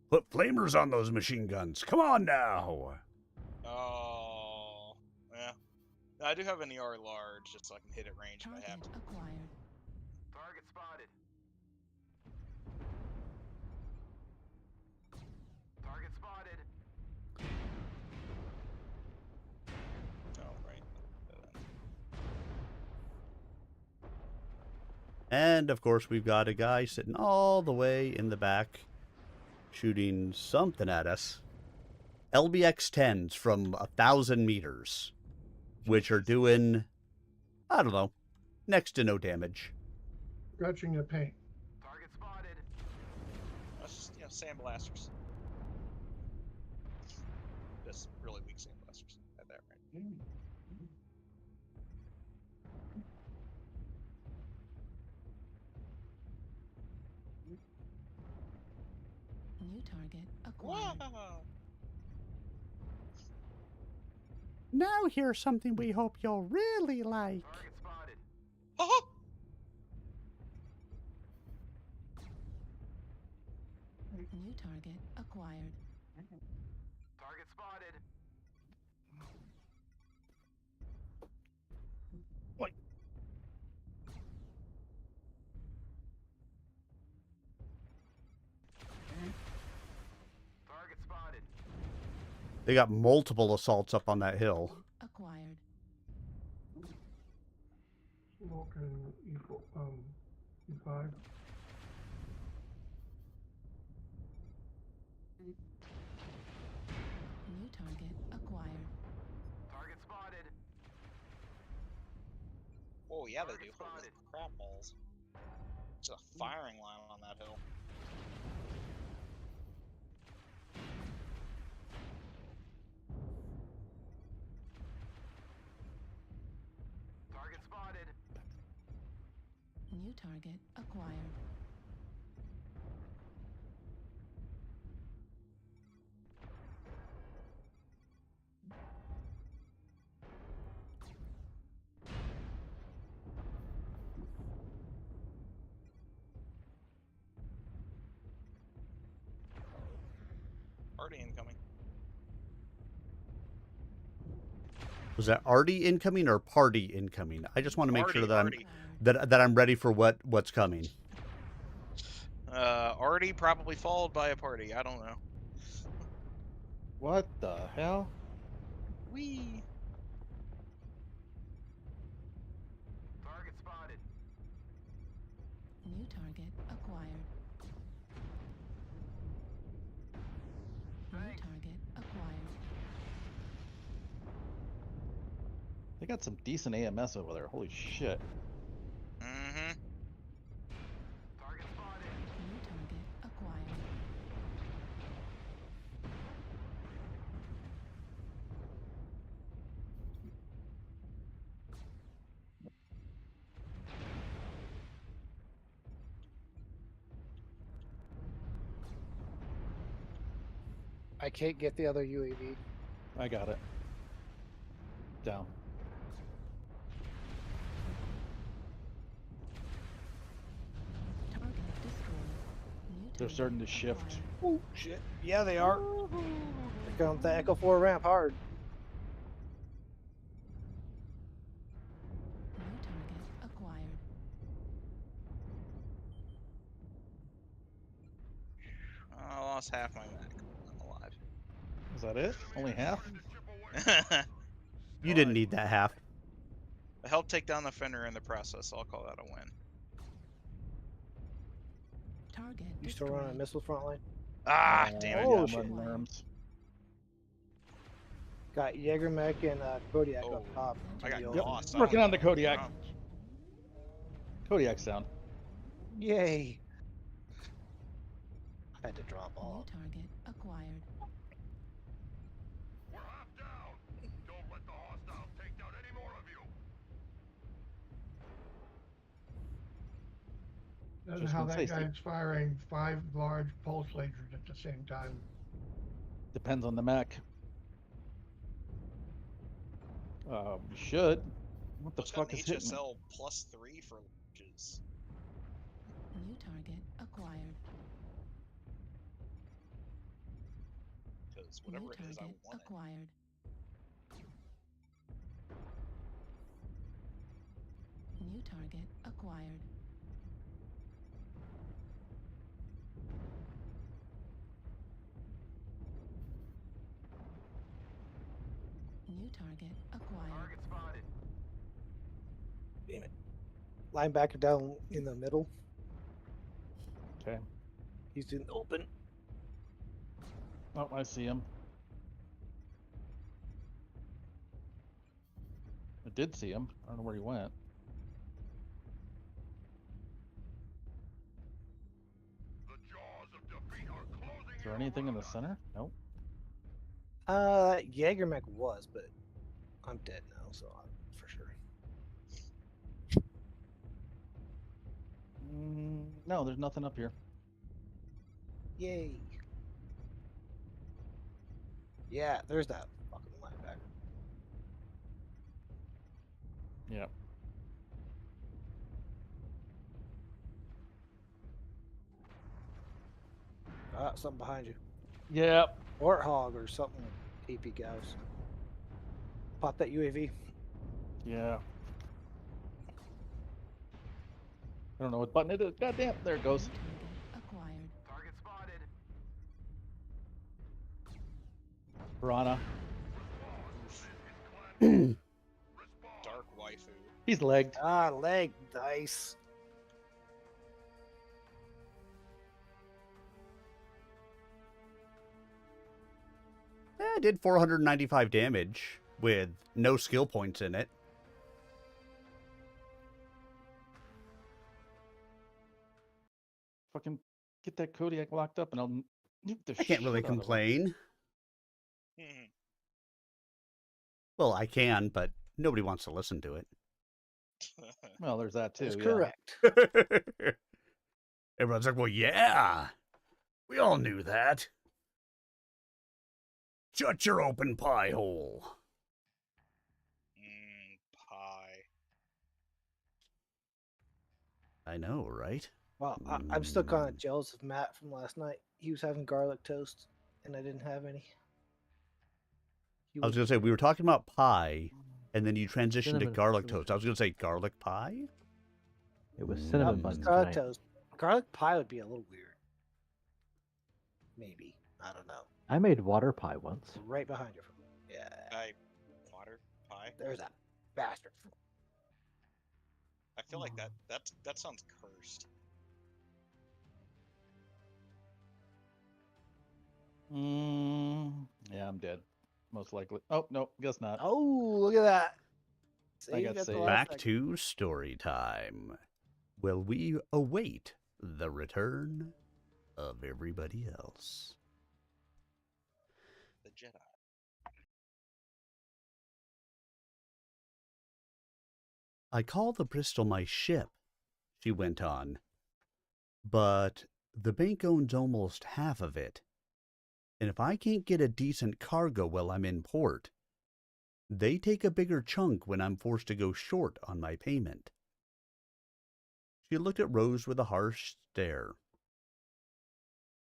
Put flamers on those machine guns. Come on now. Oh, yeah. I do have an ER large, just so I can hit at range if I have to. Acquired. Target spotted. Target spotted. Oh, right. And, of course, we've got a guy sitting all the way in the back, shooting something at us. LBX-10s from 1,000 meters, which are doing, I don't know, next to no damage. Scratching the paint. Target spotted. That's just, sandblasters. Just really weak sandblasters at that rate. New target acquired. Wow. Now here's something we hope you'll really like. Target target acquired. Target spotted. Target spotted. They got multiple assaults up on that hill. Acquired. Smoking E5. New target acquired. Target spotted. Oh yeah, they do. Holy crap balls. There's a firing line on that hill. Target spotted. New target acquired. Already incoming. Was that Artie incoming or Party incoming? I just want to make sure that Artie. I'm ready for what's coming. Artie probably followed by a party. I don't know. What the hell? Wee. Target spotted. New target acquired. New target acquired. They got some decent AMS over there. Holy shit. Mm-hmm. Target spotted. New target acquired. I can't get the other UAV. I got it. Down. Target destroyed. New They're target starting to shift. acquired. Oh shit! Yeah, they are. Here comes the Echo 4 ramp hard. New target acquired. I lost half my mech. I'm alive. Is that it? Only half? You didn't need that half. I helped take down the Fender in the process, so I'll call that a win. Target You still destroyed. running a missile front line? Ah, damn it. Oh, I'm shit. running arms. Got Jaeger mech and Kodiak Oh, up top. I got Yep. lost. Working on the I don't know Kodiak. what's Kodiak's down. Yay! I had to drop New all. target acquired. We're half down. Don't let the hostiles take down any more of you. That's Just how gonna that say, guy's firing 5 large pulse lasers at the same time. Depends on the mech. We should. What the It's got fuck an is hitting me? HSL +3 for launches. New target acquired. Because New whatever it is, I target want it. acquired. New target acquired. New target acquired. Target spotted. Damn it. Linebacker down in the middle. Okay. He's in open. Oh, I see him. I did see him. I don't know where he went. The jaws of defeat are closing Is there in anything in around the us. center? Nope. Jaeger mech was, but I'm dead now, so for sure. No, there's nothing up here. Yay! Yeah, there's that fucking linebacker. Yep. got something behind you. Yeah. Warthog or something. AP Gauss. Pop that UAV. Yeah. I don't know what button it is. God damn, there it goes. Acquired. Target spotted. Piranha. Dark waifu. He's legged. Ah, leg dice. I did 495 damage with no skill points in it. Fucking get that Kodiak locked up and I'll nuke the I can't really shit out of him. complain. Well, I can, but nobody wants to listen to it. Well, there's that too. That's Yeah. correct. Everyone's like, well, yeah. We all knew that. Shut your open pie hole. Pie. I know, right? Well, I'm still kind of jealous of Matt from last night. He was having garlic toast, and I didn't have any. I was going to say, we were talking about pie, and then you transitioned to Cinnamon garlic toast. toast. I was going to say garlic pie? It was cinnamon Nope, buns garlic tonight. toast. Garlic pie would be a little weird. Maybe. I don't know. I made water pie once. Right behind you. Yeah. Water pie. There's that bastard. I feel like that sounds cursed. Yeah, I'm dead. Most likely. Oh, no, guess not. Oh, look at that. I got that's the saved. last Back second. to story time. Will we await the return of everybody else? The Jedi. I call the Bristol my ship, she went on. But the bank owns almost half of it. And if I can't get a decent cargo while I'm in port, they take a bigger chunk when I'm forced to go short on my payment. She looked at Rose with a harsh stare.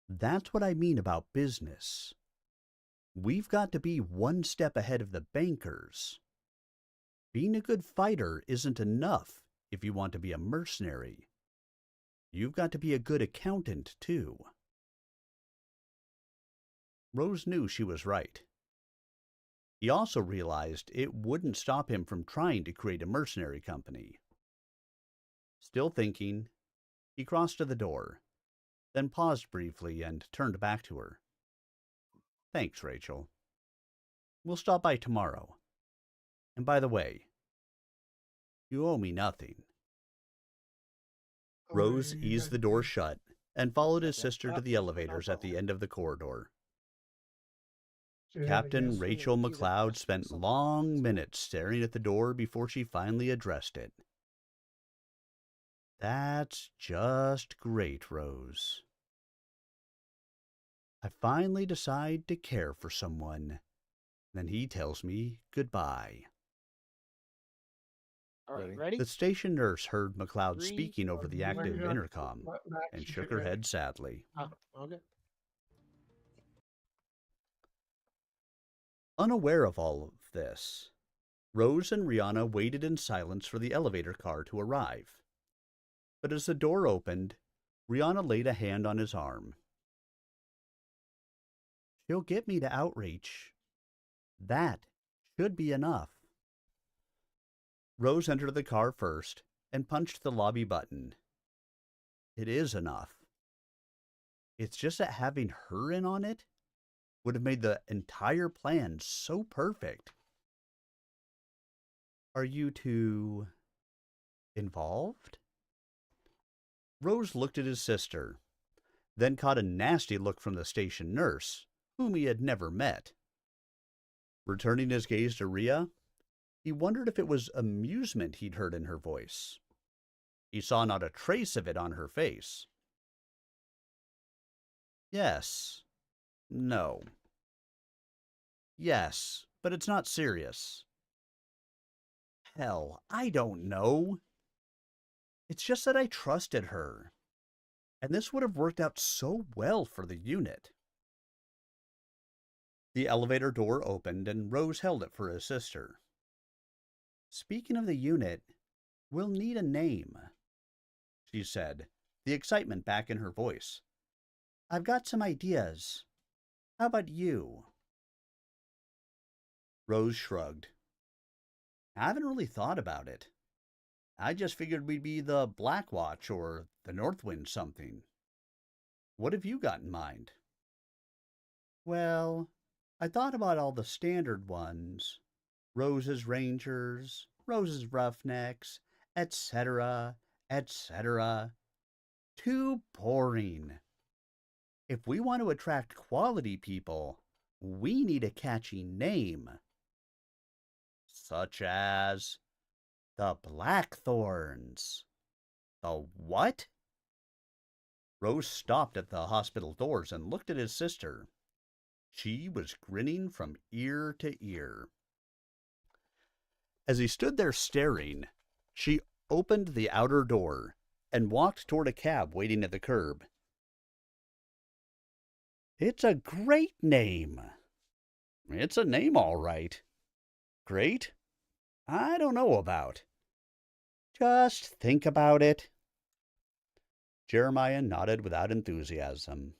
That's what I mean about business. We've got to be one step ahead of the bankers. Being a good fighter isn't enough if you want to be a mercenary. You've got to be a good accountant, too. Rose knew she was right. He also realized it wouldn't stop him from trying to create a mercenary company. Still thinking, he crossed to the door, then paused briefly and turned back to her. Thanks, Rachel. We'll stop by tomorrow. And by the way, you owe me nothing. Rose eased the door shut and followed his sister to the elevators at the end of the corridor. Captain Rachel McLeod spent long minutes staring at the door before she finally addressed it. That's just great, Rose. I finally decide to care for someone. Then he tells me goodbye. All right, ready? The station nurse heard McLeod 3, speaking over the active intercom and shook her head sadly. Okay. Unaware of all of this, Rose and Rihanna waited in silence for the elevator car to arrive. But as the door opened, Rihanna laid a hand on his arm. She'll get me to Outreach. That should be enough. Rose entered the car first and punched the lobby button. It is enough. It's just that having her in on it would have made the entire plan so perfect. Are you two involved? Rose looked at his sister, then caught a nasty look from the station nurse, whom he had never met. Returning his gaze to Rhea, he wondered if it was amusement he'd heard in her voice. He saw not a trace of it on her face. Yes. No. Yes, but it's not serious. Hell, I don't know. It's just that I trusted her. And this would have worked out so well for the unit. The elevator door opened and Rose held it for his sister. Speaking of the unit, we'll need a name, she said, the excitement back in her voice. I've got some ideas. How about you? Rose shrugged. I haven't really thought about it. I just figured we'd be the Black Watch or the Northwind something. What have you got in mind? Well, I thought about all the standard ones. Rose's Rangers, Rose's Roughnecks, etc., etc. Too boring. If we want to attract quality people, we need a catchy name. Such as the Blackthorns. The what? Rose stopped at the hospital doors and looked at his sister. She was grinning from ear to ear. As he stood there staring, she opened the outer door and walked toward a cab waiting at the curb. It's a great name. It's a name, all right. Great? I don't know about. Just think about it. Jeremiah nodded without enthusiasm.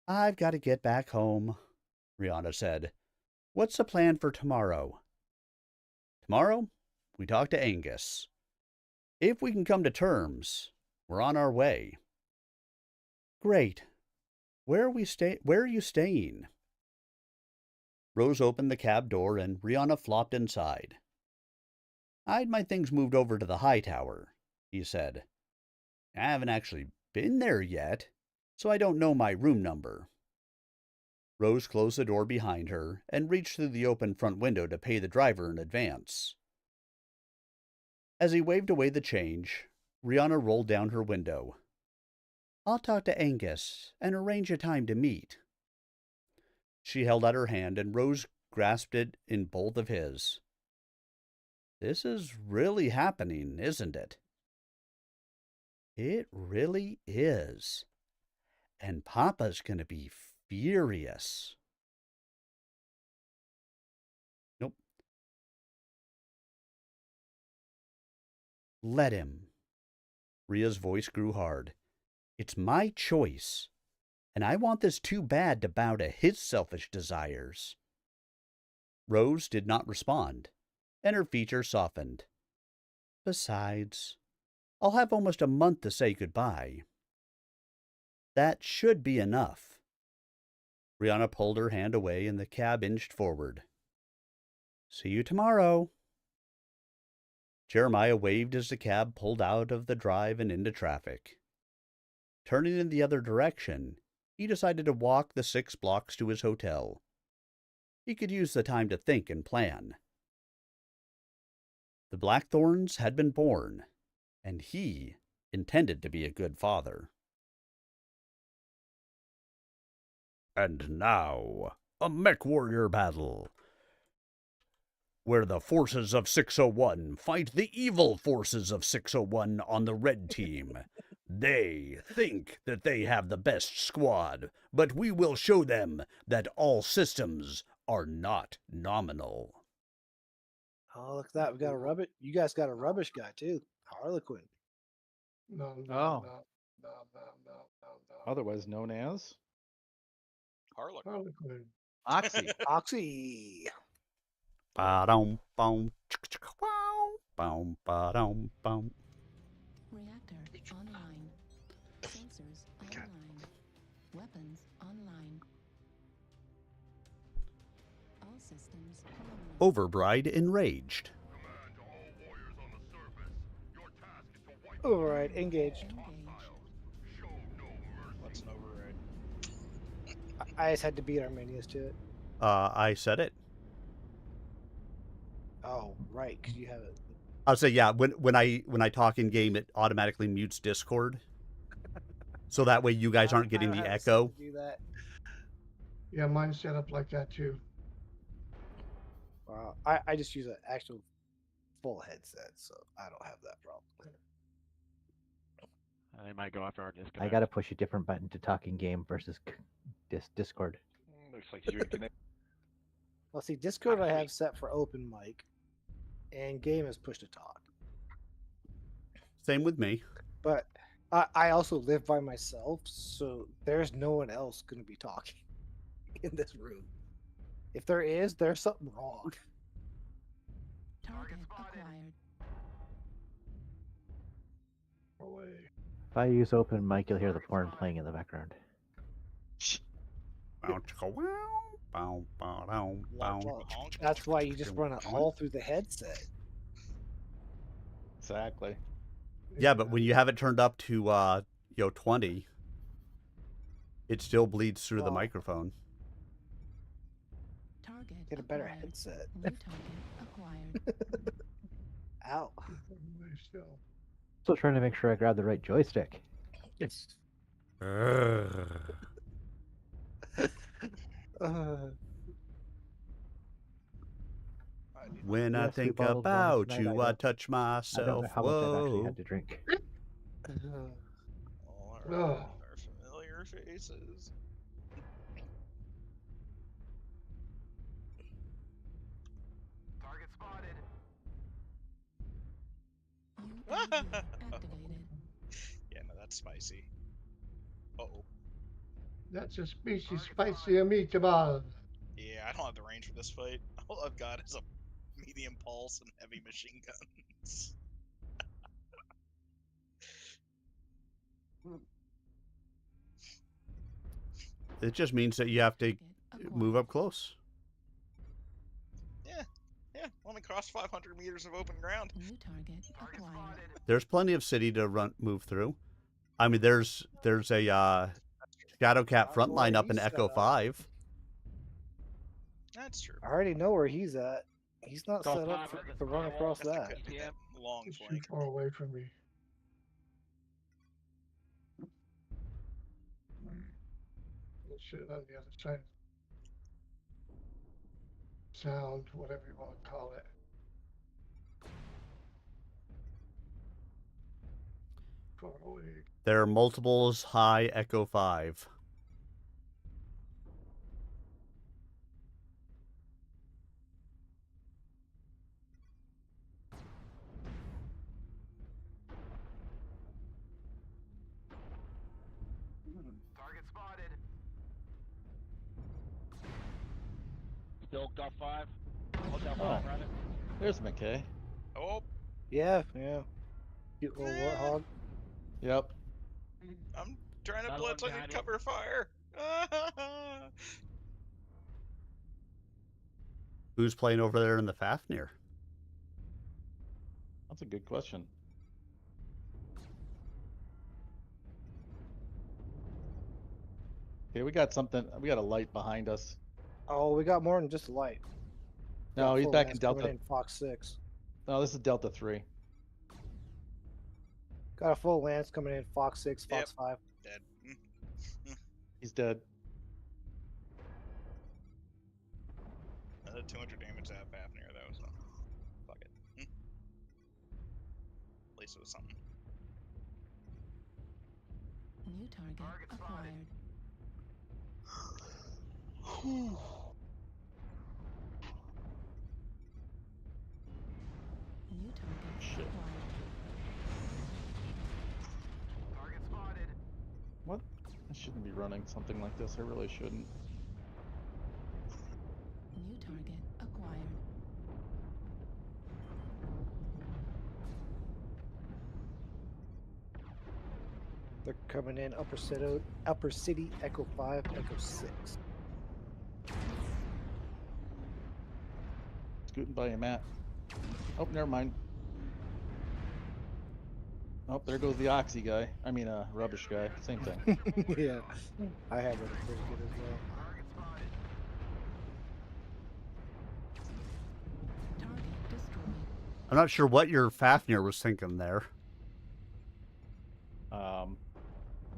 I've got to get back home, Rihanna said. What's the plan for tomorrow? Tomorrow, we talk to Angus. If we can come to terms, we're on our way. Great. Where are you staying? Rose opened the cab door and Rihanna flopped inside. I'd my things moved over to the high tower, he said. I haven't actually been there yet, so I don't know my room number. Rose closed the door behind her and reached through the open front window to pay the driver in advance. As he waved away the change, Rihanna rolled down her window. I'll talk to Angus and arrange a time to meet. She held out her hand and Rose grasped it in both of his. This is really happening, isn't it? It really is. And Papa's going to be furious. Nope. Let him. Ria's voice grew hard. It's my choice, and I want this too bad to bow to his selfish desires. Rose did not respond, and her features softened. Besides, I'll have almost a month to say goodbye. That should be enough. Rihanna pulled her hand away and the cab inched forward. See you tomorrow. Jeremiah waved as the cab pulled out of the drive and into traffic. Turning in the other direction, he decided to walk the 6 blocks to his hotel. He could use the time to think and plan. The Blackthorns had been born, and he intended to be a good father. And now, a mech warrior battle, where the forces of 601 fight the evil forces of 601 on the red team. They think that they have the best squad, but we will show them that all systems are not nominal. Oh, look at that. We got a rubbish. You guys got a rubbish guy, too. Harlequin. No, Oh. no. Otherwise known as Harlequin. Oxy. Oxy. Ba-dum, bum, wow, bum, ba-dum, bum. Reactor online. Sensors online. Weapons online. All systems online. Overbride enraged. Override engaged. What's an override? I just had to beat Arminius to it. I said it. Oh, right, because you have it. I'll say, yeah, when I talk in game, it automatically mutes Discord. So that way you guys aren't getting the echo. Do that. Yeah, mine's set up like that too. Wow. I just use an actual full headset, so I don't have that problem. They might go after our disconnect. I gotta push a different button to talking game versus Discord. Looks like you're connected. Well, see, Discord I have set for open mic, and game is push to talk. Same with me. But I also live by myself, so there's no one else going to be talking in this room. If there is, there's something wrong. Target acquired. Away. If I use open mic, you'll hear the porn playing in the background. That's why you just run it all through the headset. Exactly. Yeah, but when you have it turned up to 20, it still bleeds through the microphone. Target Get a better acquired. headset. New target acquired. Ow. Still trying to make sure I grab the right joystick. When I Yes, we think bottled wine about tonight, you, I touch myself. I don't know how much I've actually Whoa. had to drink. All right, our familiar faces. Target spotted. Activated. Yeah, no, that's spicy. Uh-oh. That's a species spicy meatball. Yeah, I don't have the range for this fight. All I've got is a medium pulse and heavy machine guns. It just means that you have to move up close. Yeah, let me cross 500 meters of open ground. New target acquired. There's plenty of city to move through. I mean, there's a Shadowcat front line up in Echo 5. That's true. I already know where he's at. He's not set up to run across that. Long It's too flank. far away from me. Little shit on the other side. Sound, whatever you want to call it. Far away. There are multiples high Echo 5. Target spotted. Still Delta 5. Oh, Delta 5, rather. There's McKay. Oh. Yeah. Cute little warthog. Yep. I'm trying to Another blitz. one I need behind you. cover fire. Who's playing over there in the Fafnir? That's a good question. Okay, we got something. We got a light behind us. Oh, we got more than just a light. No, Got he's full back in lance Delta. coming in Fox 6. No, this is Delta 3. Got a full lance coming in Fox 6, Fox 5. Dead. He's dead. Another 200 damage to that Fafnir, though, so fuck it. At least it was something. New target acquired. New target acquired. Target spotted. What? I shouldn't be running something like this. I really shouldn't. New target acquired. They're coming in Upper City, Echo 5, Echo 6. Scooting by you, Matt. Oh, never mind. Oh, there goes the Oxy guy. I mean, rubbish guy. Same thing. Yeah, I have it pretty good as well. Target spotted. Target destroyed. I'm not sure what your Fafnir was thinking there.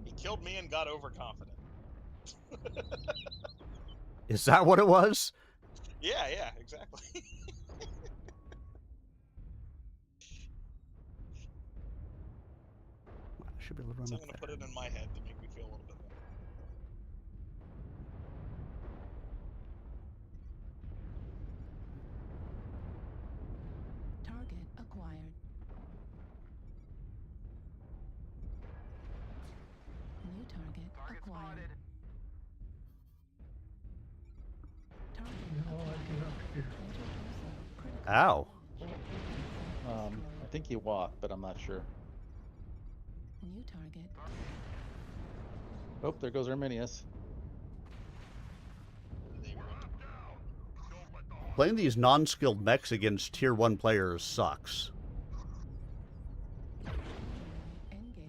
He killed me and got overconfident. Is that what it was? Yeah, exactly. should be able to run So up I'm gonna there. put it in my head to make me feel a little bit better. Target acquired. New target acquired. Ow. I think he walked, but I'm not sure. New target. Oh, there goes Arminius. Playing these non-skilled mechs against tier 1 players sucks. Engage.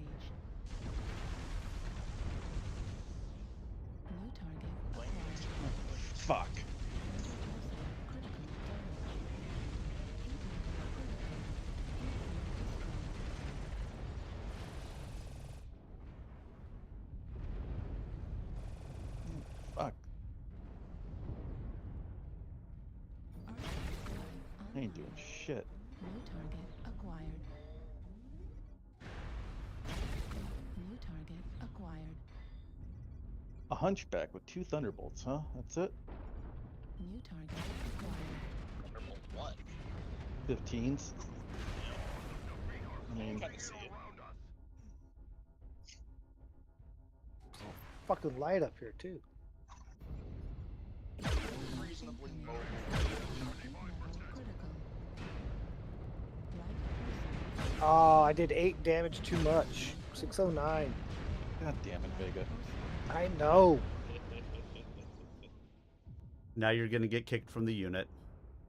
New target acquired. Fuck. Fuck. I ain't doing shit. New target acquired. New target acquired. A hunchback with 2 thunderbolts, huh? That's it? New target acquired. Thunderbolt what? 15s. I mean, kind of see it. Fucking light up here too. Reasonably mobile. Oh, I did 8 damage too much. 609. God damn it, Vega. I know. Now you're going to get kicked from the unit.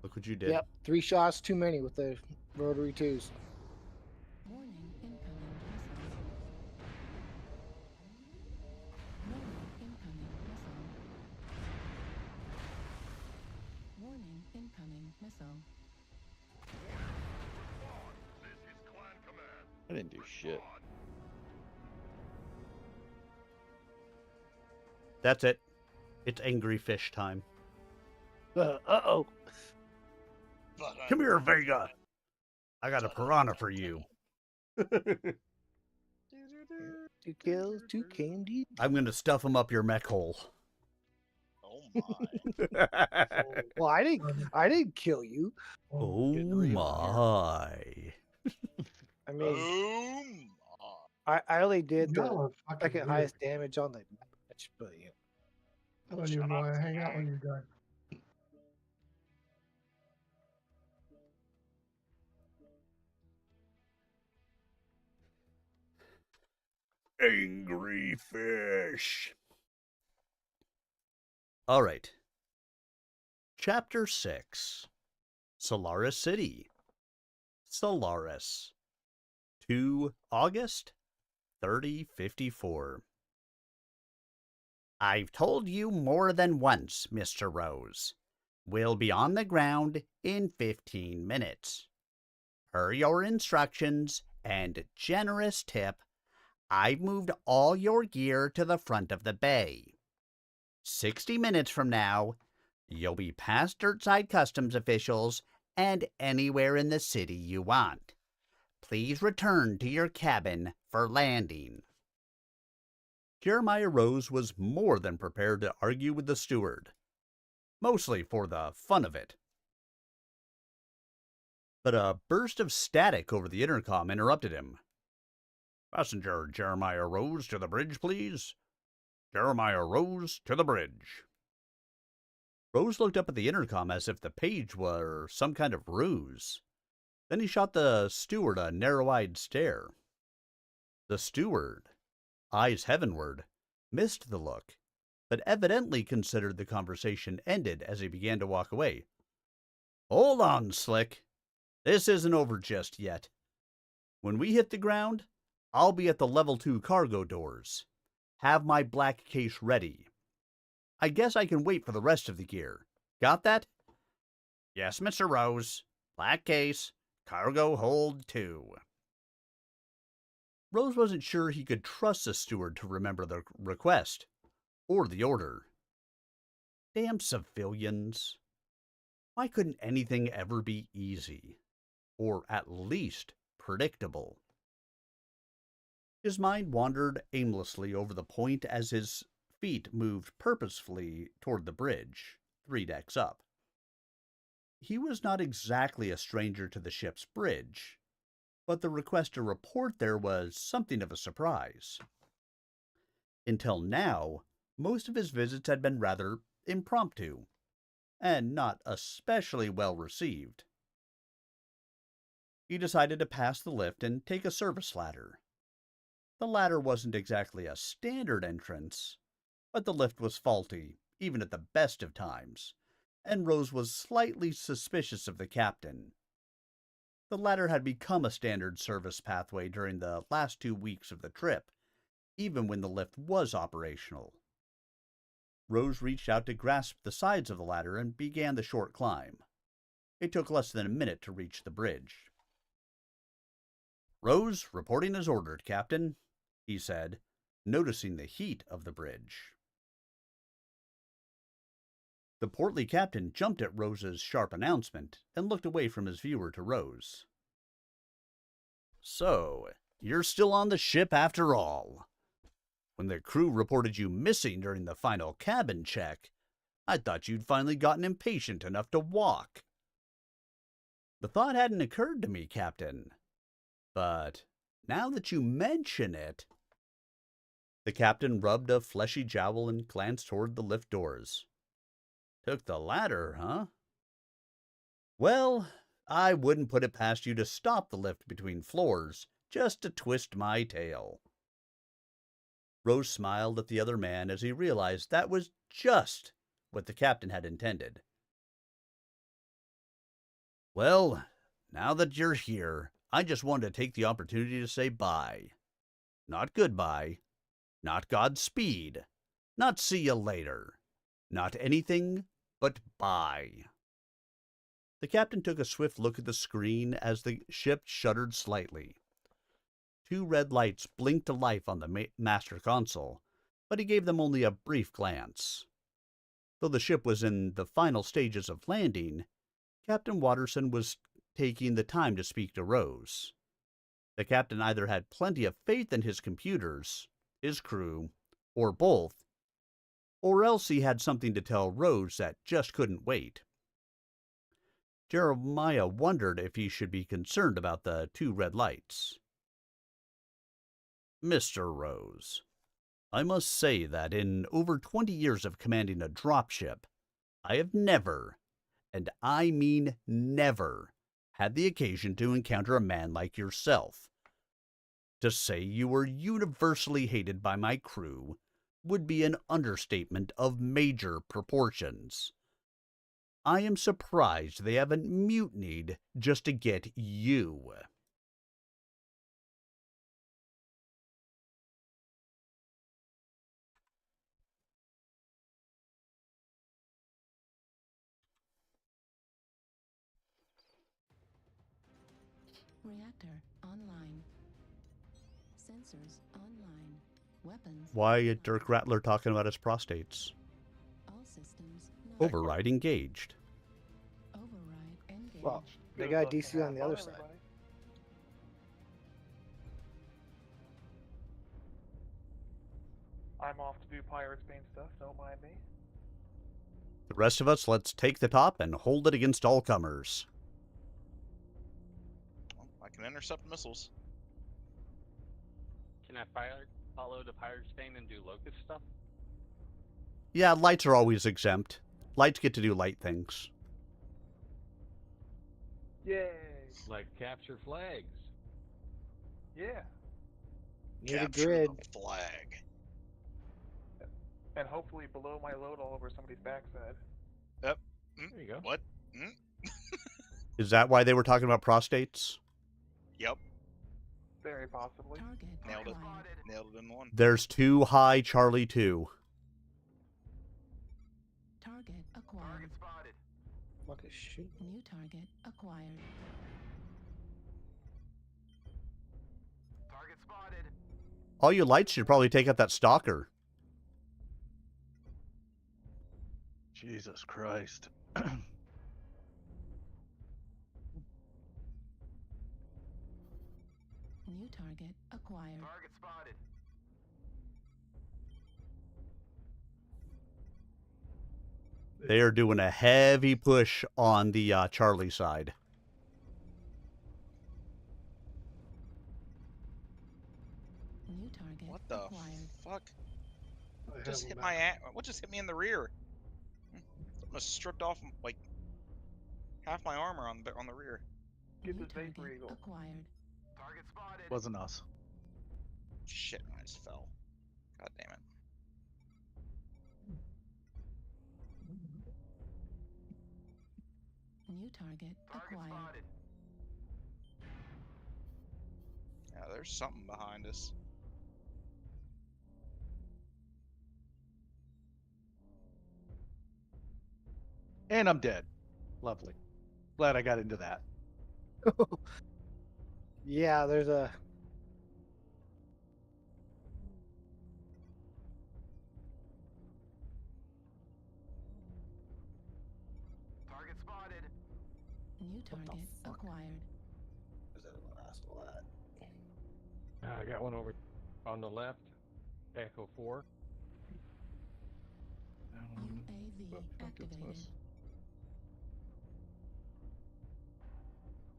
Look what you did. Yep, 3 shots too many with the rotary 2s. Warning, incoming missile. Warning, incoming missile. Warning, incoming missile. I didn't do shit. That's it. It's angry fish time. Uh-oh. Come here, Vega. I got a piranha for you. 2 kills, 2 candy. I'm going to stuff him up your mech hole. Oh my. Well, I didn't kill you. Oh my. I mean, Oh I only did the Y'all are fucking second weird. highest damage on the match, but yeah. I don't even want to hang out when you're done. Angry fish. All right. Chapter 6. Solaris City. Solaris. 2 August 3054. I've told you more than once, Mr. Rose. We'll be on the ground in 15 minutes. Per your instructions and generous tip, I've moved all your gear to the front of the bay. 60 minutes from now, you'll be past Dirtside Customs officials and anywhere in the city you want. Please return to your cabin for landing. Jeremiah Rose was more than prepared to argue with the steward, mostly for the fun of it. But a burst of static over the intercom interrupted him. Passenger Jeremiah Rose to the bridge, please. Jeremiah Rose to the bridge. Rose looked up at the intercom as if the page were some kind of ruse. Then he shot the steward a narrow-eyed stare. The steward, eyes heavenward, missed the look, but evidently considered the conversation ended as he began to walk away. Hold on, Slick. This isn't over just yet. When we hit the ground, I'll be at the level 2 cargo doors. Have my black case ready. I guess I can wait for the rest of the gear. Got that? Yes, Mr. Rose. Black case, cargo hold 2. Rose wasn't sure he could trust the steward to remember the request, or the order. Damn civilians. Why couldn't anything ever be easy? Or at least predictable? His mind wandered aimlessly over the point as his feet moved purposefully toward the bridge, 3 decks up. He was not exactly a stranger to the ship's bridge, but the request to report there was something of a surprise. Until now, most of his visits had been rather impromptu, and not especially well received. He decided to pass the lift and take a service ladder. The ladder wasn't exactly a standard entrance, but the lift was faulty, even at the best of times, and Rose was slightly suspicious of the captain. The ladder had become a standard service pathway during the last 2 weeks of the trip, even when the lift was operational. Rose reached out to grasp the sides of the ladder and began the short climb. It took less than a minute to reach the bridge. "Rose, reporting as ordered, Captain," he said, noticing the heat of the bridge. The portly captain jumped at Rose's sharp announcement and looked away from his viewer to Rose. "So, you're still on the ship after all. When the crew reported you missing during the final cabin check, I thought you'd finally gotten impatient enough to walk." "The thought hadn't occurred to me, Captain. But now that you mention it..." The captain rubbed a fleshy jowl and glanced toward the lift doors. "Took the ladder, huh? Well, I wouldn't put it past you to stop the lift between floors just to twist my tail." Rose smiled at the other man as he realized that was just what the captain had intended. "Well, now that you're here, I just wanted to take the opportunity to say bye. Not goodbye, not Godspeed, not see you later, not anything but bye." The captain took a swift look at the screen as the ship shuddered slightly. 2 red lights blinked to life on the master console, but he gave them only a brief glance. Though the ship was in the final stages of landing, Captain Watterson was taking the time to speak to Rose. The captain either had plenty of faith in his computers, his crew, or both, or else he had something to tell Rose that just couldn't wait. Jeremiah wondered if he should be concerned about the 2 red lights. "Mr. Rose, I must say that in over 20 years of commanding a dropship, I have never, and I mean never, had the occasion to encounter a man like yourself. To say you were universally hated by my crew would be an understatement of major proportions. I am surprised they haven't mutinied just to get you." Reactor online. Sensors online. Weapons. Why Dirk Rattler talking about his prostates? All systems. Override engaged. Override engaged. Well, they got DC on the other side. I'm off to do Pirates Bane stuff, don't mind me. The rest of us, let's take the top and hold it against all comers. Well, I can intercept missiles. Can I follow the Pirates Bane and do locust stuff? Yeah, lights are always exempt. Lights get to do light things. Yay! Like capture flags. Yeah. Need a Capture grid. the flag. And hopefully below my load all over somebody's backside. Yep. There you go. What? Is that why they were talking about prostates? Yep. Very possibly. Target Nailed it. acquired. Nailed it in one. There's 2 high, Charlie 2. Target acquired. Fuck is shoot. New target acquired. Target spotted. All you lights should probably take out that stalker. Jesus Christ. New New target acquired. Target spotted. They are doing a heavy push on the Charlie side. New target What the acquired. fuck? I What just have hit him my back. what just hit me in the rear? Something stripped off like half my armor on the rear. New target acquired. Target spotted. Wasn't us. Shit, I just fell. God damn it. New target acquired. Spotted. Yeah, there's something behind us. And I'm dead. Lovely. Glad I got into that. Yeah, there's a. Target spotted. New target acquired. Where's that asshole at? I got one over on the left. Echo 4. UAV activated.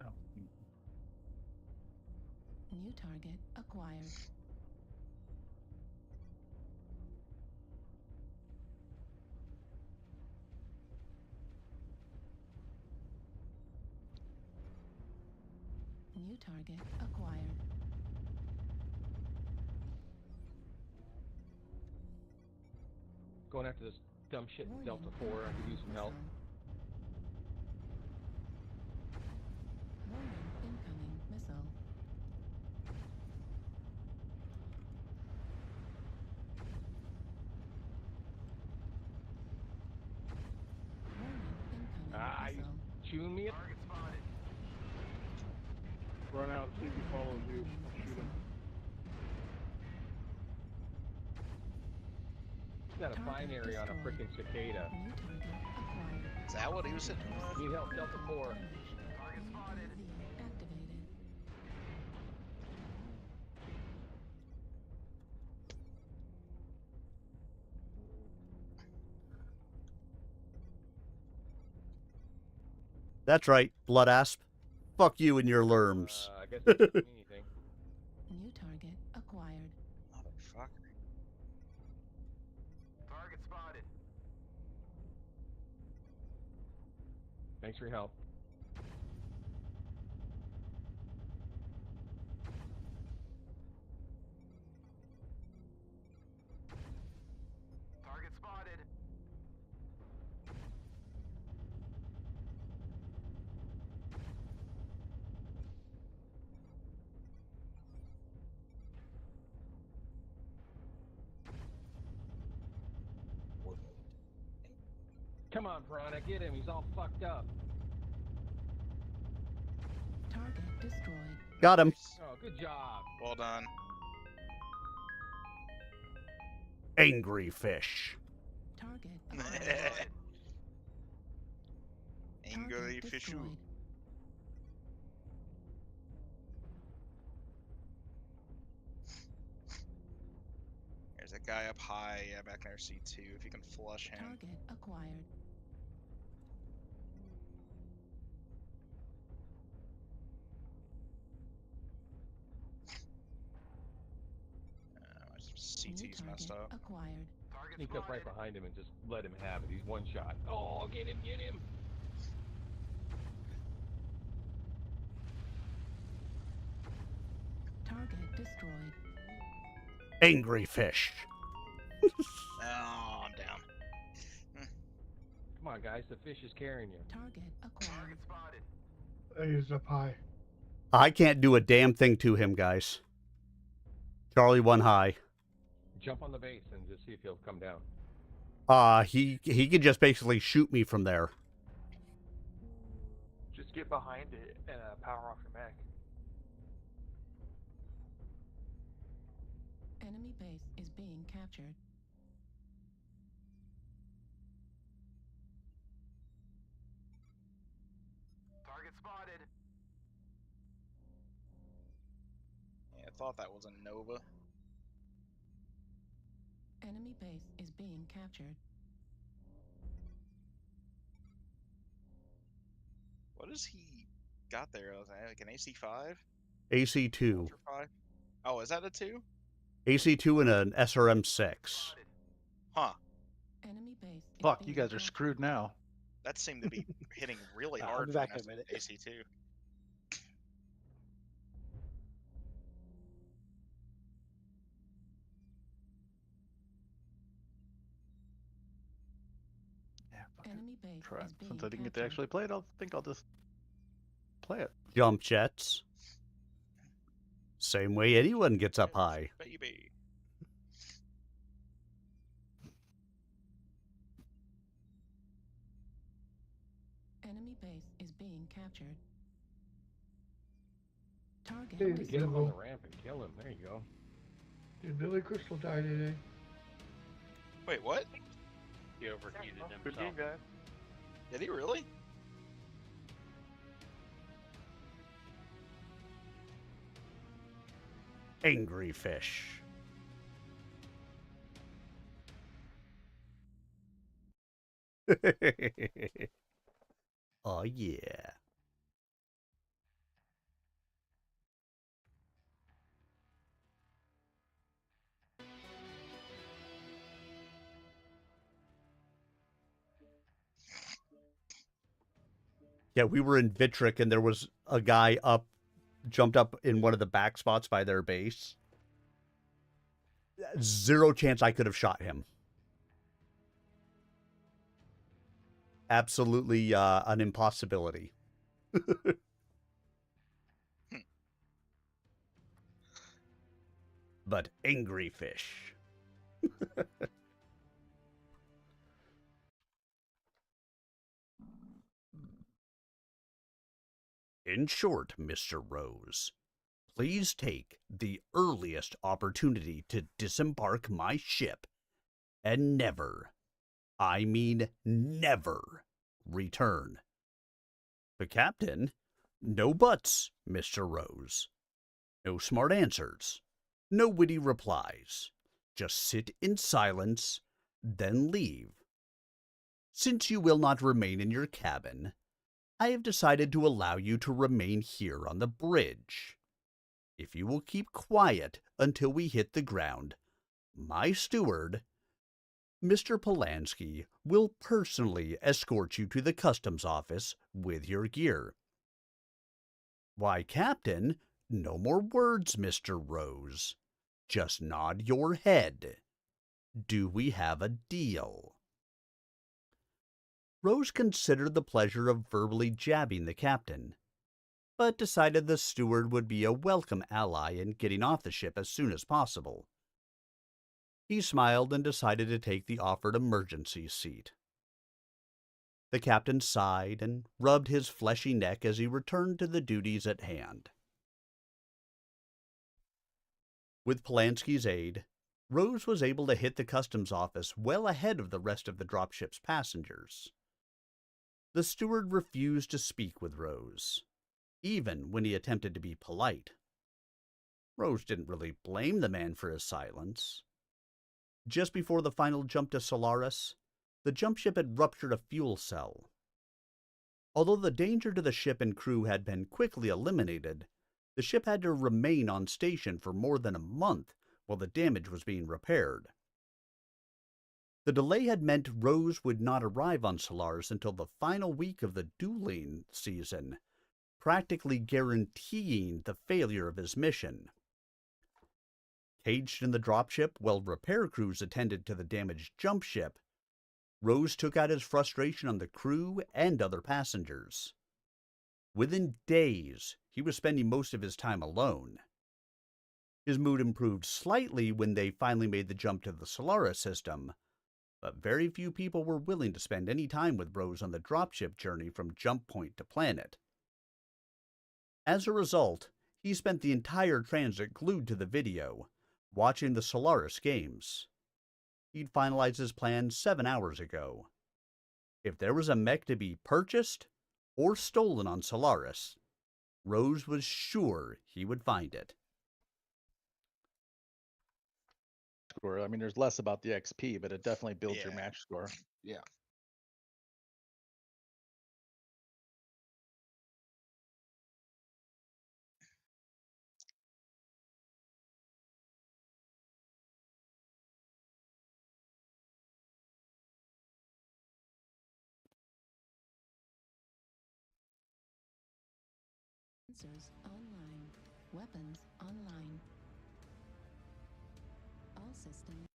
Oh. New target acquired. New target acquired. Going after this dumb shit in Delta 4. I could use some help. Warning, incoming missile. Warning, incoming You missile. chewing me? Target spotted. Run out and see if he follows you. Shoot him. He's got a binary on a freaking cicada. New target acquired. Is that what he was hitting with? Need help, Delta 4. Target spotted. UAV activated. That's right, blood asp. Fuck you and your lerms. I guess that doesn't mean anything. New target acquired. Motherfucker. Target spotted. Thanks for your help. Target spotted. Come on, Piranha, get him. He's all fucked up. Target destroyed. Got him. Oh, good job. Well done. Angry fish. Target acquired. Angry Target fishu. destroyed. There's a guy up high, yeah, back in our C2. If you can flush him. Target acquired. C2's messed up. Acquired. Sneak up right behind him and just let him have it. He's one shot. Oh, get him, get him. Target destroyed. Angry fish. Oh, I'm down. Come on, guys. The fish is carrying you. Target acquired. Spotted. He's up high. I can't do a damn thing to him, guys. Charlie 1 high. Jump on the base and just see if he'll come down. He could just basically shoot me from there. Just get behind it and power off your mech. Enemy base is being captured. Target spotted. thought that was a Nova. Enemy base is being captured. What has he got there? Like an AC5? AC2. Ultra 5? Oh, is that a 2? AC2 and an SRM6. Huh. Enemy base is Fuck, being you guys are captured. screwed now. That seemed to be hitting really I'll hard be for back an in a minute. AC2. Yeah, Enemy base try. is being Since I didn't get to captured. actually play it, I'll just play it. Jump jets. Same way anyone gets up high. Baby. Enemy base is being captured. Target Dude, disabled. Get him on the ramp and kill him. There you go. Did Billy Crystal die today? Wait, what? He overheated Good game, himself. guys. Did he really? Angry fish. Oh, yeah. Yeah, we were in Vitric and there was a guy jumped up in one of the back spots by their base. Zero chance I could have shot him. Absolutely an impossibility. But angry fish. In short, Mr. Rose, please take the earliest opportunity to disembark my ship and never, I mean never, return. The captain, no buts, Mr. Rose. No smart answers. No witty replies. Just sit in silence, then leave. Since you will not remain in your cabin, I have decided to allow you to remain here on the bridge. If you will keep quiet until we hit the ground, my steward, Mr. Polanski, will personally escort you to the customs office with your gear. Why, Captain, no more words, Mr. Rose. Just nod your head. Do we have a deal? Rose considered the pleasure of verbally jabbing the captain, but decided the steward would be a welcome ally in getting off the ship as soon as possible. He smiled and decided to take the offered emergency seat. The captain sighed and rubbed his fleshy neck as he returned to the duties at hand. With Polanski's aid, Rose was able to hit the customs office well ahead of the rest of the dropship's passengers. The steward refused to speak with Rose, even when he attempted to be polite. Rose didn't really blame the man for his silence. Just before the final jump to Solaris, the jump ship had ruptured a fuel cell. Although the danger to the ship and crew had been quickly eliminated, the ship had to remain on station for more than a month while the damage was being repaired. The delay had meant Rose would not arrive on Solaris until the final week of the dueling season, practically guaranteeing the failure of his mission. Caged in the dropship while repair crews attended to the damaged jump ship, Rose took out his frustration on the crew and other passengers. Within days, he was spending most of his time alone. His mood improved slightly when they finally made the jump to the Solaris system, but very few people were willing to spend any time with Rose on the dropship journey from jump point to planet. As a result, he spent the entire transit glued to the video, watching the Solaris games. He'd finalized his plan 7 hours ago. If there was a mech to be purchased or stolen on Solaris, Rose was sure he would find it. score. I mean, there's less about the XP, but it definitely builds your Yeah. match score. Yeah. Sensors online. Weapons online. All systems.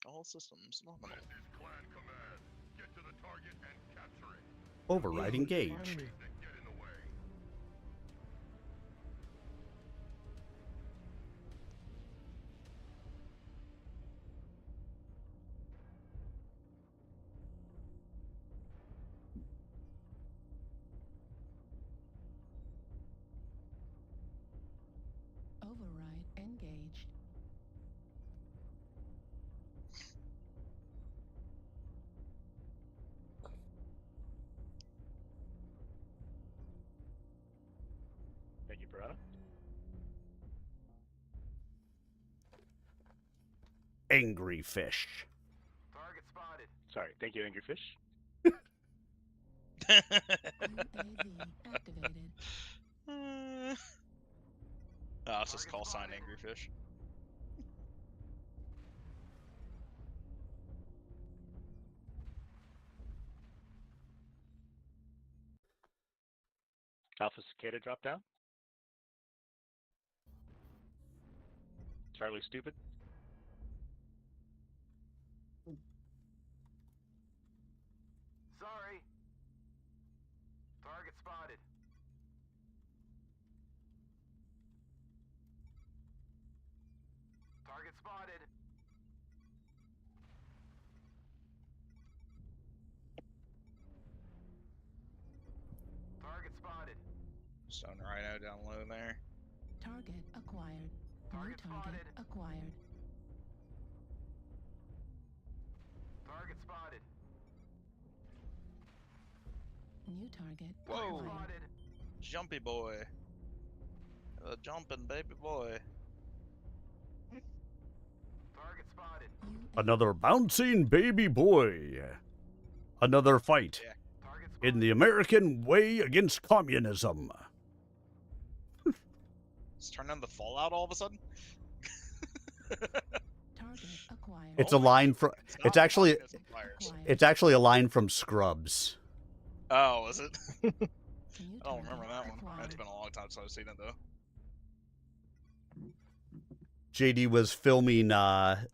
All systems nominal. This is Clan Command. Get to the target and capture it. Override Ooh, engaged. finally. That get in the way. Override engaged. Thank you, Piranha. Angry fish. Target spotted. Sorry, thank you, Angry Fish. UAV activated. Oh, it's just call sign Angry Fish. Alpha Cicada drop down. Charlie Stupid. Sorry. Target spotted. Target spotted. Target spotted. Stone Rhino down low there. Target acquired. New target acquired. Target spotted. New target Whoa. acquired. Jumpy boy. A jumping baby boy. Target spotted. Another bouncing baby boy. Another fight in the American way against communism. It's turned on the Fallout all of a sudden. Target acquired. It's a line from. It's actually a line from Scrubs. Oh, is it? I don't remember that one. It's been a long time since I've seen it though. JD was filming the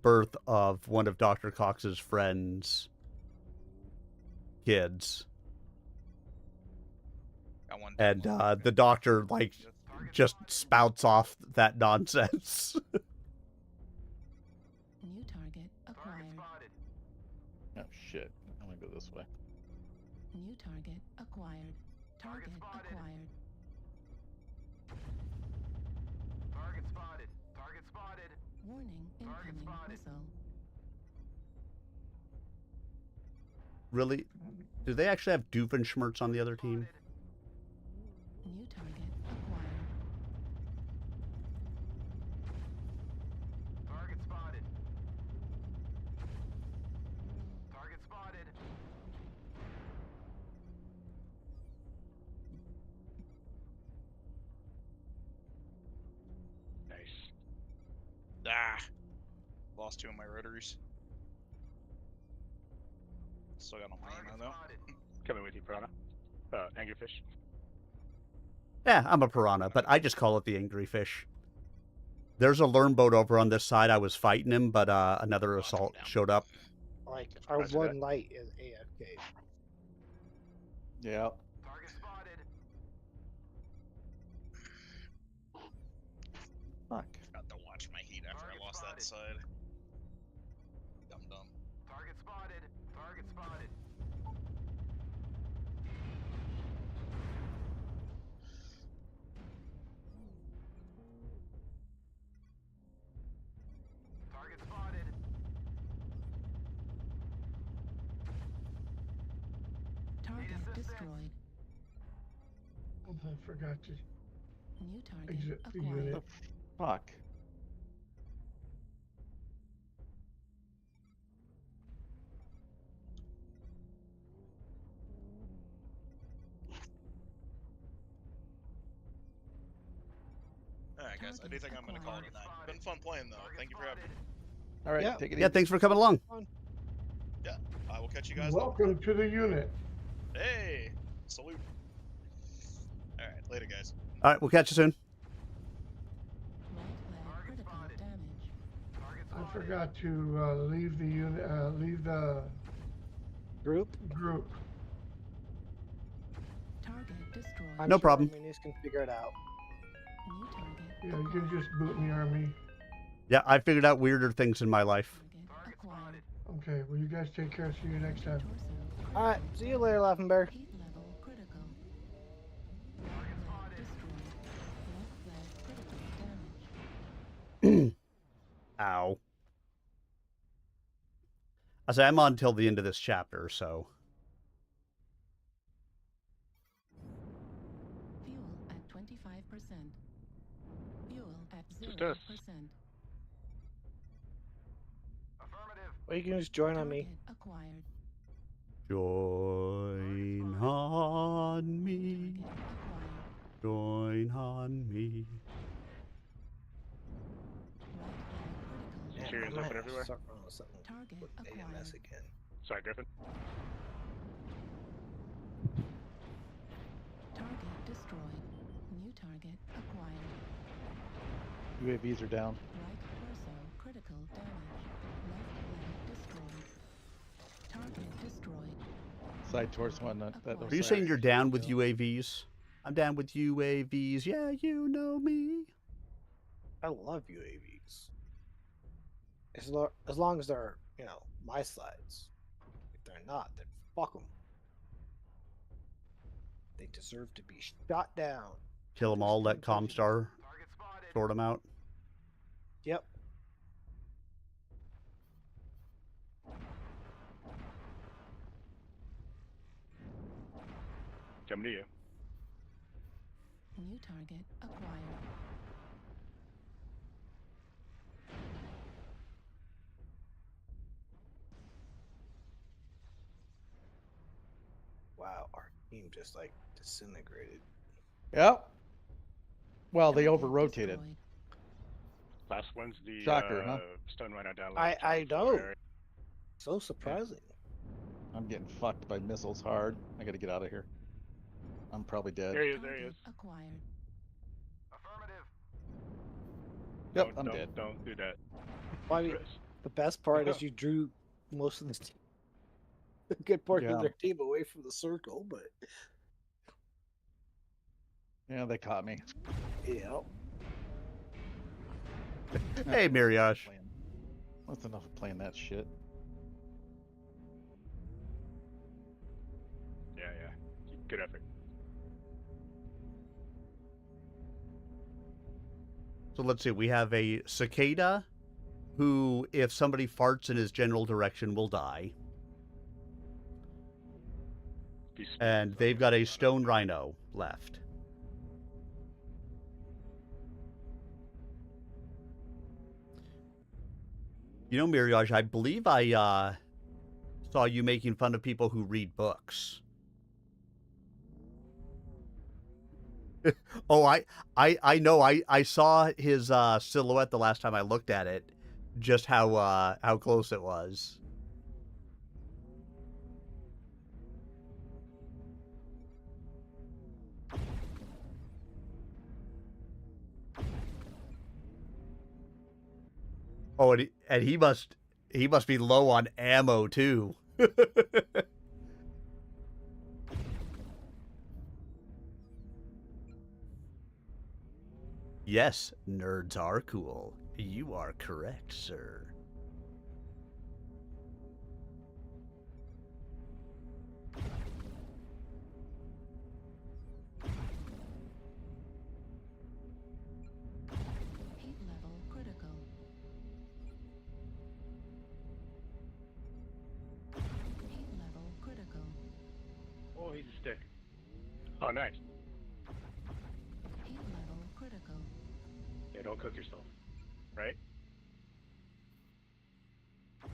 birth of one of Dr. Cox's friends' kids. And the doctor, like, just spouts off that nonsense. New target acquired. Oh, shit. I'm gonna go this way. New target acquired. Target acquired. Target spotted. Target spotted. Warning, incoming missile. Really? Do they actually have Doofenshmirtz on the other team? New target acquired. Target spotted. Target spotted. Nice. Ah. Lost 2 of my rotaries. Still got no ammo though. Coming with you, Piranha. Angry Fish. Yeah, I'm a piranha, but I just call it the angry fish. There's a learn boat over on this side. I was fighting him, but another assault showed up. Like, our one light is AFK. Yeah. Target spotted. Fuck. Got to watch my heat after I lost that side. Dumb. Target spotted. Target spotted. Target spotted. Target destroyed. I forgot to New target exit the acquired. unit. Fuck. Alright, guys. I do think I'm going to call it a night. Been fun playing, though. Thank you for having me. All right, Yeah. take it Yeah, easy. thanks for coming along. Yeah, I will catch you guys later. Welcome to the unit. Hey! Salute. Alright, later, guys. All right, we'll catch you soon. I forgot to leave the unit, leave the Group. Target destroyed. I'm No sure problem. Minis can figure it out. New target. Yeah, you can just boot me, Army. Yeah, I figured out weirder things in my life. Target acquired. Okay, well, you guys take care. See you next time. Torso. All right. See you later, Laufenberg. Heat level critical. Right leg destroyed. Left leg critical damage. Ow. I say I'm on till the end of this chapter, so. Fuel at 25%. Fuel at Just 0%. us. Or you can just join on me. Target acquired. Join on me. Target acquired. Join on me. Right leg critical. Cheers I might open have to everywhere. start running with something Target with AMS acquired. again. Sorry, Griffin. Target destroyed. New target acquired. UAVs are down. Right torso critical damage. Left leg destroyed. Target destroyed. Side torso on that. Are you saying you're down with UAVs? I'm down with UAVs. Yeah, you know me. I love UAVs. As long as they're, you know, my sides. If they're not, then fuck them. They deserve to be shot down. Kill them all, let Comstar sort them out. Yep. Coming to you. New target acquired. Wow, our team just like disintegrated. Yep. Well, they Target over-rotated. destroyed. Last one's the Shocker, huh? stone rhino down I left. know. So surprising. I'm getting fucked by missiles hard. I gotta get out of here. I'm probably dead. There he is, there he Target is. acquired. Yep, I'm dead. Don't do that. Well, I mean, the best part is you drew most of the team, a good portion of Yeah. their team away from the circle, but Yeah, they caught me. yeah. Hey, Miriage. That's enough of playing that shit. Yeah, yeah. Good effort. So let's see. We have a cicada who, if somebody farts in his general direction, will die. And they've got a stone rhino left. You know, Miriage, I believe I saw you making fun of people who read books. Oh, I know. I saw his silhouette the last time I looked at it. Just how close it was. Oh, and he must be low on ammo too. Yes, nerds are cool. You are correct, sir. Heat level critical. Heat level critical. Oh, he's a stick. Oh, nice. Heat level critical. Yeah, don't cook yourself. Right?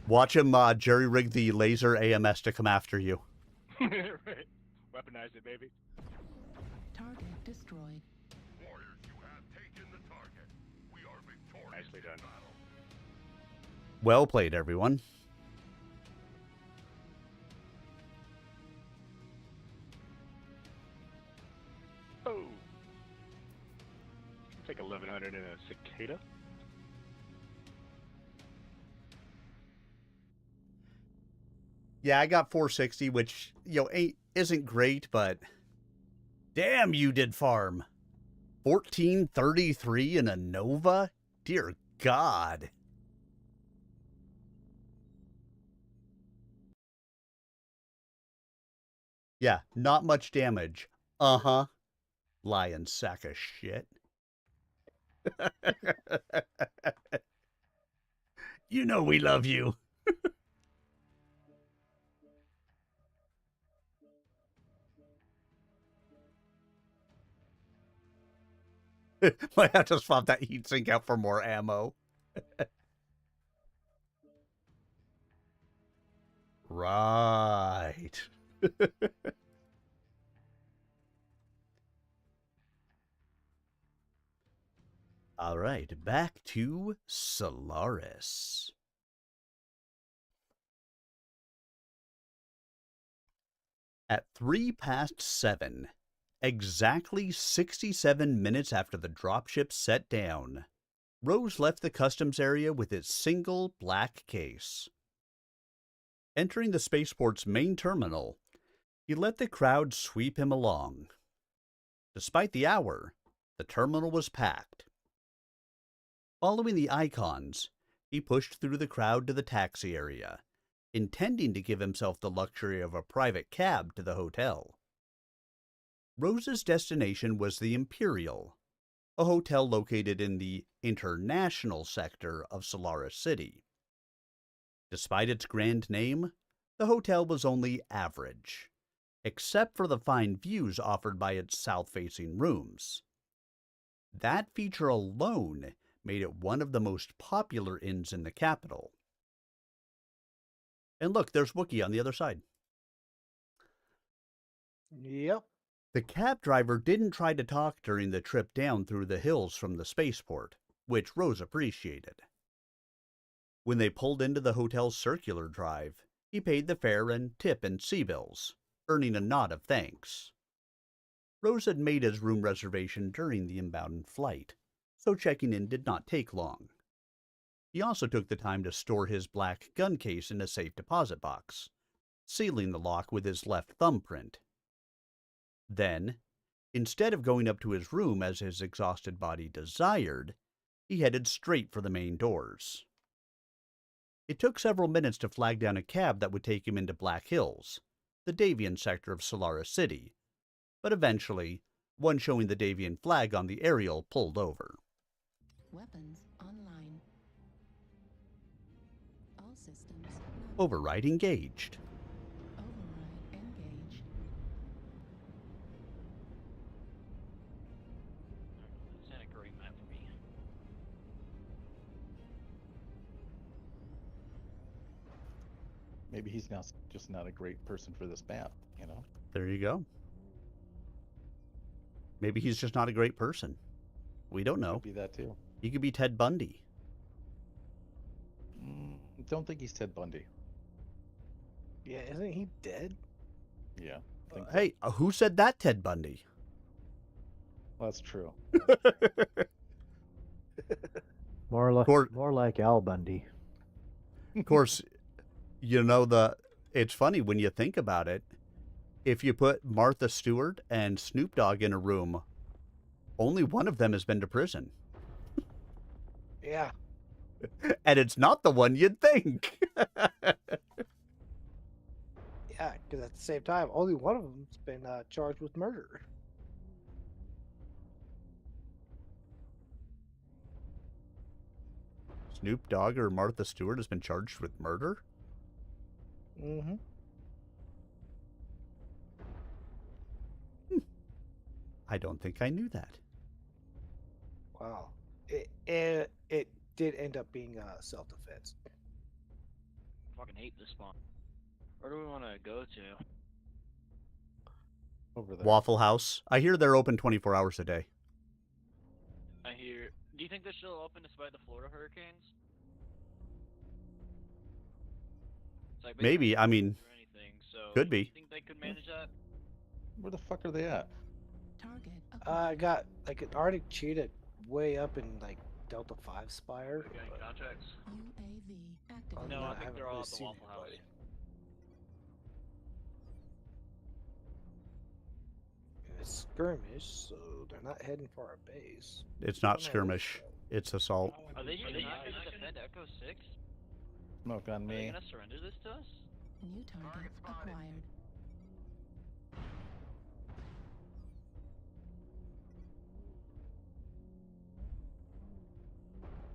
Watch him jerry-rig the laser AMS to come after you. Right. Weaponize it, baby. Target destroyed. Warriors, you have taken the target. Nicely done. Well played, everyone. Oh. Take 1100 and a cicada. Yeah, I got 460, which, isn't great, but damn, you did farm. 1433 in a Nova? Dear God. Yeah, not much damage. Uh-huh. Lion sack of shit. You know we love you. Might have to swap that heatsink out for more ammo. Right. All right, back to Solaris. At 7:03, exactly 67 minutes after the dropship set down, Rose left the customs area with its single black case. Entering the spaceport's main terminal, he let the crowd sweep him along. Despite the hour, the terminal was packed. Following the icons, he pushed through the crowd to the taxi area, intending to give himself the luxury of a private cab to the hotel. Rose's destination was the Imperial, a hotel located in the international sector of Solaris City. Despite its grand name, the hotel was only average, except for the fine views offered by its south-facing rooms. That feature alone made it one of the most popular inns in the capital. And look, there's Wookiee on the other side. Yep. The cab driver didn't try to talk during the trip down through the hills from the spaceport, which Rose appreciated. When they pulled into the hotel's circular drive, he paid the fare and tip in C-bills, earning a nod of thanks. Rose had made his room reservation during the inbound flight, so checking in did not take long. He also took the time to store his black gun case in a safe deposit box, sealing the lock with his left thumbprint. Then, instead of going up to his room as his exhausted body desired, he headed straight for the main doors. It took several minutes to flag down a cab that would take him into Black Hills, the Davian sector of Solaris City, but eventually, one showing the Davian flag on the aerial pulled over. Weapons online. All systems. Override engaged. Override engaged. Send a great map for me. Maybe he's just not a great person for this map, There you go. Maybe he's just not a great person. We don't know. Could be that too. He could be Ted Bundy. Don't think he's Ted Bundy. Yeah, isn't he dead? Yeah. Hey, who said that, Ted Bundy? Well, that's true. More like Al Bundy. Of course, it's funny when you think about it. If you put Martha Stewart and Snoop Dogg in a room, only one of them has been to prison. Yeah. And it's not the one you'd think. Yeah, because at the same time, only one of them's been charged with murder. Snoop Dogg or Martha Stewart has been charged with murder? Mm-hmm. I don't think I knew that. Wow. It did end up being self-defense. Fucking hate this spawn. Where do we want to go to? Over there. Waffle House. I hear they're open 24 hours a day. I hear. Do you think they're still open despite the Florida hurricanes? It's like Maybe. I mean, or anything, so could be. you think they could manage that? Where the fuck are they at? Target I got like an Arctic cheetah way up in like Delta 5 Spire. You got any contacts? UAV but activated. No, I think haven't they're all really at the seen Waffle House. anybody. It's skirmish, so they're not heading for our base. It's not Don't know skirmish. It's assault. Are they just not going to defend Echo 6? Smoke on Are they me. going to surrender this to us? New target acquired.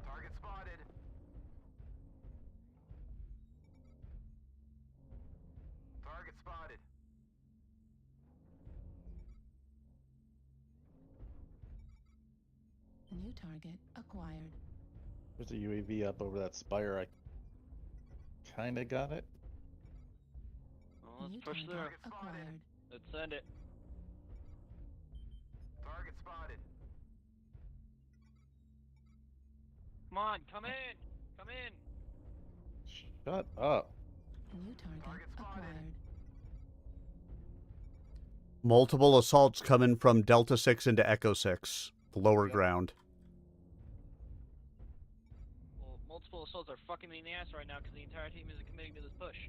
Target spotted. Target spotted. New target acquired. There's a UAV up over that spire. I kinda got it. Well, New let's push target through. acquired. Let's send it. Target spotted. Come on, come in! Come in! Shut up. New target acquired. Multiple assaults coming from Delta 6 into Echo 6, the lower ground. Well, multiple assaults are fucking me in the ass right now because the entire team isn't committing to this push.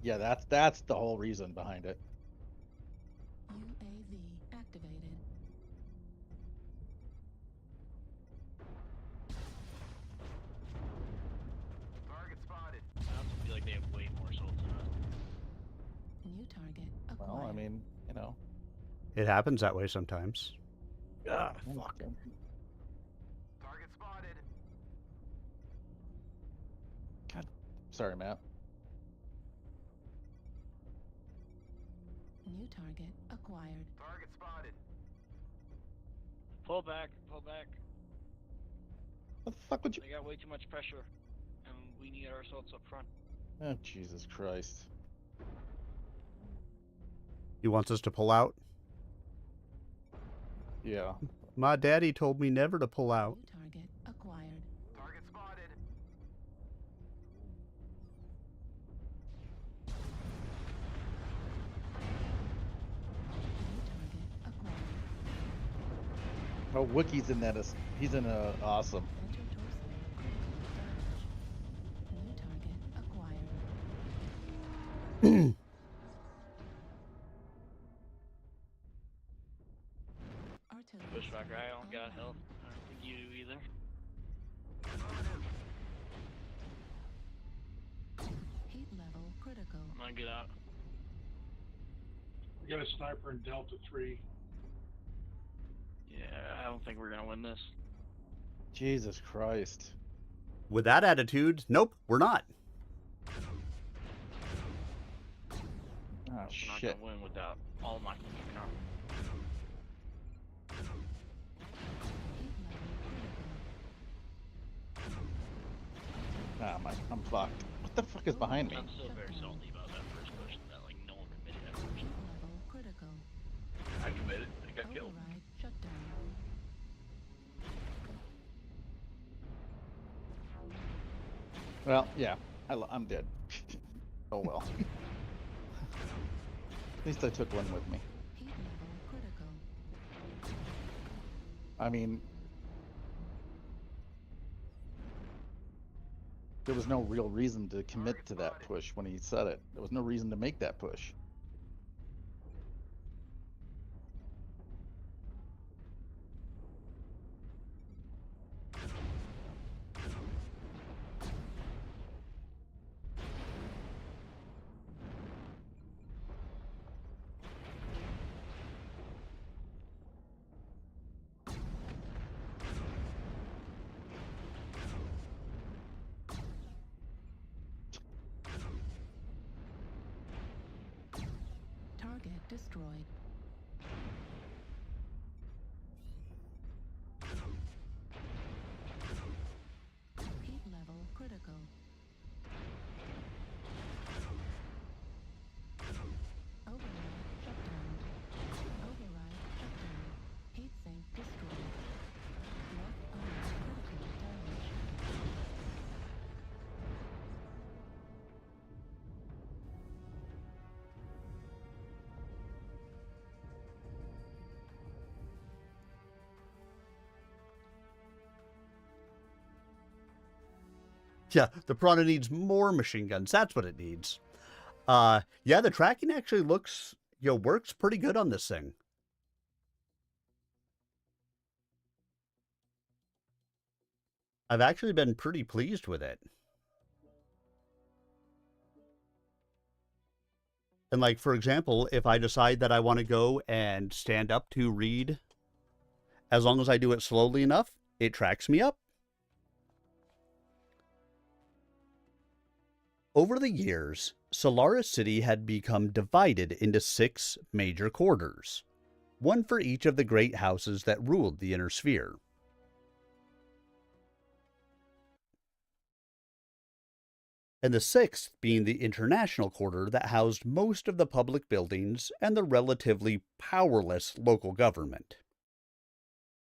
Yeah, that's the whole reason behind it. UAV activated. Target spotted. I also feel like they have way more assaults than us. New target acquired. Well, I mean, you know. It happens that way sometimes. Ah, fuck. Target spotted. God, sorry, Matt. New target acquired. Target spotted. Pull back, pull back. What the fuck would you? They got way too much pressure, and we need our assaults up front. Oh, Jesus Christ. He wants us to pull out. Yeah. My daddy told me never to pull out. New target acquired. Target spotted. New target acquired. Oh, Wookiee's in that. He's in a awesome. Enter torso. Critical damage. New target acquired. Artillery. Push back, I don't got health. I don't think you do either. Heat level critical. I'm gonna get out. We got a sniper in Delta 3. Yeah, I don't think we're gonna win this. Jesus Christ. With that attitude, nope, we're not. Oh, I'm not shit. gonna win without all my fucking armor. Heat level critical. I'm fucked. What the fuck is behind me? I'm still very salty about that first push, that like no one committed that push. Heat level critical. I committed. I got killed. Override shut down. Well, yeah. I'm dead. Oh well. At least I took one with me. Heat level critical. I mean, there was no real reason to commit to that push when he said it. There was no reason to make that push. Target destroyed. Heat level critical. Override shut down. Override shut down. Heat sink Yeah, the Piranha needs more machine guns. That's what it needs. Yeah, the tracking actually looks, works pretty good on this thing. I've actually been pretty pleased with it. And like, for example, if I decide that I want to go and stand up to read, as long as I do it slowly enough, it tracks me up. Over the years, Solaris City had become divided into 6 major quarters, one for each of the great houses that ruled the inner sphere. And the 6th being the international quarter that housed most of the public buildings and the relatively powerless local government.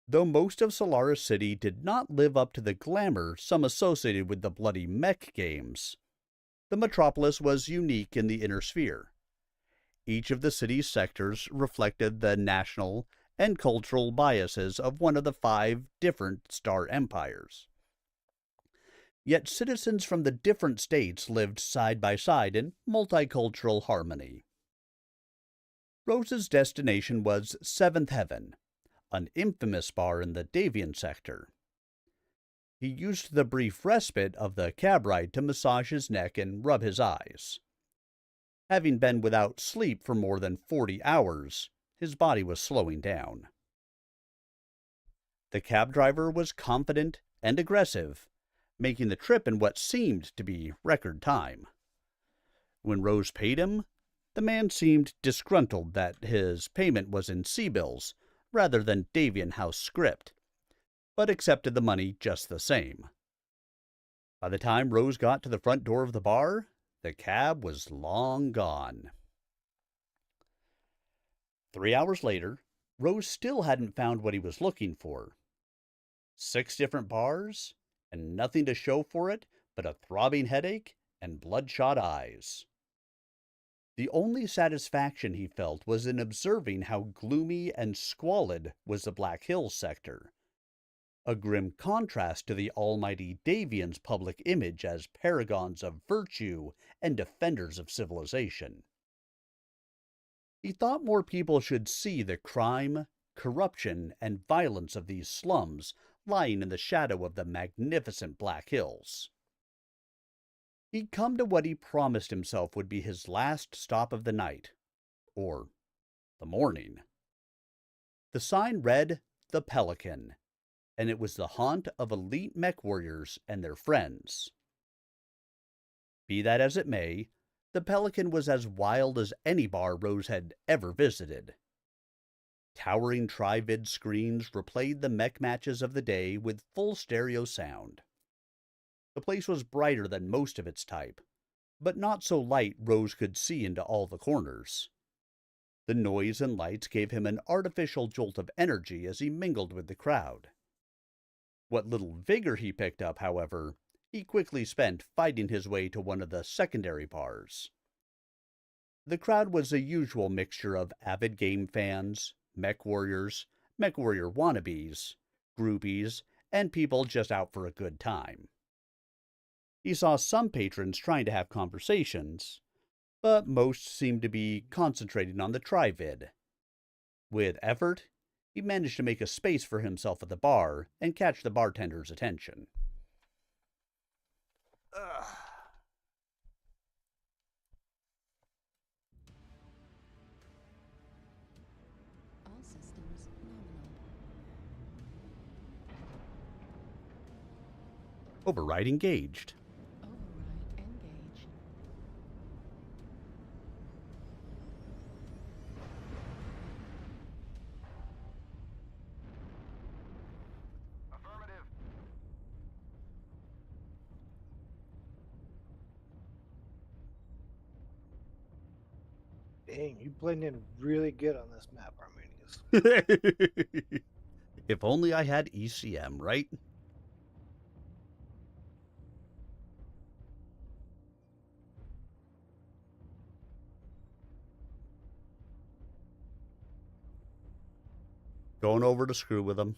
Though most of Solaris City did not live up to the glamour some associated with the bloody mech games, the metropolis was unique in the inner sphere. Each of the city's sectors reflected the national and cultural biases of one of the 5 different star empires. Yet citizens from the different states lived side by side in multicultural harmony. Rose's destination was 7th Heaven, an infamous bar in the Davian sector. He used the brief respite of the cab ride to massage his neck and rub his eyes. Having been without sleep for more than 40 hours, his body was slowing down. The cab driver was confident and aggressive, making the trip in what seemed to be record time. When Rose paid him, the man seemed disgruntled that his payment was in C-bills rather than Davian House script, but accepted the money just the same. By the time Rose got to the front door of the bar, the cab was long gone. 3 hours later, Rose still hadn't found what he was looking for. 6 different bars, and nothing to show for it but a throbbing headache and bloodshot eyes. The only satisfaction he felt was in observing how gloomy and squalid was the Black Hills sector, a grim contrast to the almighty Davians' public image as paragons of virtue and defenders of civilization. He thought more people should see the crime, corruption, and violence of these slums lying in the shadow of the magnificent Black Hills. He'd come to what he promised himself would be his last stop of the night, or the morning. The sign read, "The Pelican," and it was the haunt of elite mech warriors and their friends. Be that as it may, the Pelican was as wild as any bar Rose had ever visited. Towering tri-vid screens replayed the mech matches of the day with full stereo sound. The place was brighter than most of its type, but not so light Rose could see into all the corners. The noise and lights gave him an artificial jolt of energy as he mingled with the crowd. What little vigor he picked up, however, he quickly spent fighting his way to one of the secondary bars. The crowd was a usual mixture of avid game fans, mech warrior wannabes, groupies, and people just out for a good time. He saw some patrons trying to have conversations, but most seemed to be concentrating on the tri-vid. With effort, he managed to make a space for himself at the bar and catch the bartender's attention. All systems nominal. Override engaged. Override engaged. Affirmative. Dang, you blend in really good on this map, Arminius. If only I had ECM, right? Going over to screw with them.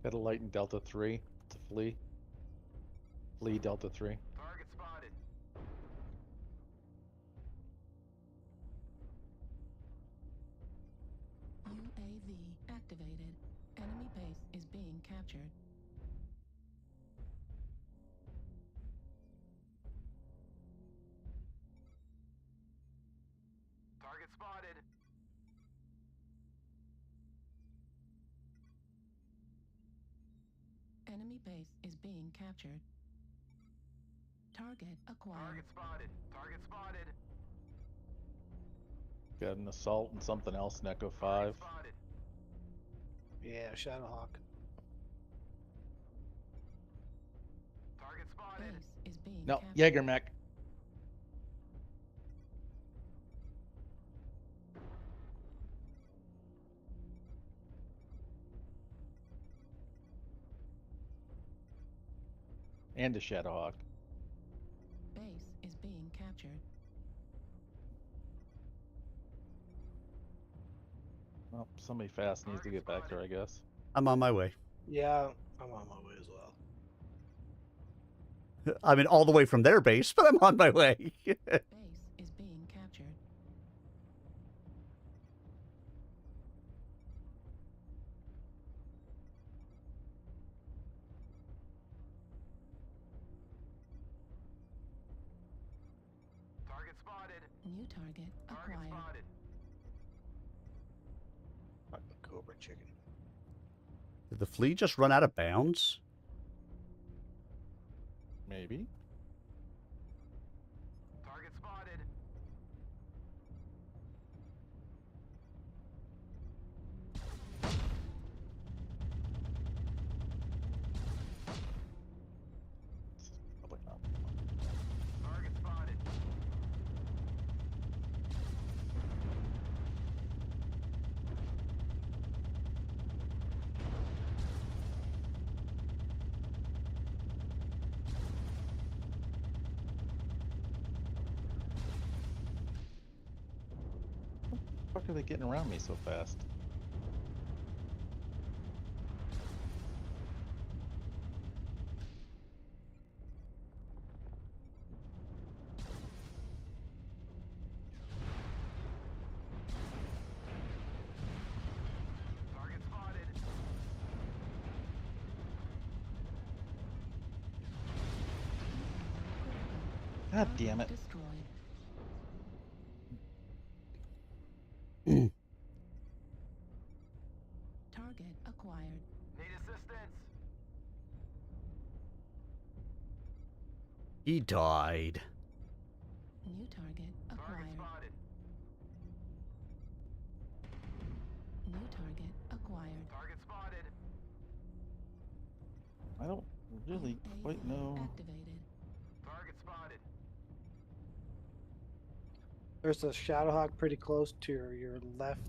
Got a light in Delta 3 to flee. Flee Delta 3. Target spotted. UAV activated. Enemy base is being captured. Target spotted. Enemy base is being captured. Target acquired. Target spotted. Target spotted. Got an assault and something else in Echo 5. Spotted. Yeah, Shadowhawk. Target spotted. Base is being No, captured. Jaeger mech. And a Shadowhawk. Base is being captured. Well, somebody fast needs to get back there, I guess. I'm on my way. Yeah, I'm on my way as well. I mean, all the way from their base, but I'm on my way. Base is being captured. Target spotted. New target Target acquired. spotted. Fucking Cobra chicken. Did the flea just run out of bounds? Maybe. Target spotted. Probably not. Target spotted. How the fuck are they getting around me so fast? Target spotted. God damn it. Destroyed. Target acquired. Need assistance. He died. New target Target acquired. spotted. New target acquired. Target spotted. I don't really quite UAV know. activated. Target spotted. There's a Shadowhawk pretty close to your left.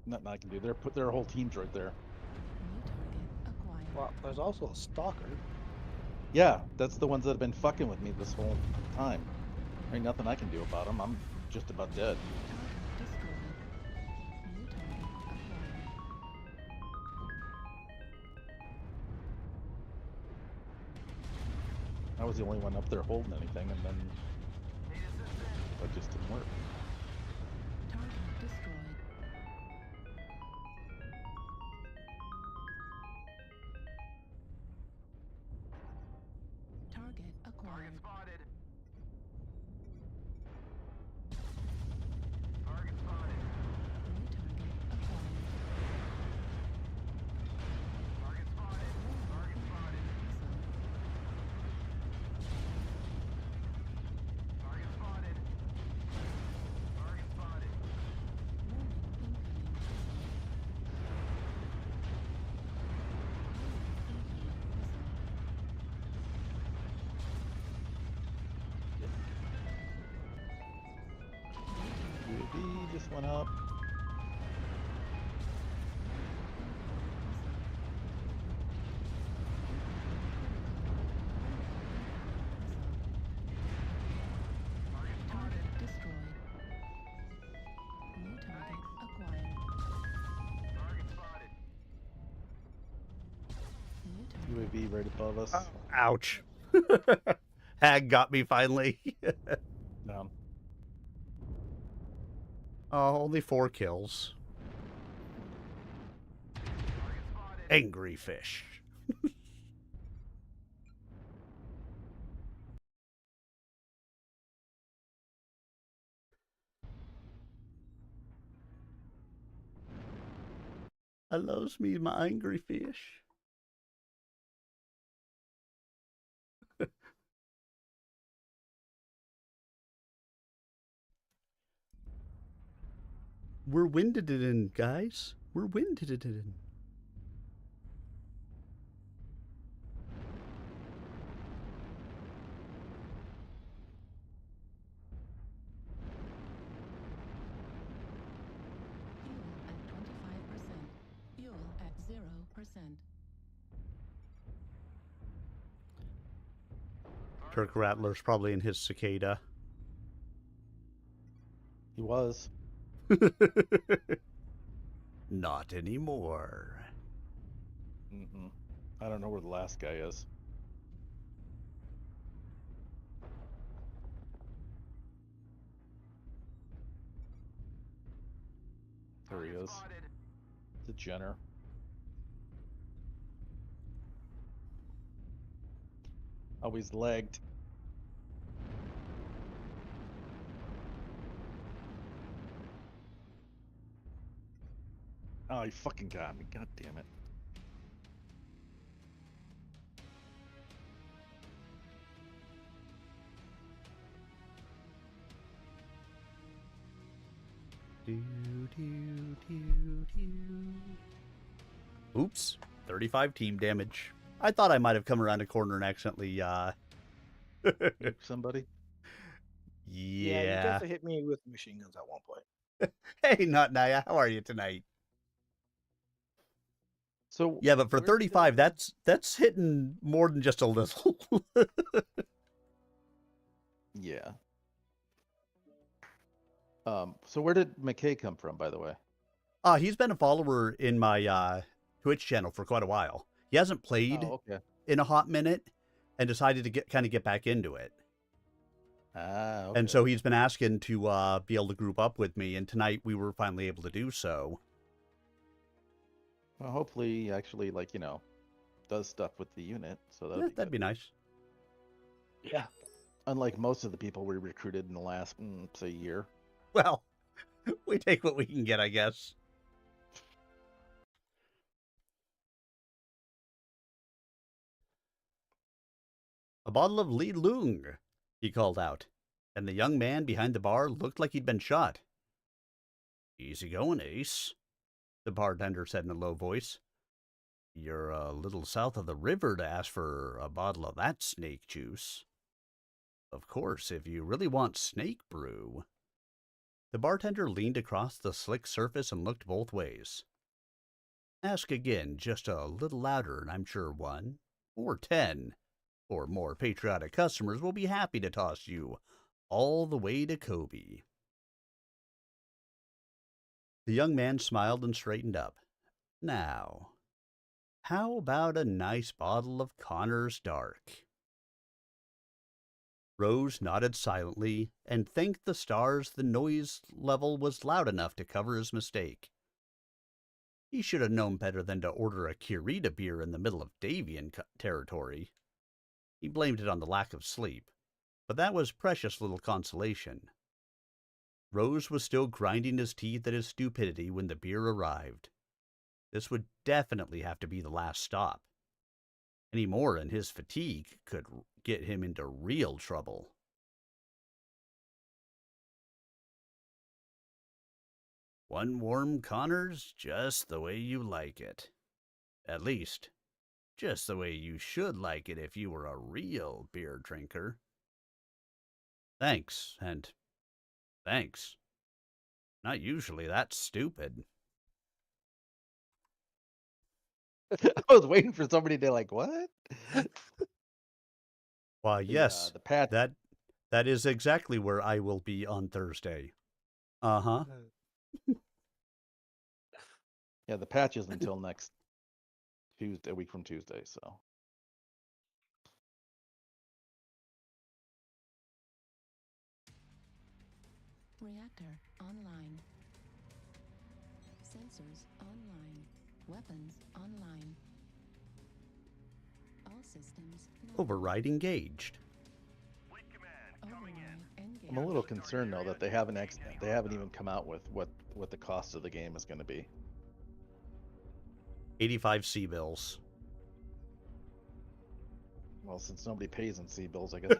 Nothing I can do. Their whole team's right there. New target acquired. Well, there's also a Stalker. Yeah, that's the ones that have been fucking with me this whole time. Ain't nothing I can do about them. I'm just about dead. Target destroyed. New target acquired. I was the only one up there holding anything, and then Need assistance. it just didn't work. Target destroyed. Target acquired. Target spotted. Target spotted. New target acquired. Target spotted. Target spotted. Target spotted. Target spotted. UAV just went up. Target destroyed. New target acquired. Target TV right above us. Oh, ouch. Hag got me finally. No. Oh, only 4 kills. Angry fish. I loves me my angry fish. We're winded it in, guys. We're winded it in. Fuel at 25%. Turk Rattler's probably in his cicada. He was. Not anymore. Mm-mm. I don't know where the last guy is. There he is. It's a Jenner. Oh, he's legged. Oh, he fucking got me. God damn it. Oops. 35 team damage. I thought I might have come around a corner and accidentally, Somebody? Yeah, you Yeah. definitely hit me with machine guns at one point. Hey, Not Naya, how are you tonight? So yeah, but for where's 35, that's hitting more than just a little. Yeah. So where did McKay come from, by the way? He's been a follower in my Twitch channel for quite a while. He hasn't played Oh, okay. in a hot minute and decided to get back into it. Ah, okay. And so he's been asking to be able to group up with me, and tonight we were finally able to do so. Well, hopefully he actually, like, you know, does stuff with the unit, so That'd be nice. Yeah. Unlike most of the people we recruited in the last, say, year. Well, we take what we can get, I guess. A bottle of Li Lung, he called out, and the young man behind the bar looked like he'd been shot. Easy going, Ace, the bartender said in a low voice. You're a little south of the river to ask for a bottle of that snake juice. Of course, if you really want snake brew. The bartender leaned across the slick surface and looked both ways. Ask again, just a little louder, and I'm sure 1 or 10 or more patriotic customers will be happy to toss you all the way to Kobe. The young man smiled and straightened up. Now, how about a nice bottle of Connor's Dark? Rose nodded silently and thanked the stars the noise level was loud enough to cover his mistake. He should have known better than to order a Kirita beer in the middle of Davian territory. He blamed it on the lack of sleep, but that was precious little consolation. Rose was still grinding his teeth at his stupidity when the beer arrived. This would definitely have to be the last stop. Any more and his fatigue could get him into real trouble. One warm Connors, just the way you like it. At least, just the way you should like it if you were a real beer drinker. Thanks, and thanks. Not usually that stupid. I was waiting for somebody to like, what? Why, yes, the patch. that is exactly where I will be on Thursday. Uh-huh. Yeah, the patch is until next Tuesday, a week from Tuesday, so. Reactor online. Sensors online. Weapons online. All systems locked. Override engaged. Override engaged. I'm a little concerned though that they haven't even come out with what the cost of the game is going to be. 85 C-bills. Well, since nobody pays in C-bills, I guess.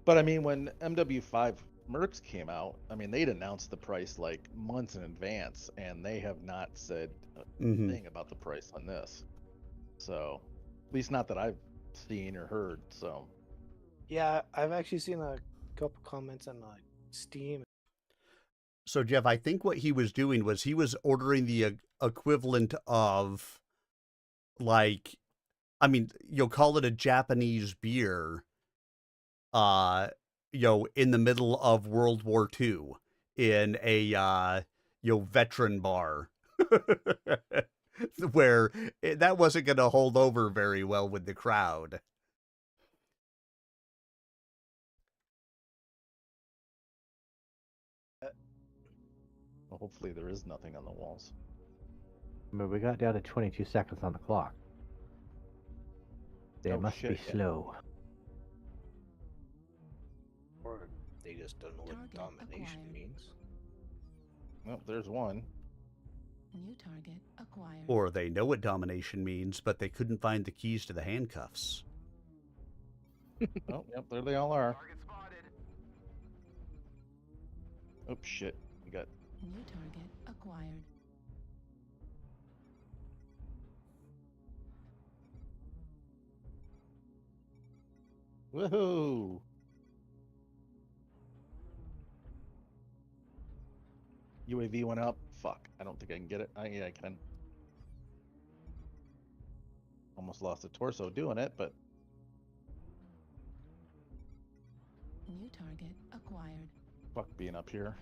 But I mean, when MW5 Mercs came out, I mean, they'd announced the price like months in advance, and they have not said a thing about the price on this. So, at least not that I've seen or heard. So, Yeah, I've actually seen a couple comments on Steam. So, Jeff, I think what he was doing was he was ordering the equivalent of, like, I mean, you'll call it a Japanese beer, in the middle of World War II in a, veteran bar. Where that wasn't going to hold over very well with the crowd. well, hopefully there is nothing on the walls. I mean, we got down to 22 seconds on the clock. They must be slow. Or they just don't know what domination means. Well, there's one. New target acquired. Or they know what domination means, but they couldn't find the keys to the handcuffs. Oh, yep, there they all are. Oh, shit. We got... New target acquired. Woohoo! UAV went up. Fuck. I don't think I can get it. Yeah, I can. Almost lost the torso doing it, but... New target acquired. Fuck being up here.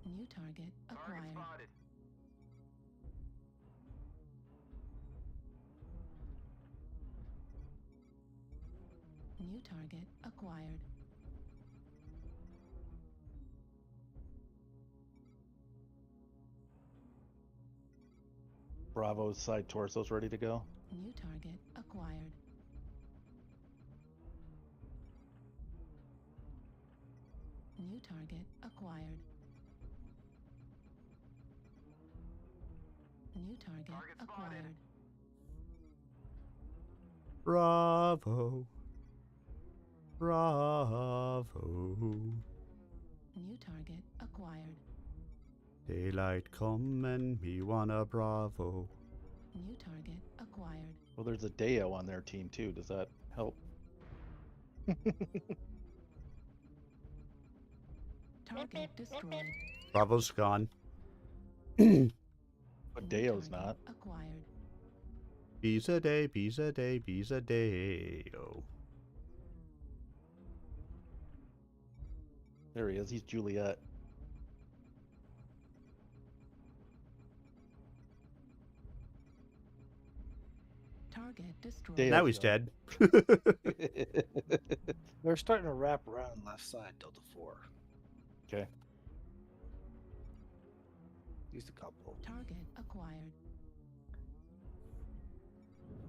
New target acquired. New target acquired. Bravo's side torso's ready to go. New target acquired. New target acquired. New target acquired. Bravo. Bravo. New target acquired. Daylight come and me wanna bravo. New target acquired. Well, there's a Deo on their team too. Does that help? Target destroyed. Bravo's gone. But Deo's not. Acquired. Bees a day, bees a day, bees a day. Oh. There he is. He's Juliet. Target destroyed. Deo's Now he's gone. dead. They're starting to wrap around left side, Delta 4. Okay. Used a couple. Target acquired.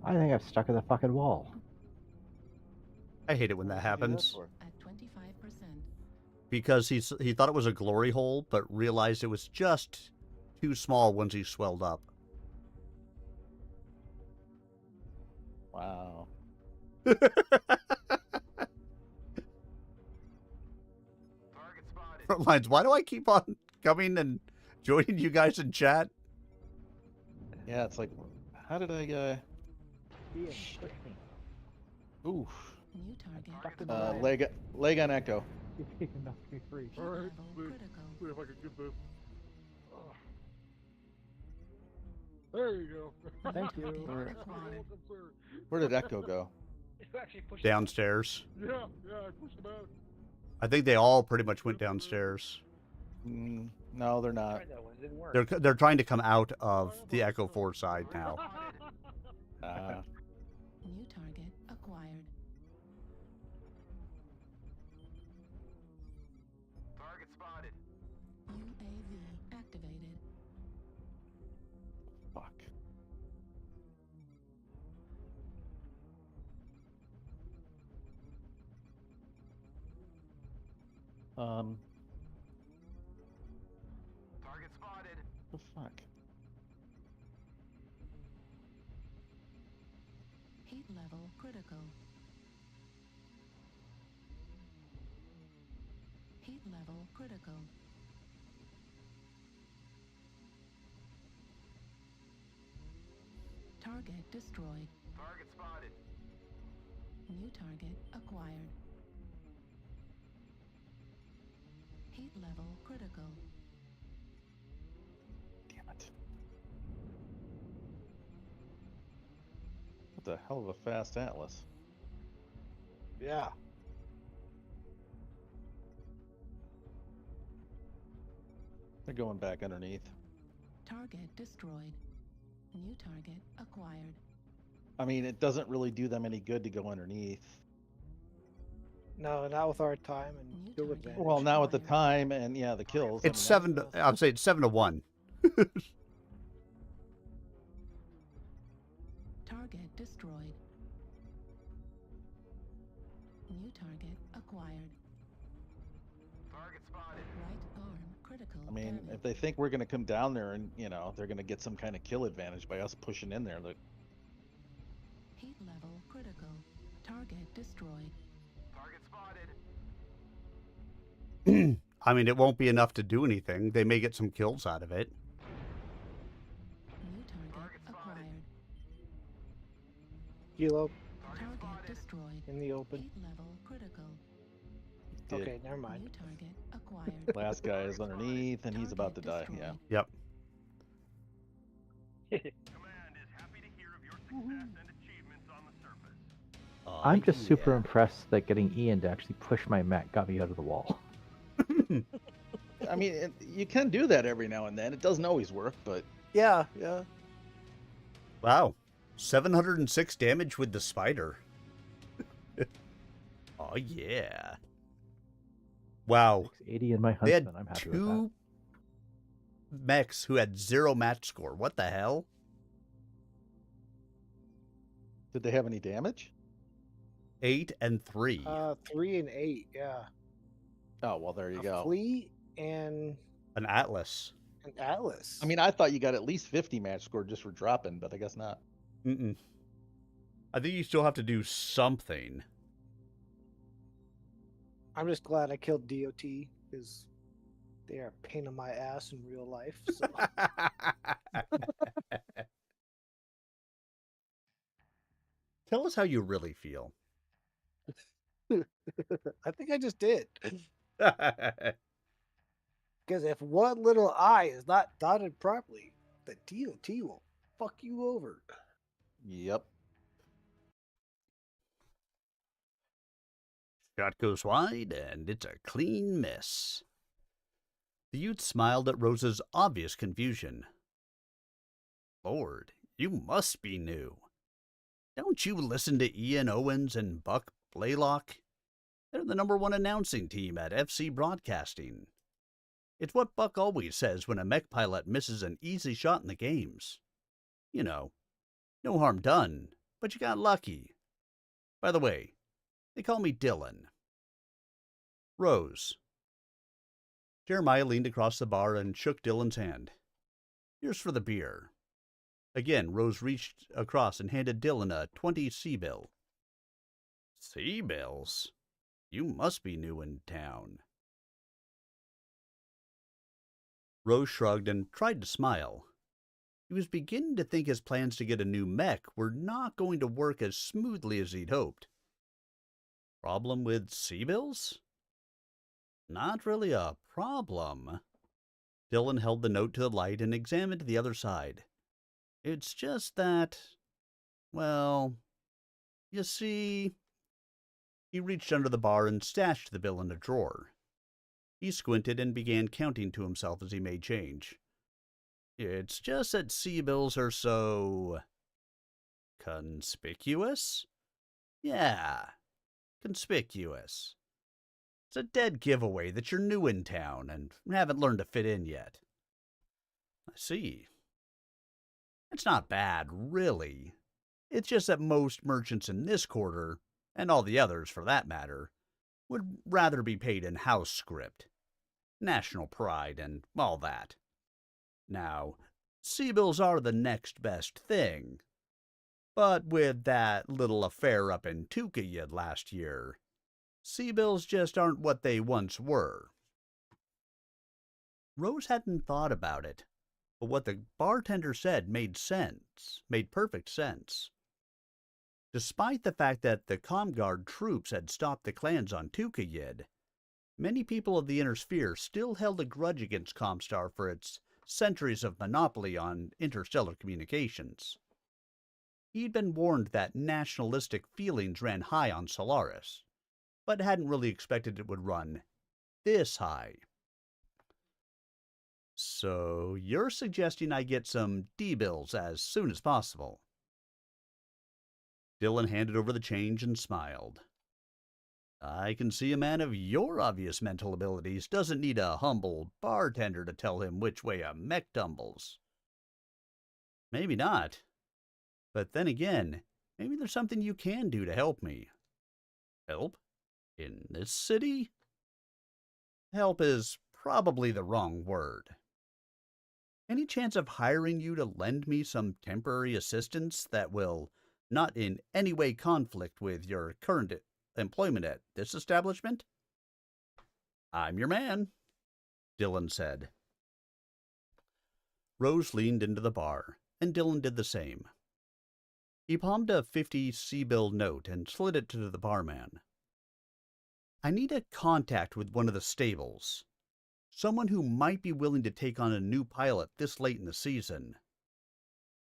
I think I've stuck in the fucking wall. I hate it when that happens. At 25%. Because he thought it was a glory hole, but realized it was just too small once he swelled up. Wow. Frontlines, why do I keep on coming and joining you guys in chat? Yeah, it's like, how did I, Ooh. New target. Leg on Echo. Alright, see if I can get this. There you go. Thank you. Where did Echo go? Downstairs. Yeah, I pushed him out. I think they all pretty much went downstairs. No, they're not. Tried that one, didn't work. They're trying to come out of the Echo 4 side now. New target acquired. Target spotted. UAV activated. Fuck. Target spotted. The fuck? Heat level critical. Heat level critical. Target destroyed. Target spotted. New target acquired. Heat level critical. Damn it. What the hell of a fast Atlas. Yeah. They're going back underneath. Target destroyed. New target acquired. I mean, it doesn't really do them any good to go underneath. No, not with our time and kill advantage. Well, now at the time and yeah, the kills. It's I mean, I'd say it's 7-1. Target destroyed. New target acquired. Target spotted. Right arm critical. I mean, damage. if they think we're going to come down there and, you know, they're going to get some kind of kill advantage by us pushing in there, that Heat level critical. Target destroyed. Target spotted. I mean, it won't be enough to do anything. They may get some kills out of it. New target acquired. Kilo Target destroyed. in the open. Heat level critical. did. Okay, never mind. New target acquired. Last guy is underneath and he's about to die. Yeah. Yep. Command is happy to hear of your success and achievements on the surface. I'm just super impressed that getting Ian to actually push my mech got me out of the wall. I mean, you can do that every now and then. It doesn't always work, but Yeah, yeah. Wow. 706 damage with the spider. Oh, yeah. Wow. 80 in my They had huntsman. I'm happy with that. two mechs who had 0 match score. What the hell? did they have any damage? 8 and 3. 3 and 8, yeah. Oh, well, there you A go. Fleet and An Atlas. an Atlas. I mean, I thought you got at least 50 match score just for dropping, but I guess not. Mm-mm. I think you still have to do something. I'm just glad I killed DOT because they are a pain in my ass in real life. So. Tell us how you really feel. I think I just did. Because if one little I is not dotted properly, the DOT will fuck you over. Yep. Shot goes wide, and it's a clean miss. The youth smiled at Rose's obvious confusion. Lord, you must be new. Don't you listen to Ian Owens and Buck Blaylock? They're the #1 announcing team at FC Broadcasting. It's what Buck always says when a mech pilot misses an easy shot in the games. You know, no harm done, but you got lucky. By the way, they call me Dylan. Rose. Jeremiah leaned across the bar and shook Dylan's hand. Here's for the beer. Again, Rose reached across and handed Dylan a 20 C-bill. C-bills? You must be new in town. Rose shrugged and tried to smile. He was beginning to think his plans to get a new mech were not going to work as smoothly as he'd hoped. Problem with C-bills? Not really a problem. Dylan held the note to the light and examined the other side. It's just that, well, you see... He reached under the bar and stashed the bill in a drawer. He squinted and began counting to himself as he made change. It's just that C-bills are so... conspicuous? Yeah, conspicuous. It's a dead giveaway that you're new in town and haven't learned to fit in yet. I see. It's not bad, really. It's just that most merchants in this quarter, and all the others for that matter, would rather be paid in house script. National pride and all that. Now, C-bills are the next best thing. But with that little affair up in Tukayid last year, C-bills just aren't what they once were. Rose hadn't thought about it, but what the bartender said made perfect sense. Despite the fact that the Comguard troops had stopped the clans on Tukayid, many people of the Inner Sphere still held a grudge against Comstar for its centuries of monopoly on interstellar communications. He'd been warned that nationalistic feelings ran high on Solaris, but hadn't really expected it would run this high. So you're suggesting I get some D-bills as soon as possible? Dylan handed over the change and smiled. I can see a man of your obvious mental abilities doesn't need a humble bartender to tell him which way a mech tumbles. Maybe not. But then again, maybe there's something you can do to help me. Help? In this city? Help is probably the wrong word. Any chance of hiring you to lend me some temporary assistance that will not in any way conflict with your current employment at this establishment? I'm your man, Dylan said. Rose leaned into the bar, and Dylan did the same. He palmed a 50 C-bill note and slid it to the barman. I need a contact with one of the stables. Someone who might be willing to take on a new pilot this late in the season.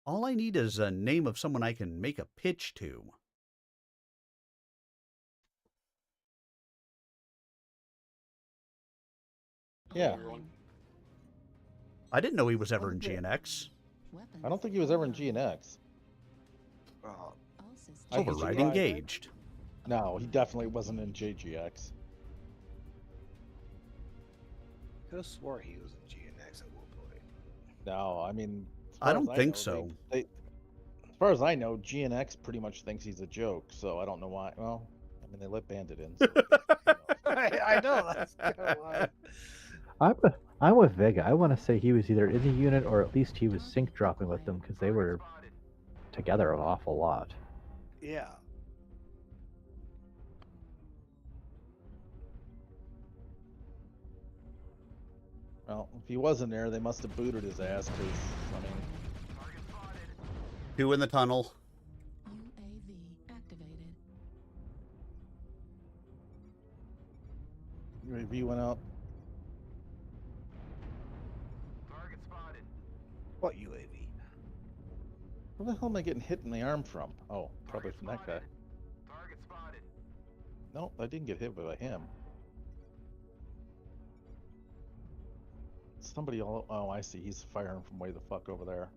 All I need is a name of someone I can make a pitch to. Yeah. I didn't know he was ever in GNX. I don't think he was ever in GNX. Override engaged. No, he definitely wasn't in JGX. I could have swore he was in GNX at one point. No, I mean, I don't think so. As far as I know, GNX pretty much thinks he's a joke, so I don't know why. Well, I mean, they let Bandit in. So I know, that's kind of why. I'm with Vega. I want to say he was either in the unit or at least he was sync dropping with them because they were together an awful lot. Yeah. Well, if he wasn't there, they must have booted his ass, because, I mean... Two in the tunnel. UAV activated. UAV went out. Target spotted. What UAV? Where the hell am I getting hit in the arm from? Oh, probably from that guy. Target spotted. No, I didn't get hit by him. Somebody all... Oh, I see. He's firing from way the fuck over there.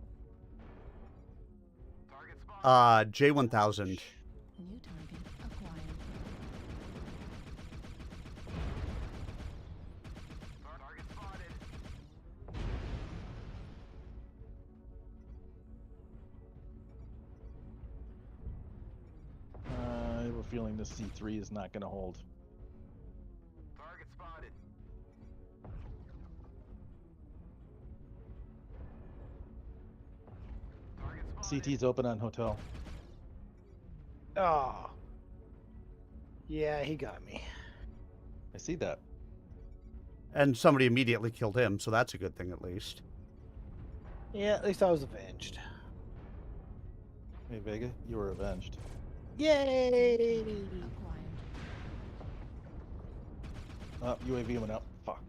J1000. New target acquired. Target spotted. I have a feeling this C3 is not going to hold. Target spotted. CT's open on hotel. Oh. Yeah, he got me. I see that. And somebody immediately killed him, so that's a good thing at least. Yeah, at least I was avenged. Hey, Vega, you were avenged. Yay! UAV went up. Fuck.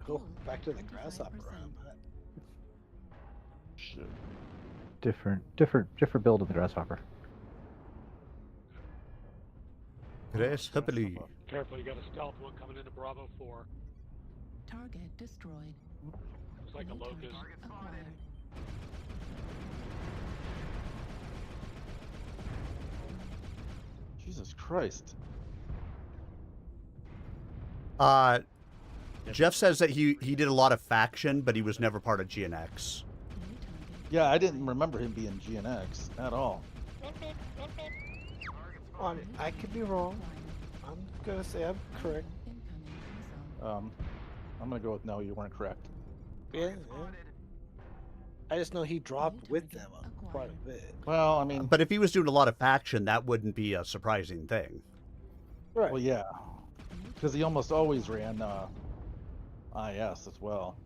Cool. Back to the grasshopper. Shit. different build of the grasshopper. Grasshopper. Careful, you got a stealth one coming into Bravo 4. Target destroyed. Looks like a locust. Acquired. Jesus Christ. Jeff says that he did a lot of faction, but he was never part of GNX. Yeah, I didn't remember him being GNX at all. I could be wrong. I'm gonna say I'm correct. I'm gonna go with no, you weren't correct. Yeah. I just know he dropped with them quite a bit. Well, I mean, But if he was doing a lot of faction, that wouldn't be a surprising thing. Right. Well, yeah, because he almost always ran IS as well.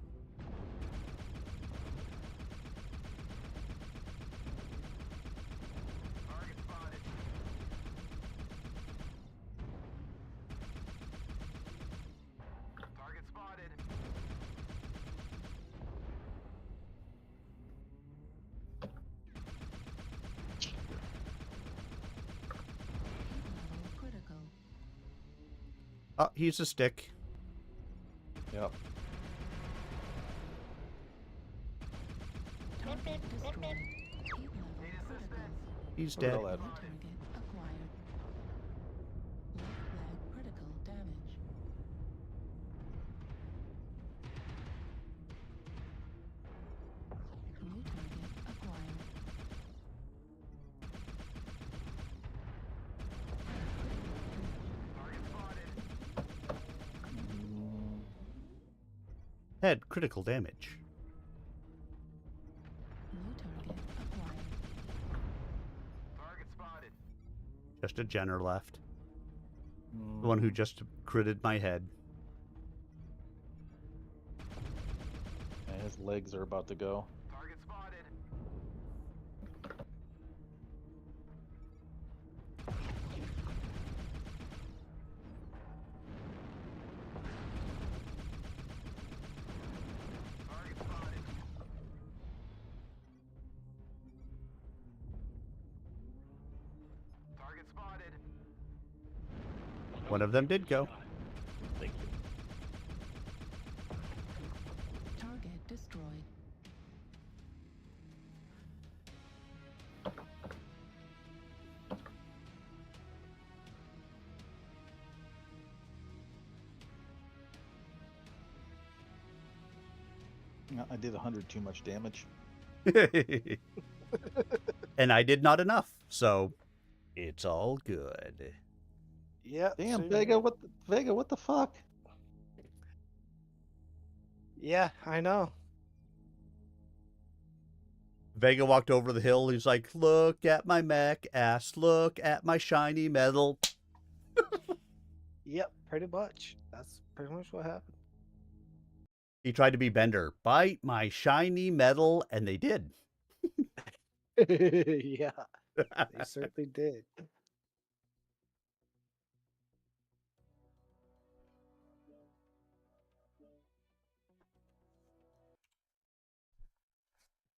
Critical. Oh, he's a stick. Yep. Target destroyed. Heat level critical. He's Look at dead. all that. Target acquired. Left flag critical damage. New target acquired. Head critical damage. New target acquired. Just a Jenner left. The one who just critted my head. And his legs are about to go. One of them did go. Thank you. Target destroyed. I did 100 too much damage. And I did not enough, so it's all good. Yeah. Damn, so- Vega, what the fuck? Yeah, I know. Vega walked over the hill. He's like, look at my mech ass. Look at my shiny metal. Yep, pretty much. That's pretty much what happened. He tried to be Bender. Bite my shiny metal, and they did. Yeah, they certainly did.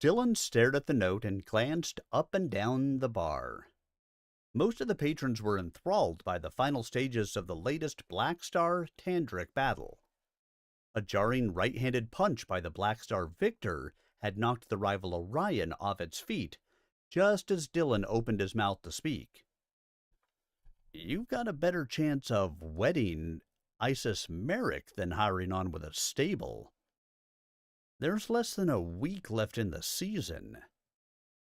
Dylan stared at the note and glanced up and down the bar. Most of the patrons were enthralled by the final stages of the latest Black Star Tandric battle. A jarring right-handed punch by the Black Star victor had knocked the rival Orion off its feet, just as Dylan opened his mouth to speak. You've got a better chance of wedding Isis Merrick than hiring on with a stable. There's less than a week left in the season.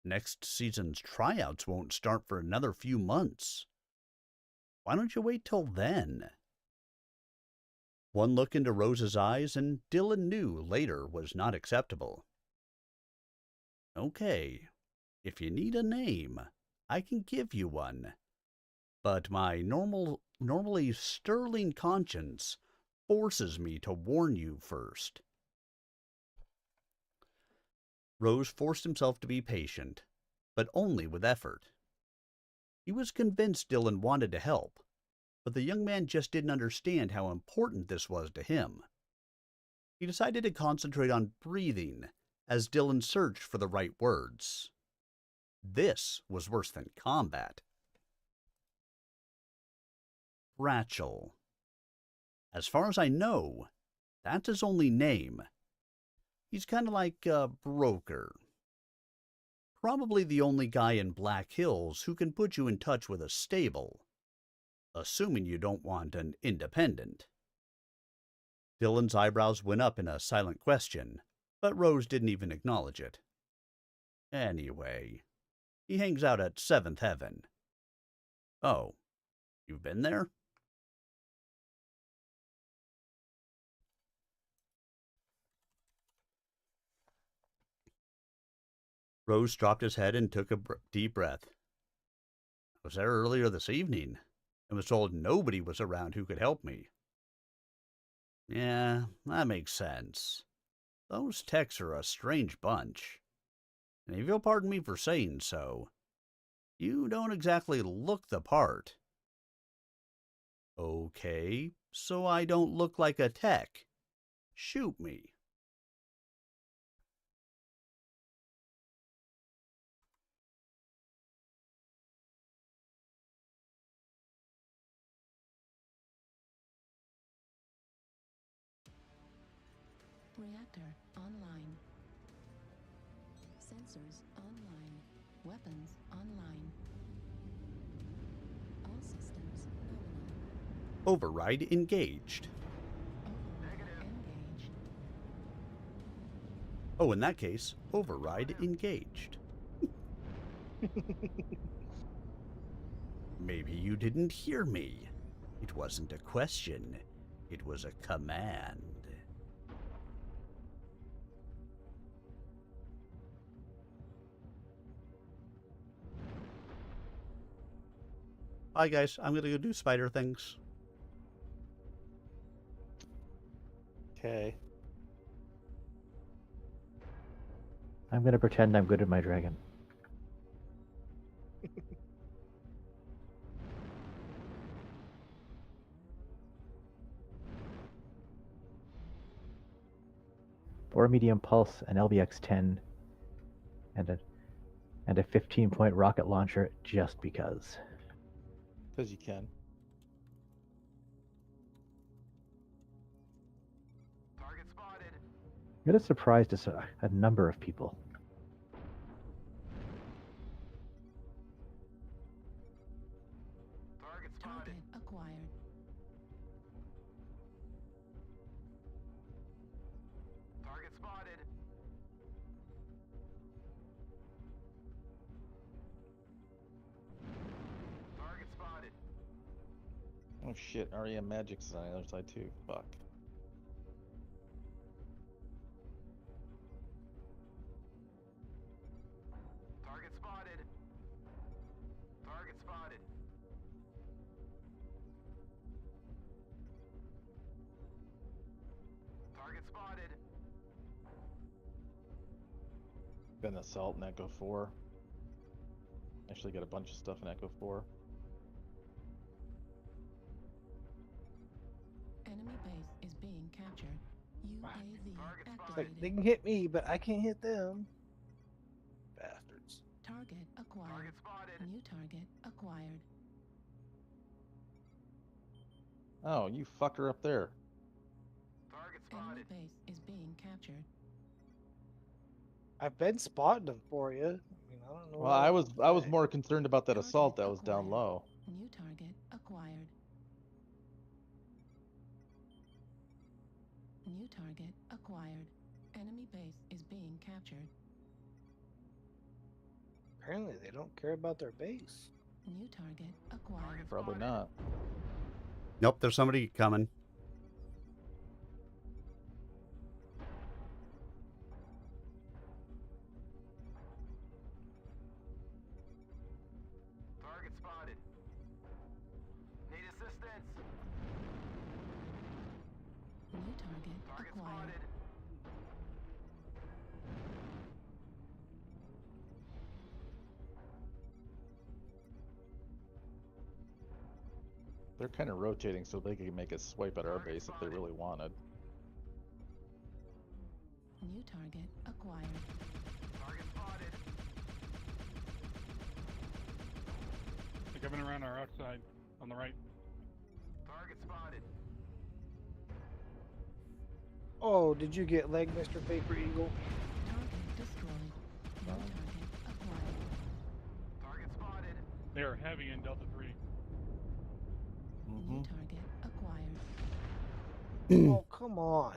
Next season's tryouts won't start for another few months. Why don't you wait till then? One look into Rose's eyes, and Dylan knew later was not acceptable. Okay, if you need a name, I can give you one. But my normally sterling conscience forces me to warn you first. Rose forced himself to be patient, but only with effort. He was convinced Dylan wanted to help, but the young man just didn't understand how important this was to him. He decided to concentrate on breathing as Dylan searched for the right words. This was worse than combat. Ratchel. As far as I know, that's his only name. He's kind of like a broker. Probably the only guy in Black Hills who can put you in touch with a stable. Assuming you don't want an independent. Dylan's eyebrows went up in a silent question, but Rose didn't even acknowledge it. Anyway, he hangs out at 7th Heaven. Oh, you've been there? Rose dropped his head and took a deep breath. I was there earlier this evening and was told nobody was around who could help me. Yeah, that makes sense. Those techs are a strange bunch. And if you'll pardon me for saying so, you don't exactly look the part. Okay, so I don't look like a tech. Shoot me. Reactor online. Sensors online. Weapons online. All systems nominal. Override engaged. Engaged. Oh, in that case, override engaged. Maybe you didn't hear me. It wasn't a question. It was a command. Bye, guys. I'm going to go do spider things. Okay. I'm gonna pretend I'm good at my dragon. Four medium pulse, an LBX-10, and a 15-point rocket launcher just because. Because you can. Target spotted. I'm gonna surprise just a number of people. Target spotted. Target acquired. Target spotted. Target spotted. Oh shit, REM Magic's on the other side too. Fuck. Target spotted. Target spotted. Target spotted. Got an assault in Echo 4. Actually got a bunch of stuff in Echo 4. Enemy base is being captured. UAV activated. Like, they can hit me, but I can't hit them. Bastards. Target acquired. Target spotted. New target acquired. Oh, you fucker up there. Target Enemy spotted. base is being captured. I've been spotting them for you. I mean, I don't know. Well, I was more concerned about that assault that was down low. New target acquired. New target acquired. Enemy base is being captured. Apparently, they don't care about their base. New target acquired. Probably not. Nope, there's somebody coming. Target spotted. Need assistance. New target Target acquired. spotted. They're kind of rotating so they can make a swipe at our base if they really wanted. New target acquired. Target spotted. Coming around our outside on the right. Target spotted. Oh, did you get leg, Mr. Paper Eagle? Target destroyed. No target acquired. Target spotted. They are heavy in Delta 3. New target acquired. Oh, come on.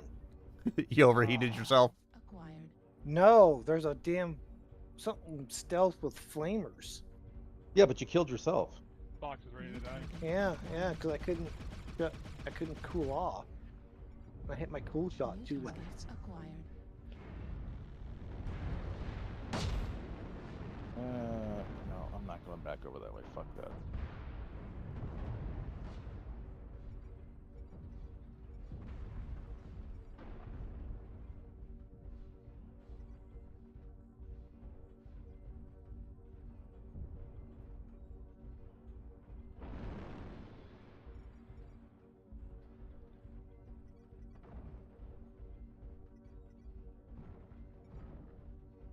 You overheated yourself. Acquired. No, there's a damn something stealth with flamers. Yeah, but you killed yourself. Fox is ready to die. Yeah, because I couldn't cool off. I hit my cool shot New too. targets acquired. No, I'm not going back over that way. Fuck that.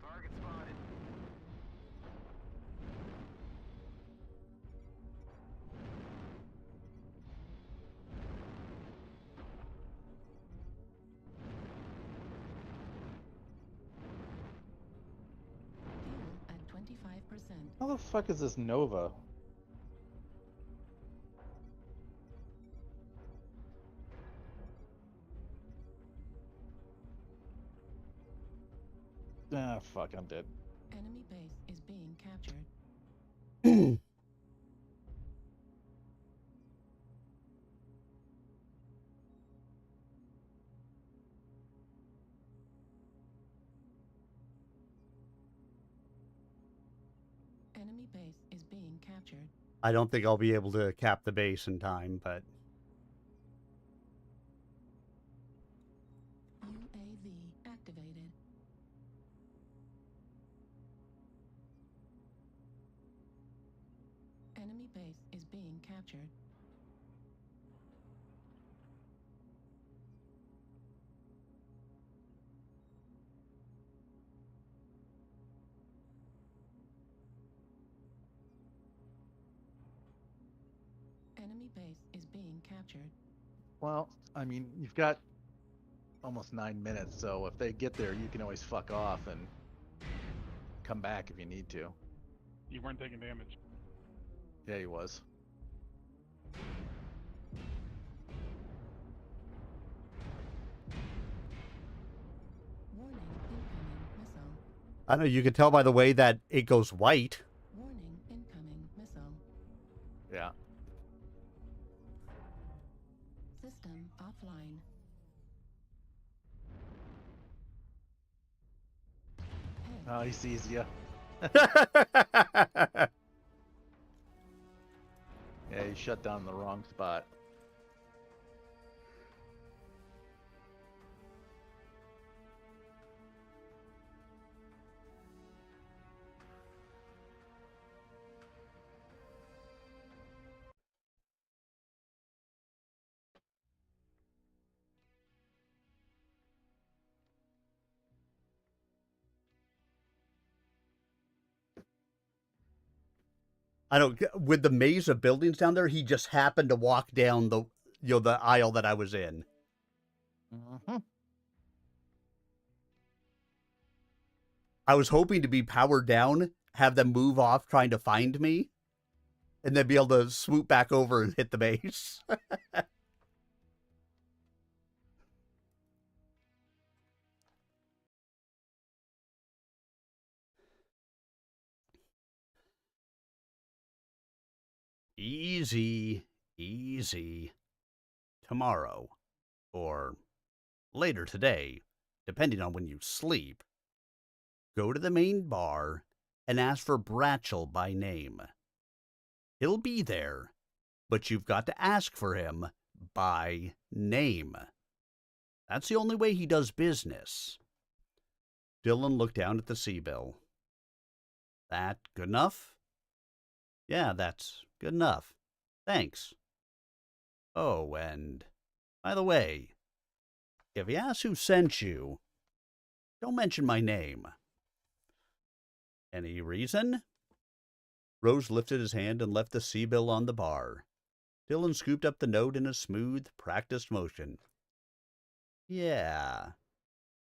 Target spotted. Fuel at 25%. How the fuck is this Nova? Ah, fuck, I'm dead. Enemy base is being captured. Enemy base is being captured. I don't think I'll be able to cap the base in time, but UAV activated. Enemy base is being captured. Enemy base is being captured. Well, I mean, you've got almost 9 minutes, so if they get there, you can always fuck off and come back if you need to. You weren't taking damage. Yeah, he was. Warning, incoming missile. I know you can tell by the way that it goes white. Warning, incoming missile. Yeah. System offline. Oh, he sees you. Yeah, he shut down in the wrong spot. I don't with the maze of buildings down there. He just happened to walk down the the aisle that I was in. I was hoping to be powered down, have them move off trying to find me, and then be able to swoop back over and hit the base. Easy, easy. Tomorrow, or later today, depending on when you sleep, go to the main bar and ask for Bratchel by name. He'll be there, but you've got to ask for him by name. That's the only way he does business. Dylan looked down at the C-bill. That good enough? Yeah, that's good enough. Thanks. Oh, and by the way, if he asks who sent you, don't mention my name. Any reason? Rose lifted his hand and left the C-bill on the bar. Dylan scooped up the note in a smooth, practiced motion. Yeah,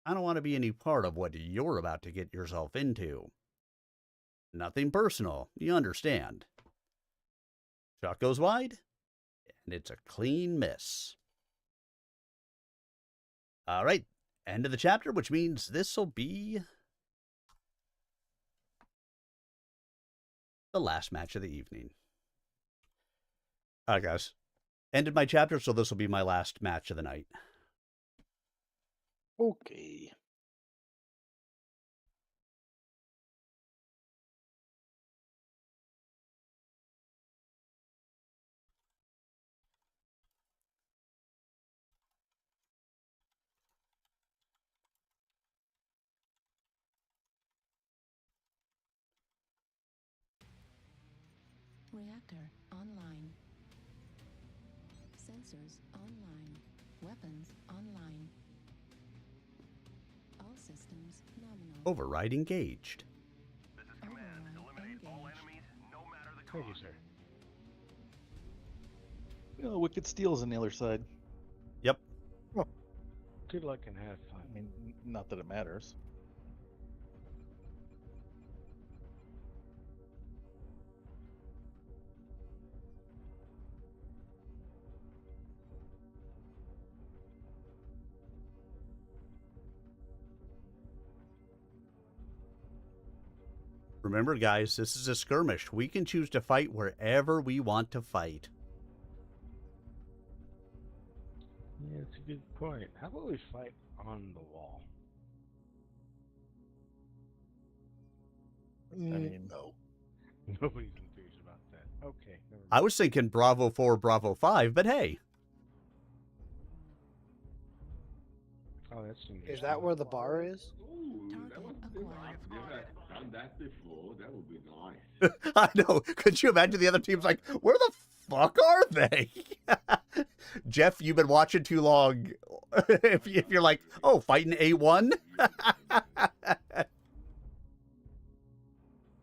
I don't want to be any part of what you're about to get yourself into. Nothing personal, you understand. Shot goes wide, and it's a clean miss. All right, end of the chapter, which means this will be the last match of the evening. All right, guys. Ended my chapter, so this will be my last match of the night. Okay. Reactor online. Sensors online. Weapons online. All systems nominal. Override engaged. Thank you, sir. Oh, Wicked Steel's on the other side. Yep. Oh. Good luck and have fun. I mean, not that it matters. Remember, guys, this is a skirmish. We can choose to fight wherever we want to fight. Yeah, it's a good point. How about we fight on the wall? I mean, no. Nobody's enthused about that. Okay. I was thinking Bravo 4, Bravo 5, but hey. Oh, that's Is that where the bar is? Ooh, that was good. I've done that before. That would be nice. I know. Could you imagine the other team's like, where the fuck are they? Jeff, you've been watching too long. if you're like, oh, fighting A1?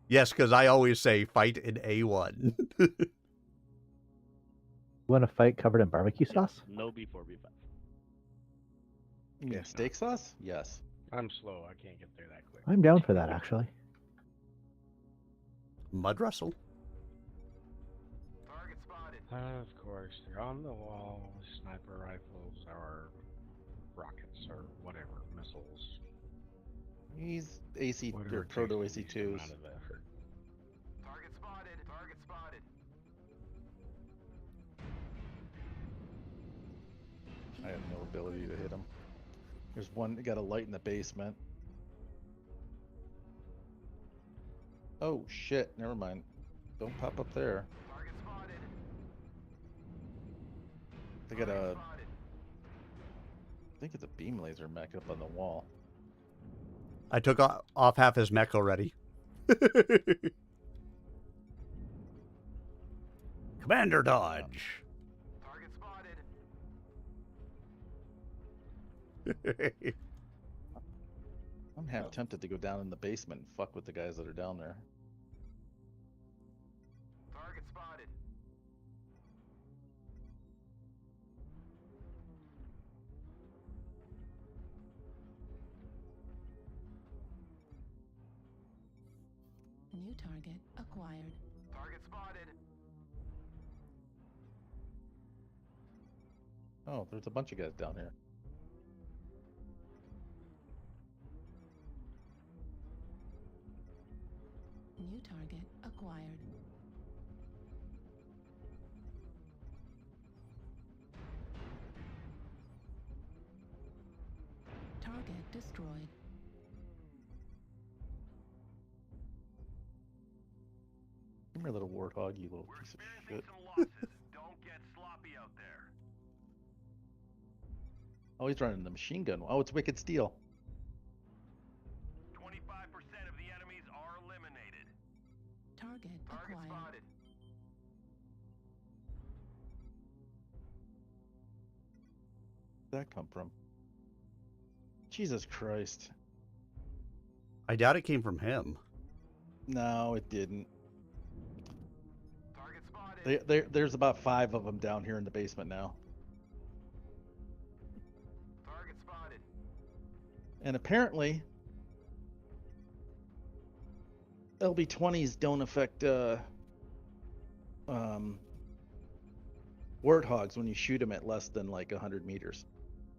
Yes, because I always say fight in A1. You want to fight covered in barbecue sauce? No before B5. Yeah, steak sauce? Yes. I'm slow. I can't get there that quick. I'm down for that, actually. Mud Russell. Of course, they're on the wall with sniper rifles or rockets or whatever, missiles. He's AC Whatever or it proto takes to get them AC2s. out of there. Target spotted. Target spotted. I have no ability to hit him. There's one that got a light in the basement. Oh shit, never mind. Don't pop up there. Target spotted. They got a... I think it's a beam laser mech up on the wall. I took off half his mech already. Commander Dodge. Target spotted. I'm half tempted to go down in the basement and fuck with the guys that are down there. Target spotted. New target acquired. Target spotted. Oh, there's a bunch of guys down here. New target acquired. Target destroyed. Come here, little warthog, you little piece of shit. Some losses. Don't get sloppy out there. Oh, he's running the machine gun. Oh, it's Wicked Steel. 25% of the enemies are eliminated. Target Target acquired. spotted. Where'd that come from? Jesus Christ. I doubt it came from him. No, it didn't. There's about 5 of them down here in the basement now. Target spotted. And apparently, LB-20s don't affect warthogs when you shoot them at less than like 100 meters.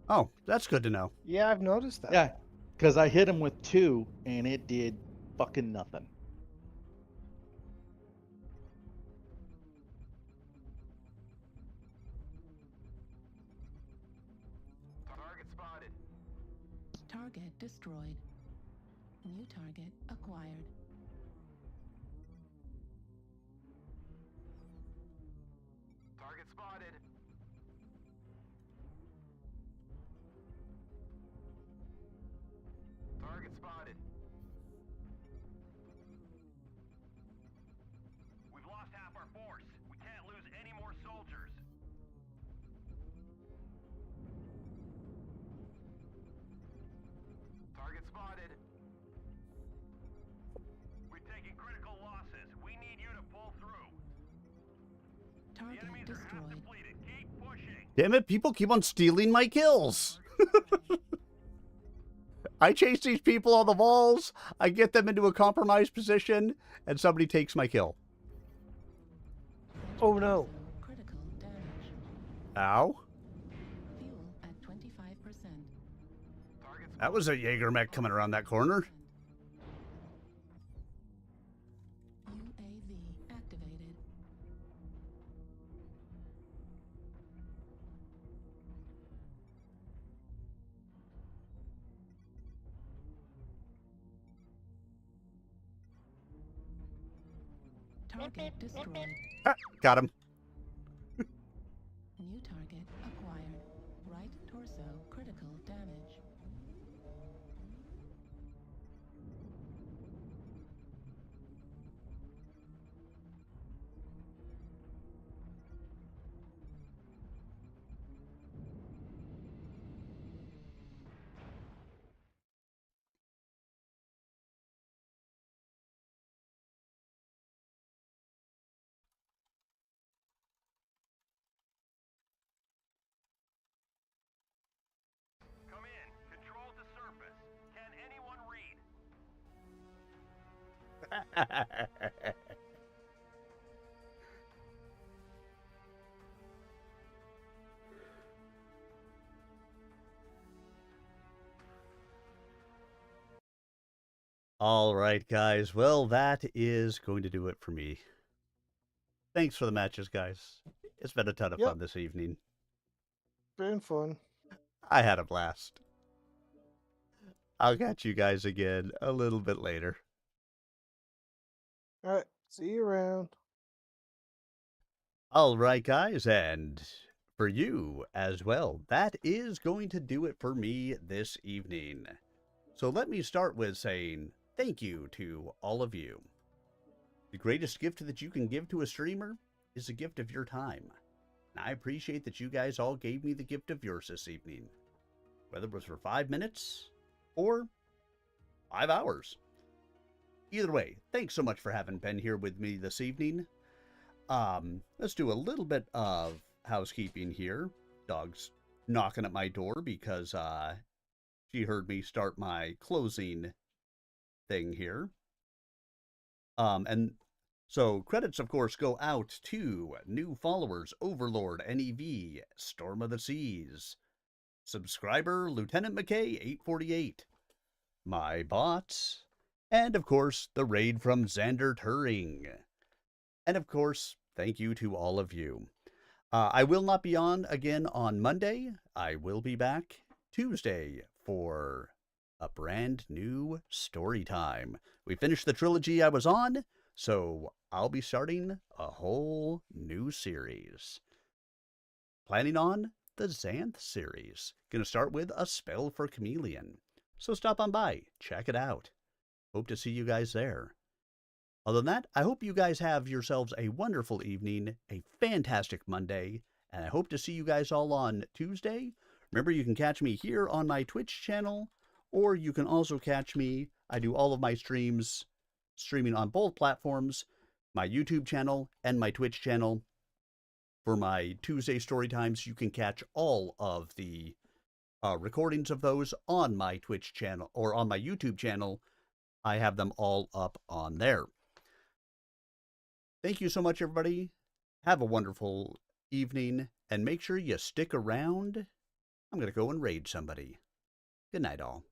Oh, that's good to know. Yeah, I've noticed that. Yeah, because I hit him with 2 and it did fucking nothing. Target spotted. Target destroyed. New target acquired. Target spotted. Target spotted. We've lost half our force. We can't lose any more soldiers. Target spotted. We've taken critical losses. We need you to pull through. Target destroyed. Keep pushing. Damn it, people keep on stealing my kills. I chase these people on the walls, I get them into a compromised position, and somebody takes my kill. Oh no. Critical damage. Ow. Fuel at 25%. That was a Jaeger mech coming around that corner. UAV activated. Target destroyed. Ah, got him. New target acquired. Right torso critical damage. Come in. Control the surface. Can anyone read? All right, guys. Well, that is going to do it for me. Thanks for the matches, guys. It's been a ton of fun this evening. Been fun. I had a blast. I'll catch you guys again a little bit later. All right. See you around. All right, guys, and for you as well, that is going to do it for me this evening. So let me start with saying thank you to all of you. The greatest gift that you can give to a streamer is a gift of your time. And I appreciate that you guys all gave me the gift of yours this evening. Whether it was for 5 minutes or 5 hours. Either way, thanks so much for having been here with me this evening. Let's do a little bit of housekeeping here. Dog's knocking at my door because she heard me start my closing thing here. And so credits, of course, go out to new followers, Overlord, NEV, Storm of the Seas, subscriber, Lieutenant McKay, 848, my bots, and, of course, the raid from Xander Turing. And, of course, thank you to all of you. I will not be on again on Monday. I will be back Tuesday for a brand new story time. We finished the trilogy I was on, so I'll be starting a whole new series. Planning on the Xanth series. Gonna start with A Spell for Chameleon. So stop on by, check it out. Hope to see you guys there. Other than that, I hope you guys have yourselves a wonderful evening, a fantastic Monday, and I hope to see you guys all on Tuesday. Remember, you can catch me here on my Twitch channel, or you can also catch me. I do all of my streaming on both platforms, my YouTube channel and my Twitch channel. for my Tuesday story times. You can catch all of the recordings of those on my Twitch channel or on my YouTube channel. I have them all up on there. Thank you so much, everybody. Have a wonderful evening, and make sure you stick around. I'm going to go and raid somebody. Good night, all.